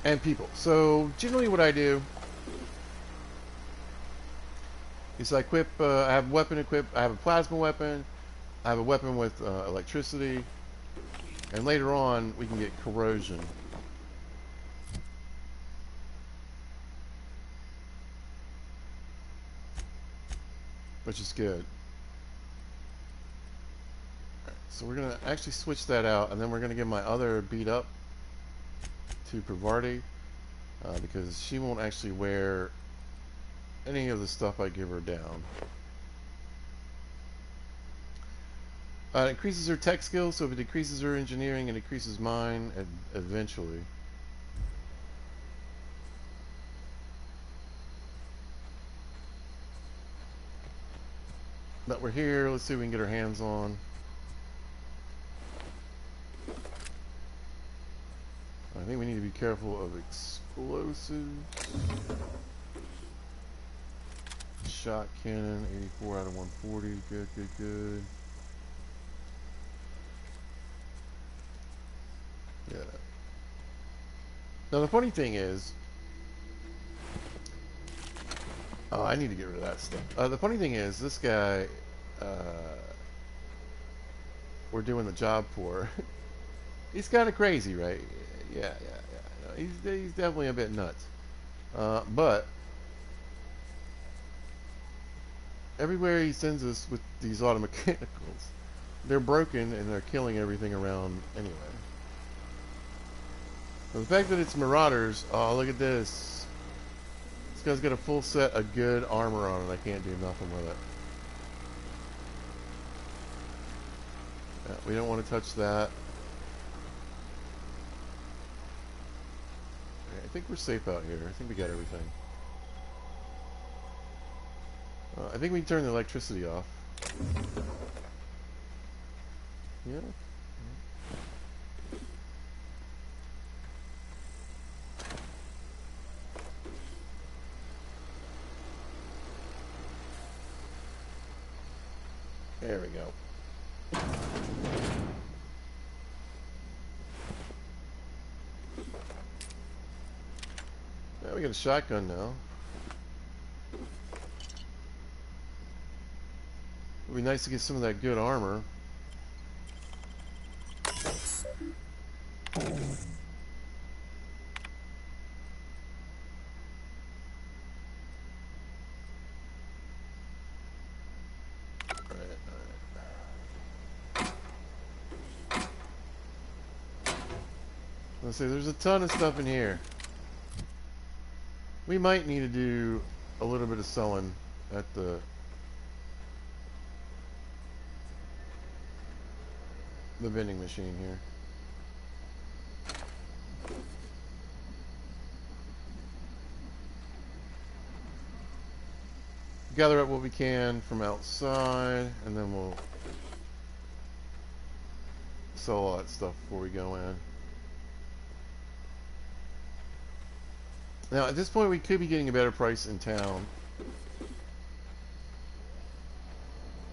And people. So generally what I do is I equip, I have weapon equipped, I have a plasma weapon, I have a weapon with electricity, and later on we can get corrosion. Which is good. So we're going to actually switch that out, and then we're going to give my other beat up to Pravarti, because she won't actually wear any of the stuff I give her down. It increases her tech skills, so if it decreases her engineering, it increases mine eventually. But we're here, let's see if we can get our hands on. I think we need to be careful of explosives. Shot cannon, 84 out of 140. Good, good, good. Yeah. Now the funny thing is, oh, I need to get rid of that stuff. The funny thing is, this guy, we're doing the job for. He's kind of crazy, right? Yeah. No, he's definitely a bit nuts. But everywhere he sends us with these auto mechanicals, they're broken and they're killing everything around anyway. Now, the fact that it's Marauders, oh look at this. This guy's got a full set of good armor on it. I can't do nothing with it. Yeah, we don't want to touch that. I think we're safe out here. I think we got everything. I think we can turn the electricity off. Yeah. There we go. we got a shotgun now. It'd be nice to get some of that good armor. Let's see, there's a ton of stuff in here. We might need to do a little bit of selling at the vending machine here. Gather up what we can from outside, and then we'll sell all that stuff before we go in. Now, at this point, we could be getting a better price in town.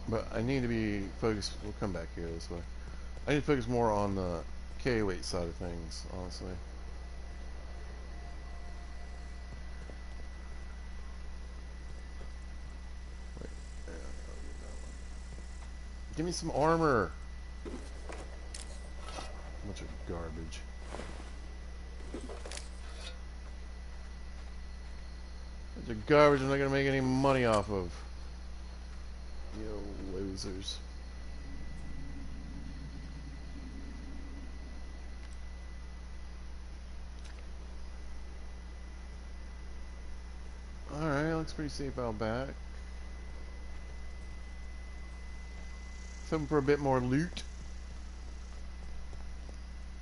But I need to be focused. We'll come back here this way. I need to focus more on the KO8 side of things, honestly. Wait, yeah, give me some armor. Bunch of garbage. Bunch of garbage I'm not gonna make any money off of. You losers. Alright, looks pretty safe out back. Hoping for a bit more loot.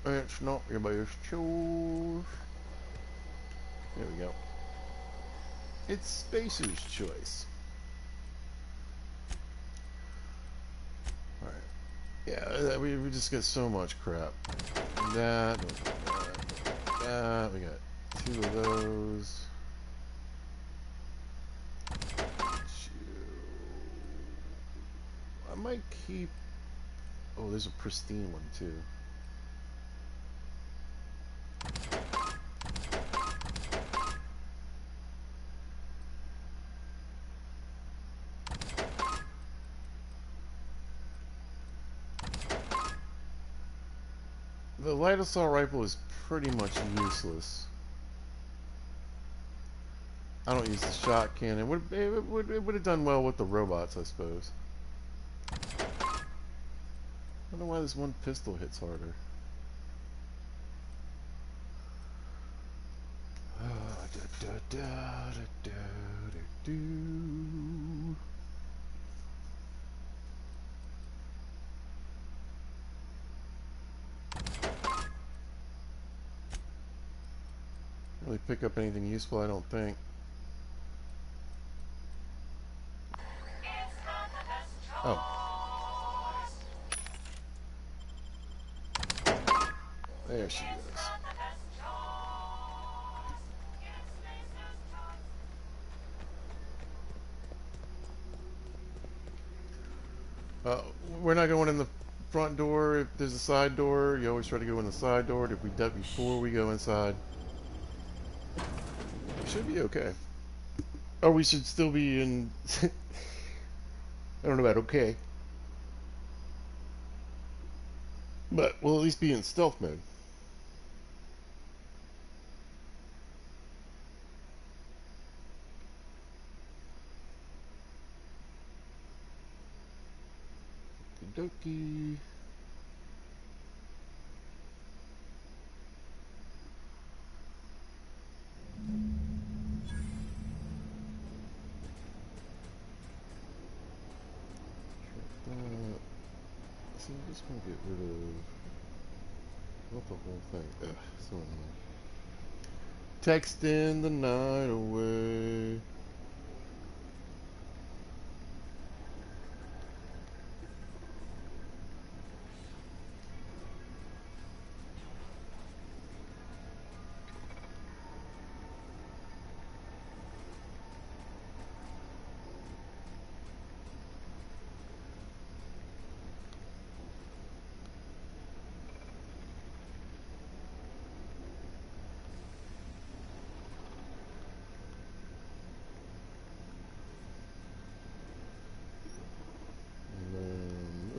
It's not your best choice. There we go. It's Spacer's choice. Alright. Yeah, we just got so much crap. That. We got 2 of those. I might keep... Oh, there's a pristine one too. The light assault rifle is pretty much useless. I don't use the shot cannon. It would have done well with the robots, I suppose. I don't know why this one pistol hits harder. Really pick up anything useful, I don't think. Oh. There she goes. We're not going in the front door. If there's a side door, you always try to go in the side door. If we duck before we go inside, we should be okay. Or we should still be in... I don't know about okay. But we'll at least be in stealth mode. Okie dokie. So I'm just gonna get rid of not the whole thing. Ugh, so annoying. Texting the night away.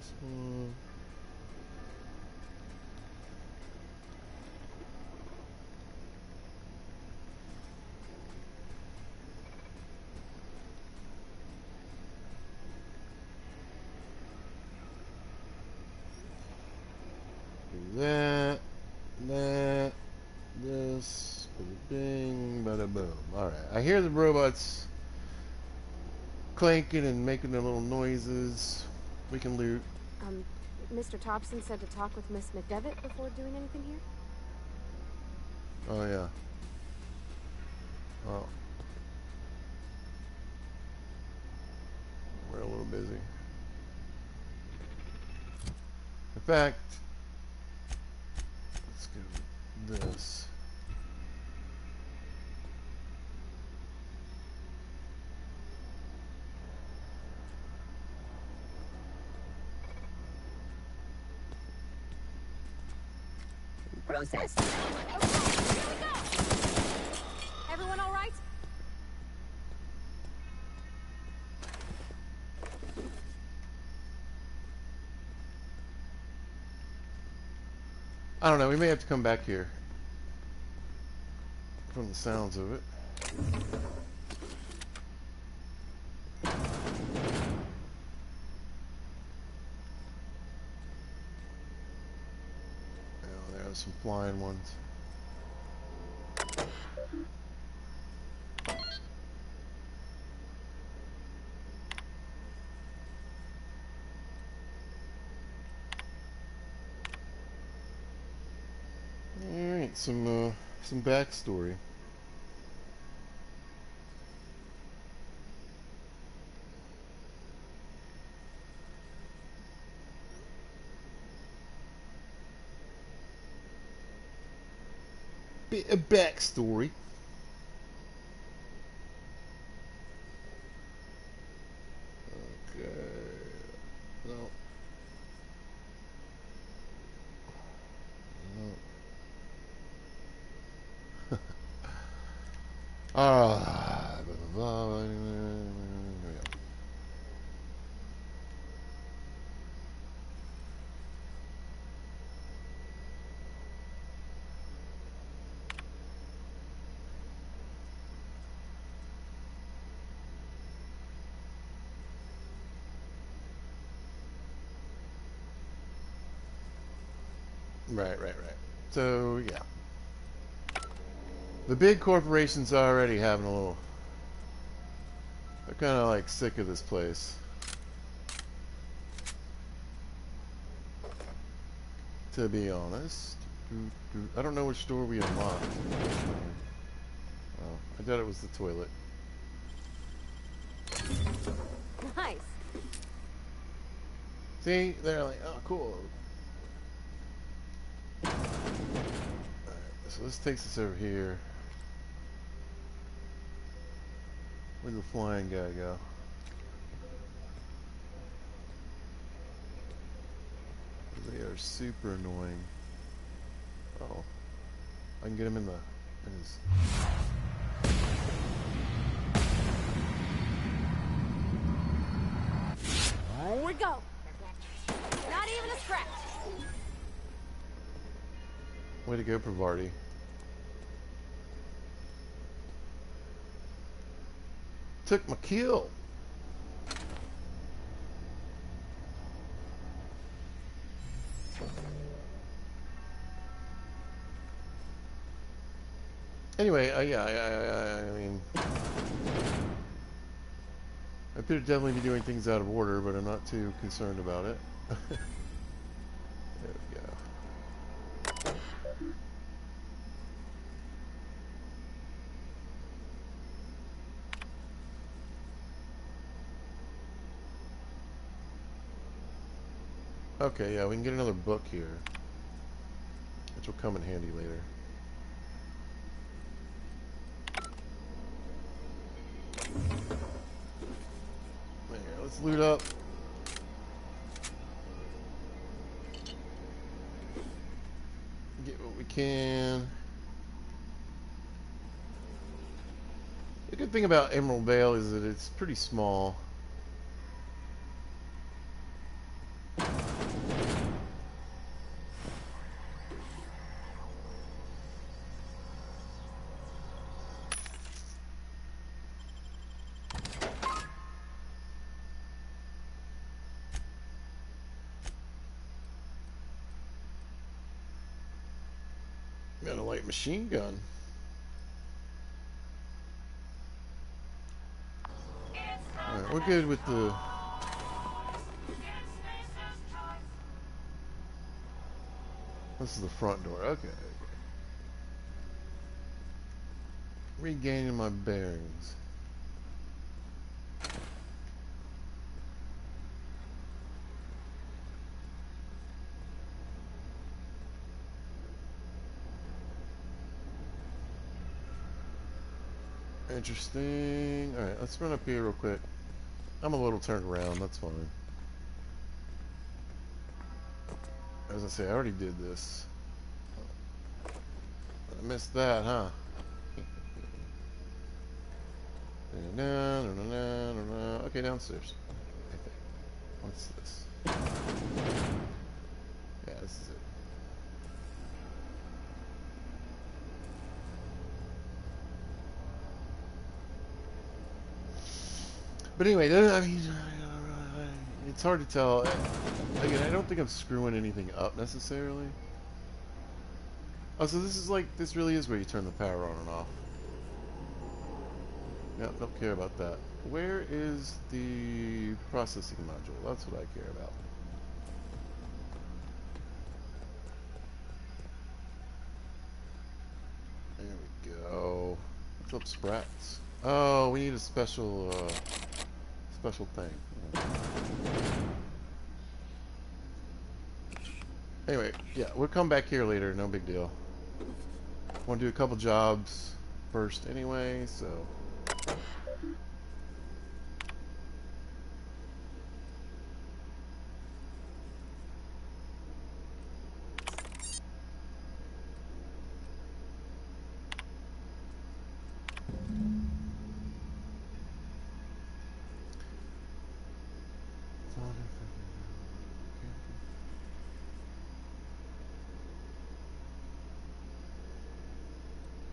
Do that, this, bada bing, bada boom. Alright, I hear the robots clanking and making their little noises. We can loot. Mr. Thompson said to talk with Miss McDevitt before doing anything here? Oh, yeah. Oh. We're a little busy. In fact, let's do this. Process. Okay, here we go! Everyone all right? I don't know, we may have to come back here. From the sounds of it. Oh, there are some flying ones. Alright, some backstory. Bit of backstory. Okay. No. No. Ah. Right. So, yeah. The big corporations are already having a little... They're kind of like sick of this place. To be honest. I don't know which door we unlocked. Oh, I thought it was the toilet. Nice. See? They're like, oh, cool. Alright, so this takes us over here. Where'd the flying guy go? They are super annoying. Oh. I can get him in his... Here we go. Not even a scratch. Way to go, Pravarti. Took my kill. Anyway, yeah, I mean, I could definitely be doing things out of order, but I'm not too concerned about it. There we go. Okay, yeah, we can get another book here, which will come in handy later. There, let's loot up. Get what we can. The good thing about Emerald Vale is that it's pretty small. Got a light machine gun. Alright, we're good with the... This is the front door. Okay. Regaining my bearings. Interesting. Alright, let's run up here real quick. I'm a little turned around, that's fine. As I say, I already did this. I missed that, huh? Okay, downstairs. I think. What's this? Yeah, this is it. But anyway, I mean, it's hard to tell. Again, I don't think I'm screwing anything up necessarily. Oh, so this is like, this really is where you turn the power on and off. Yep, don't care about that. Where is the processing module? That's what I care about. There we go. What's up, sprats? Oh, we need a special, special thing. Anyway, yeah, we'll come back here later, no big deal. Want to do a couple jobs first anyway, so...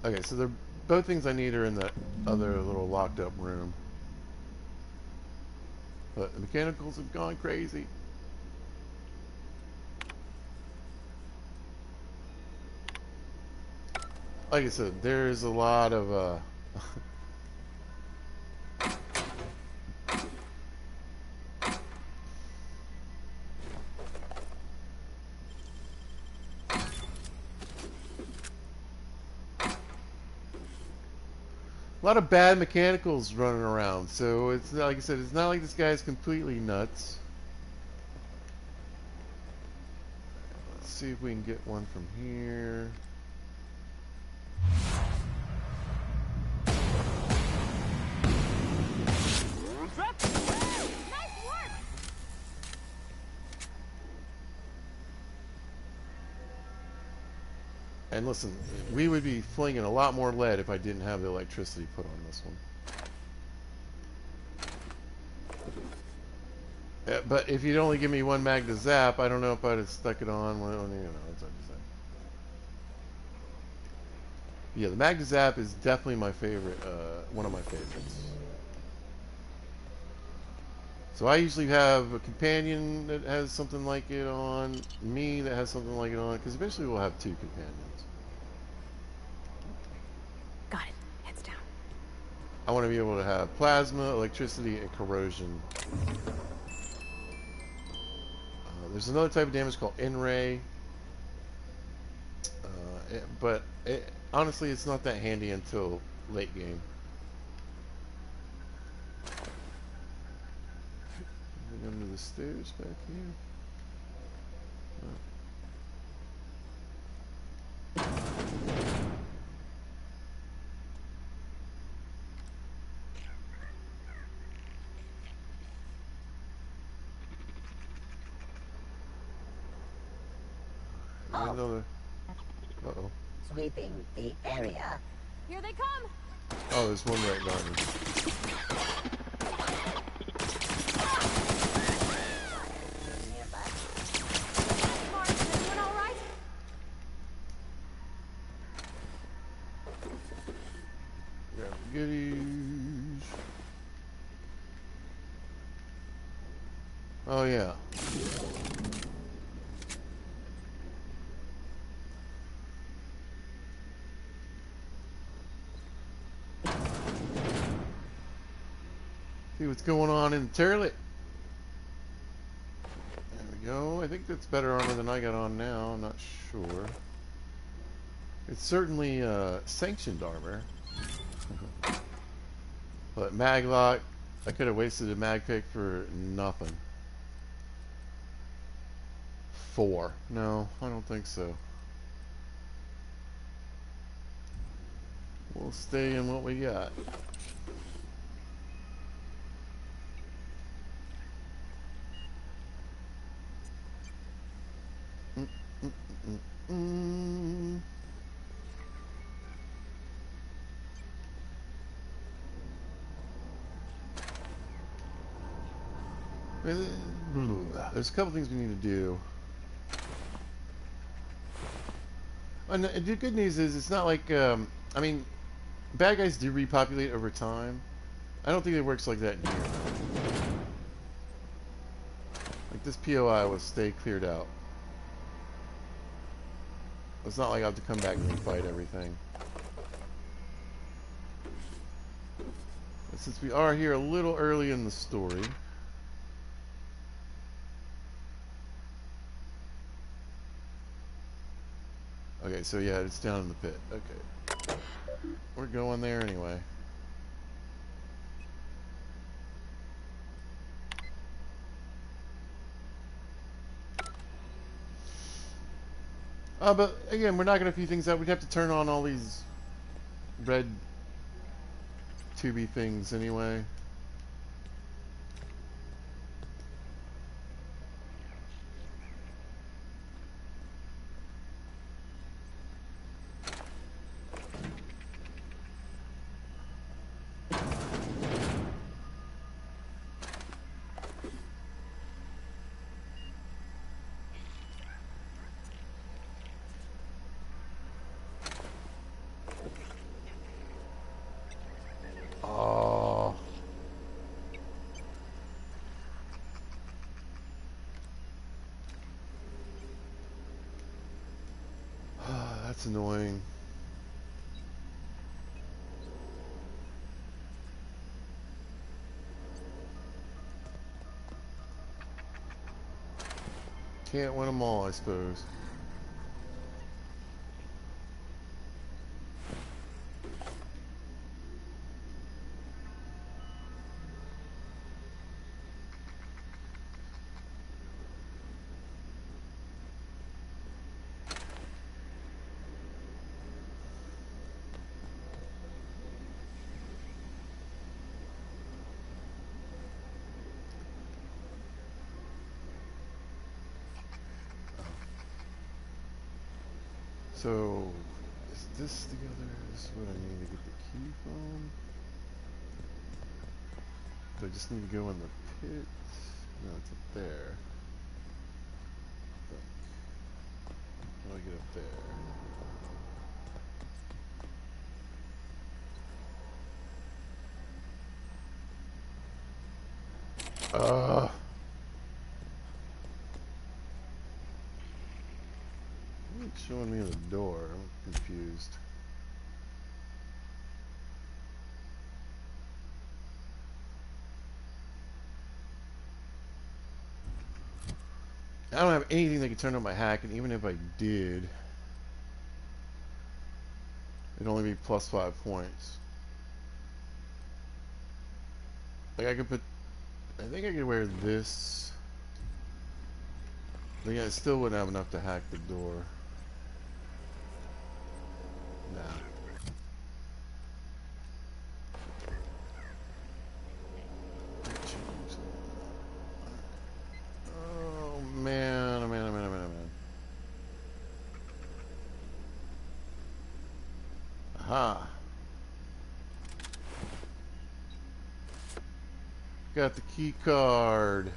Okay, so they're both things I need are in that other little locked up room. But the mechanicals have gone crazy. Like I said, there's a lot of a lot of bad mechanicals running around, so it's like I said, it's not like this guy's completely nuts. Let's see if we can get one from here. And listen, we would be flinging a lot more lead if I didn't have the electricity put on this one. Yeah, but if you'd only give me one mag to zap, I don't know if I'd have stuck it on. Well, you know, it's hard to say. Yeah, the mag to zap is definitely my favorite, one of my favorites. So I usually have a companion that has something like it on, me that has something like it on, because eventually we'll have two companions. Got it. Heads down. I want to be able to have plasma, electricity, and corrosion. There's another type of damage called N-ray, but honestly, it's not that handy until late game. Under the stairs back here. Another. Uh-oh. Sweeping the area. Here they come! Oh, there's one right behind me. Doing all right? Grab the goodies. Oh, yeah. See what's going on in the turlet. There we go. I think that's better armor than I got on now. I'm not sure. It's certainly sanctioned armor. But maglock, I could have wasted a mag pick for nothing. 4. No, I don't think so. We'll stay in what we got. There's a couple things we need to do. And the good news is it's not like, I mean, bad guys do repopulate over time. I don't think it works like that in here. Like this POI will stay cleared out. It's not like I have to come back and fight everything. But since we are here a little early in the story, okay, so yeah, it's down in the pit. Okay. We're going there anyway. But again, we're knocking a few things out. We'd have to turn on all these red tubey things anyway. Oh. That's annoying. Can't win them all, I suppose. So, is this together? This is what I need to get the key from? Do I just need to go in the pit? No, it's up there. How do I get up there? It's showing me the door. I'm confused. I don't have anything that can turn on my hack, and even if I did, it'd only be plus 5 points. Like I could put, I think I could wear this. But yeah, I still wouldn't have enough to hack the door. Nah. Oh man, oh man, oh man, oh man, oh man. Aha. Got the key card.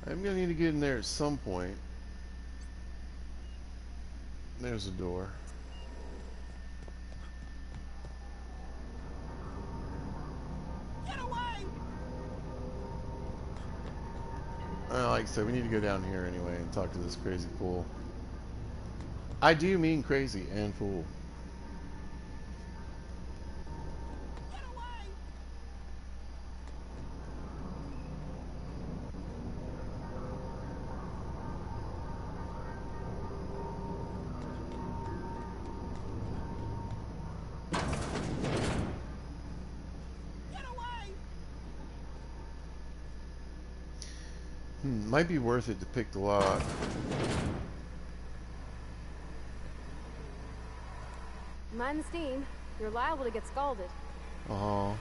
I'm gonna need to get in there at some point. There's a door. Get away! Like I said, we need to go down here anyway and talk to this crazy fool. I do mean crazy and fool. Might be worth it to pick the lock. Mind the steam. You're liable to get scalded. Oh.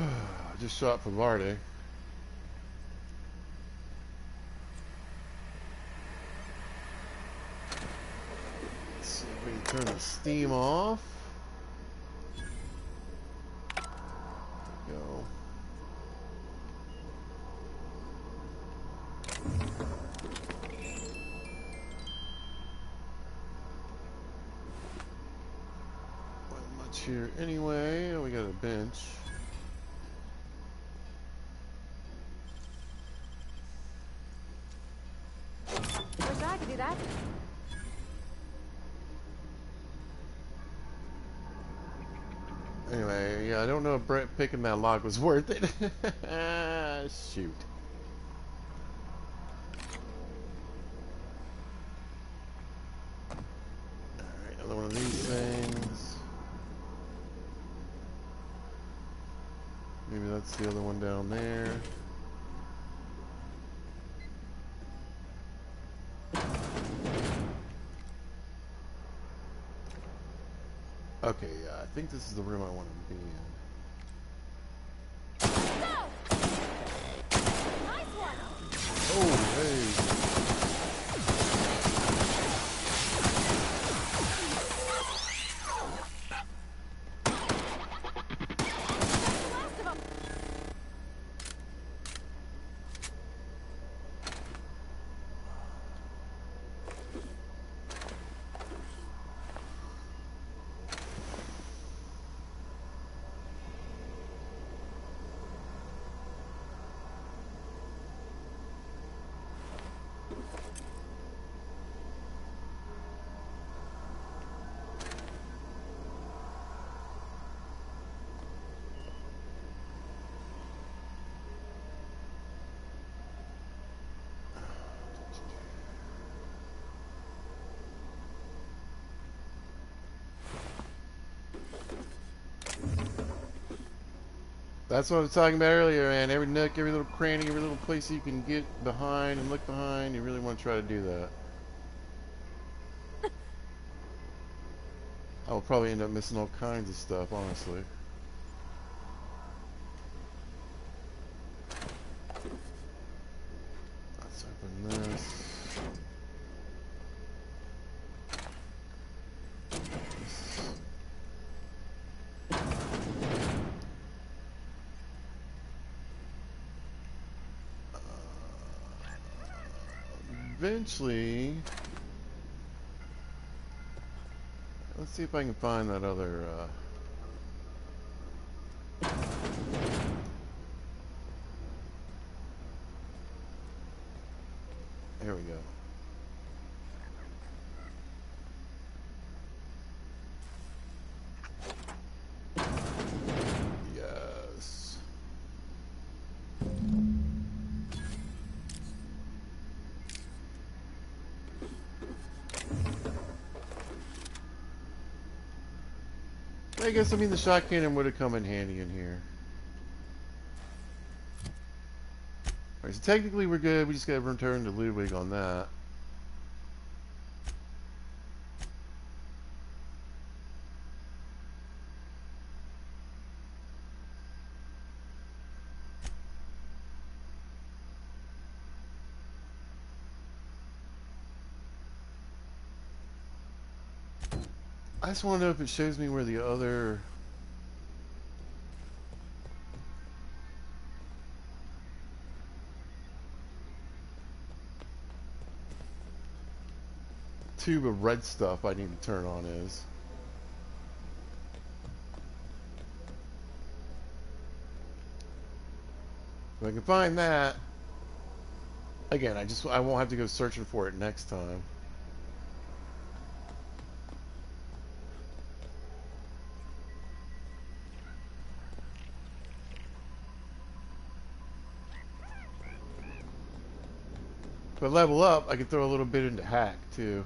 I just shot for Vardy. Let's see if we can turn the steam off. There we go. Not much here anyway. We got a bench. Wish I could do that. Anyway, yeah, I don't know if Brett picking that lock was worth it. Shoot. Alright, another one of these things. Maybe that's the other one down there. Okay, yeah, I think this is the room I want to be in. Oh, hey. That's what I was talking about earlier, man. Every nook, every little cranny, every little place you can get behind and look behind, you really want to try to do that. I'll probably end up missing all kinds of stuff, honestly. Let's open this. Eventually, let's see if I can find that other, there we go. Yes. I guess, I mean, the shot cannon would have come in handy in here. Alright, so technically we're good. We just got to return to Ludwig on that. I just want to know if it shows me where the other... tube of red stuff I need to turn on is. If I can find that, Again, I won't have to go searching for it next time. If I level up, I can throw a little bit into hack too.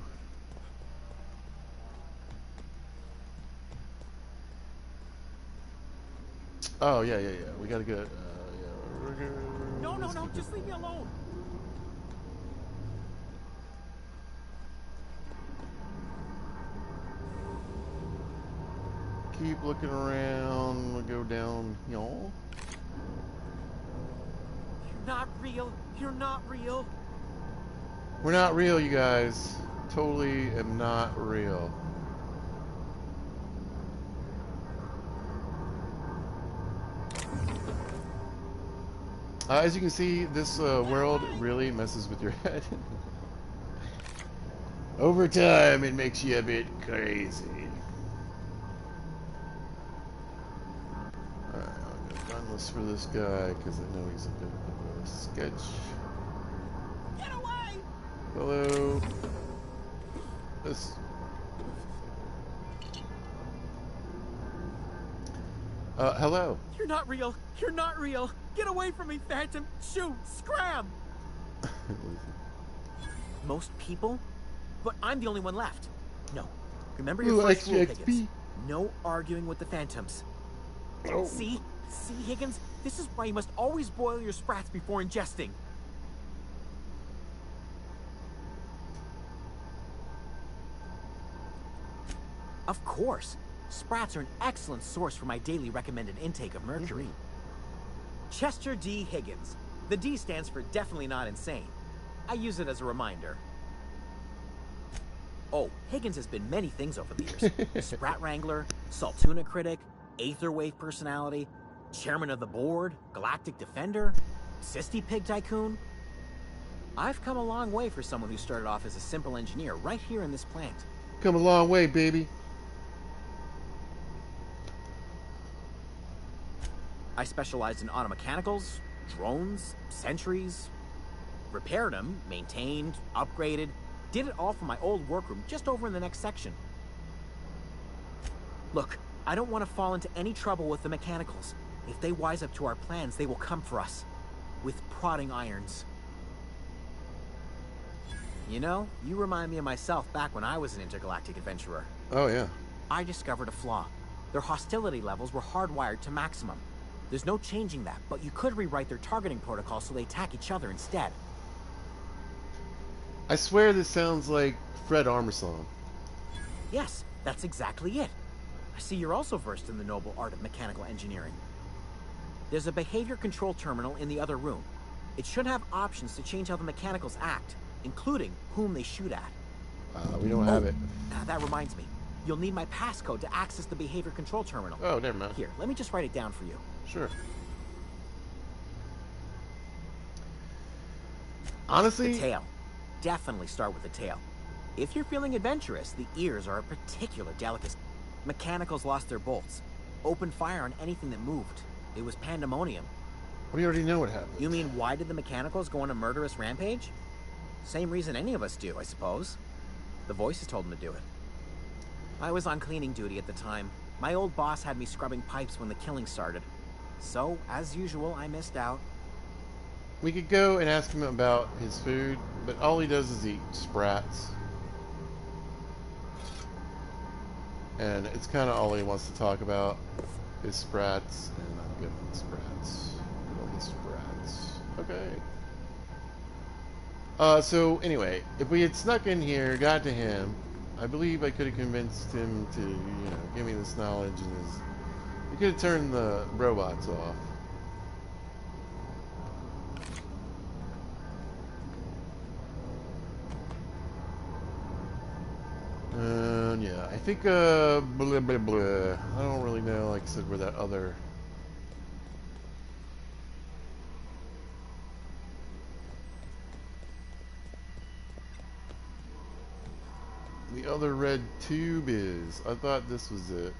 Oh yeah, yeah, yeah. We gotta get. Yeah. No, no, no! Just leave me alone. Keep looking around. We'll go down, y'all. You're not real. You're not real. We're not real, you guys. Totally am not real. As you can see, this world really messes with your head. Over time, it makes you a bit crazy. Alright, I'll go gunless for this guy, because I know he's a bit of a sketch. Get away! Hello. This. Hello. You're not real. You're not real. Get away from me, Phantom. Shoot! Scram! Most people? But I'm the only one left. No. Remember your first rule, Higgins. No arguing with the Phantoms. Oh. See? See, Higgins? This is why you must always boil your sprats before ingesting. Of course. Sprats are an excellent source for my daily recommended intake of mercury. Chester D. Higgins. The D stands for definitely not insane. I use it as a reminder. Oh, Higgins has been many things over the years. Sprat Wrangler, Saltuna Critic, Aetherwave Personality, Chairman of the Board, Galactic Defender, Sisty Pig Tycoon. I've come a long way for someone who started off as a simple engineer right here in this plant. Come a long way, baby. I specialized in automechanicals, drones, sentries, repaired them, maintained, upgraded, did it all from my old workroom just over in the next section. Look, I don't want to fall into any trouble with the mechanicals. If they wise up to our plans, they will come for us. With prodding irons. You know, you remind me of myself back when I was an intergalactic adventurer. Oh, yeah. I discovered a flaw. Their hostility levels were hardwired to maximum. There's no changing that, but you could rewrite their targeting protocol so they attack each other instead. I swear this sounds like Fred Armisen. Yes, that's exactly it. I see you're also versed in the noble art of mechanical engineering. There's a behavior control terminal in the other room. It should have options to change how the mechanicals act, including whom they shoot at. We don't have it. That reminds me. You'll need my passcode to access the behavior control terminal. Oh, never mind. Here, let me just write it down for you. Sure. Honestly... The tail. Definitely start with the tail. If you're feeling adventurous, the ears are a particular delicacy. Mechanicals lost their bolts. Opened fire on anything that moved. It was pandemonium. We already know what happened. You mean, why did the mechanicals go on a murderous rampage? Same reason any of us do, I suppose. The voices told them to do it. I was on cleaning duty at the time. My old boss had me scrubbing pipes when the killing started. So, as usual, I missed out. We could go and ask him about his food, but all he does is eat sprats. And it's kind of all he wants to talk about is sprats, and I'm good with sprats. Good with sprats. Okay. So anyway, if we had snuck in here, got to him, I believe I could have convinced him to, you know, give me this knowledge and his... We could have turned the robots off. Yeah, I think, blah, blah, blah. I don't really know, like I said, where that other... The other red tube is. I thought this was it.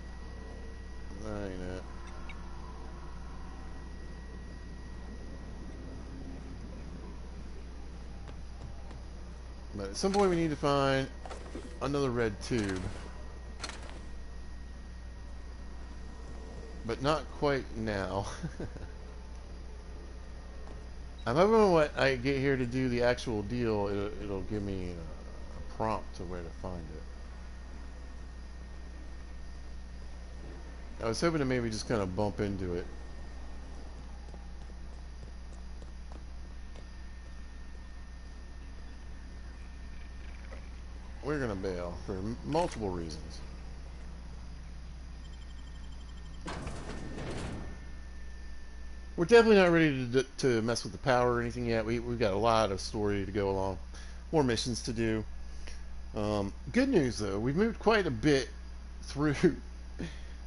That ain't it. But at some point we need to find another red tube. But not quite now. I'm hoping what I get here to do the actual deal, it'll give me a prompt to where to find it. I was hoping to maybe just kind of bump into it. We're gonna bail for multiple reasons. We're definitely not ready to mess with the power or anything yet. We've got a lot of story to go along, more missions to do. Good news though, we've moved quite a bit through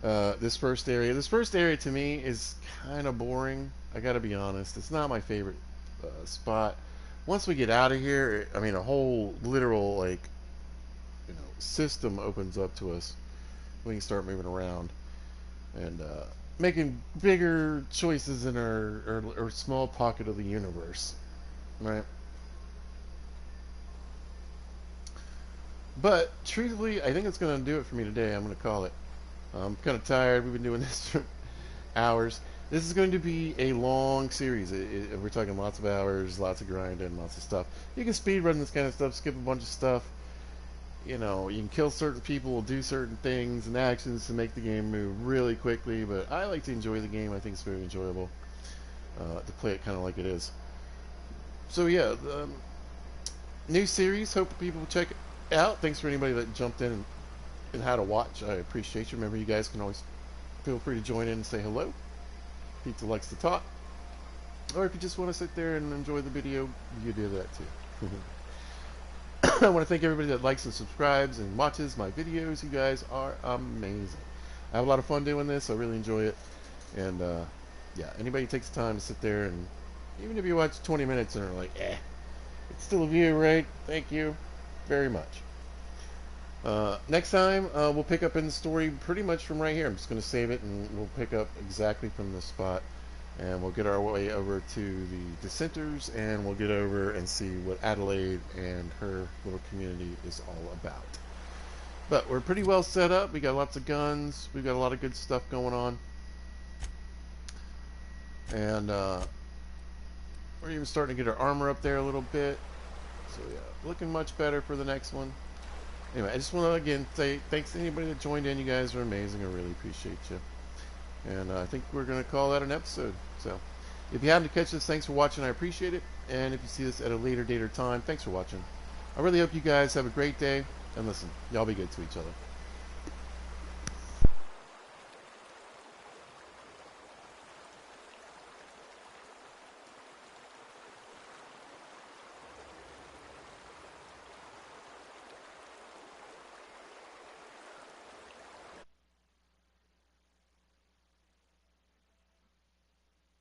this first area. This first area to me is kind of boring. I gotta be honest. It's not my favorite spot. Once we get out of here, I mean, a whole literal system opens up to us. We can start moving around and making bigger choices in our small pocket of the universe, right? But truthfully, I think it's going to do it for me today. I'm going to call it. I'm kind of tired. We've been doing this for hours. This is going to be a long series. We're talking lots of hours, lots of grinding, lots of stuff. You can speed run this kind of stuff, skip a bunch of stuff. You know, you can kill certain people, do certain things and actions to make the game move really quickly, but I like to enjoy the game. I think it's very enjoyable to play it kind of like it is. So yeah, the new series, hope people check it out. Thanks for anybody that jumped in and how to watch. I appreciate you. Remember, you guys can always feel free to join in and say hello. Pizza likes to talk. Or if you just want to sit there and enjoy the video, you do that too. I want to thank everybody that likes and subscribes and watches my videos. You guys are amazing. I have a lot of fun doing this. I really enjoy it. And yeah, anybody takes the time to sit there, and even if you watch 20 minutes and are like, it's still a view, right? Thank you very much. Next time, we'll pick up in the story pretty much from right here. I'm just going to save it, and we'll pick up exactly from this spot. And we'll get our way over to the dissenters, and we'll get over and see what Adelaide and her little community is all about. But we're pretty well set up. We got lots of guns. We've got a lot of good stuff going on. And we're even starting to get our armor up there a little bit. So yeah, looking much better for the next one. Anyway, I just want to again say thanks to anybody that joined in. You guys are amazing. I really appreciate you. And I think we're going to call that an episode. So, if you happen to catch this, thanks for watching. I appreciate it. And if you see this at a later date or time, thanks for watching. I really hope you guys have a great day. And listen, y'all be good to each other.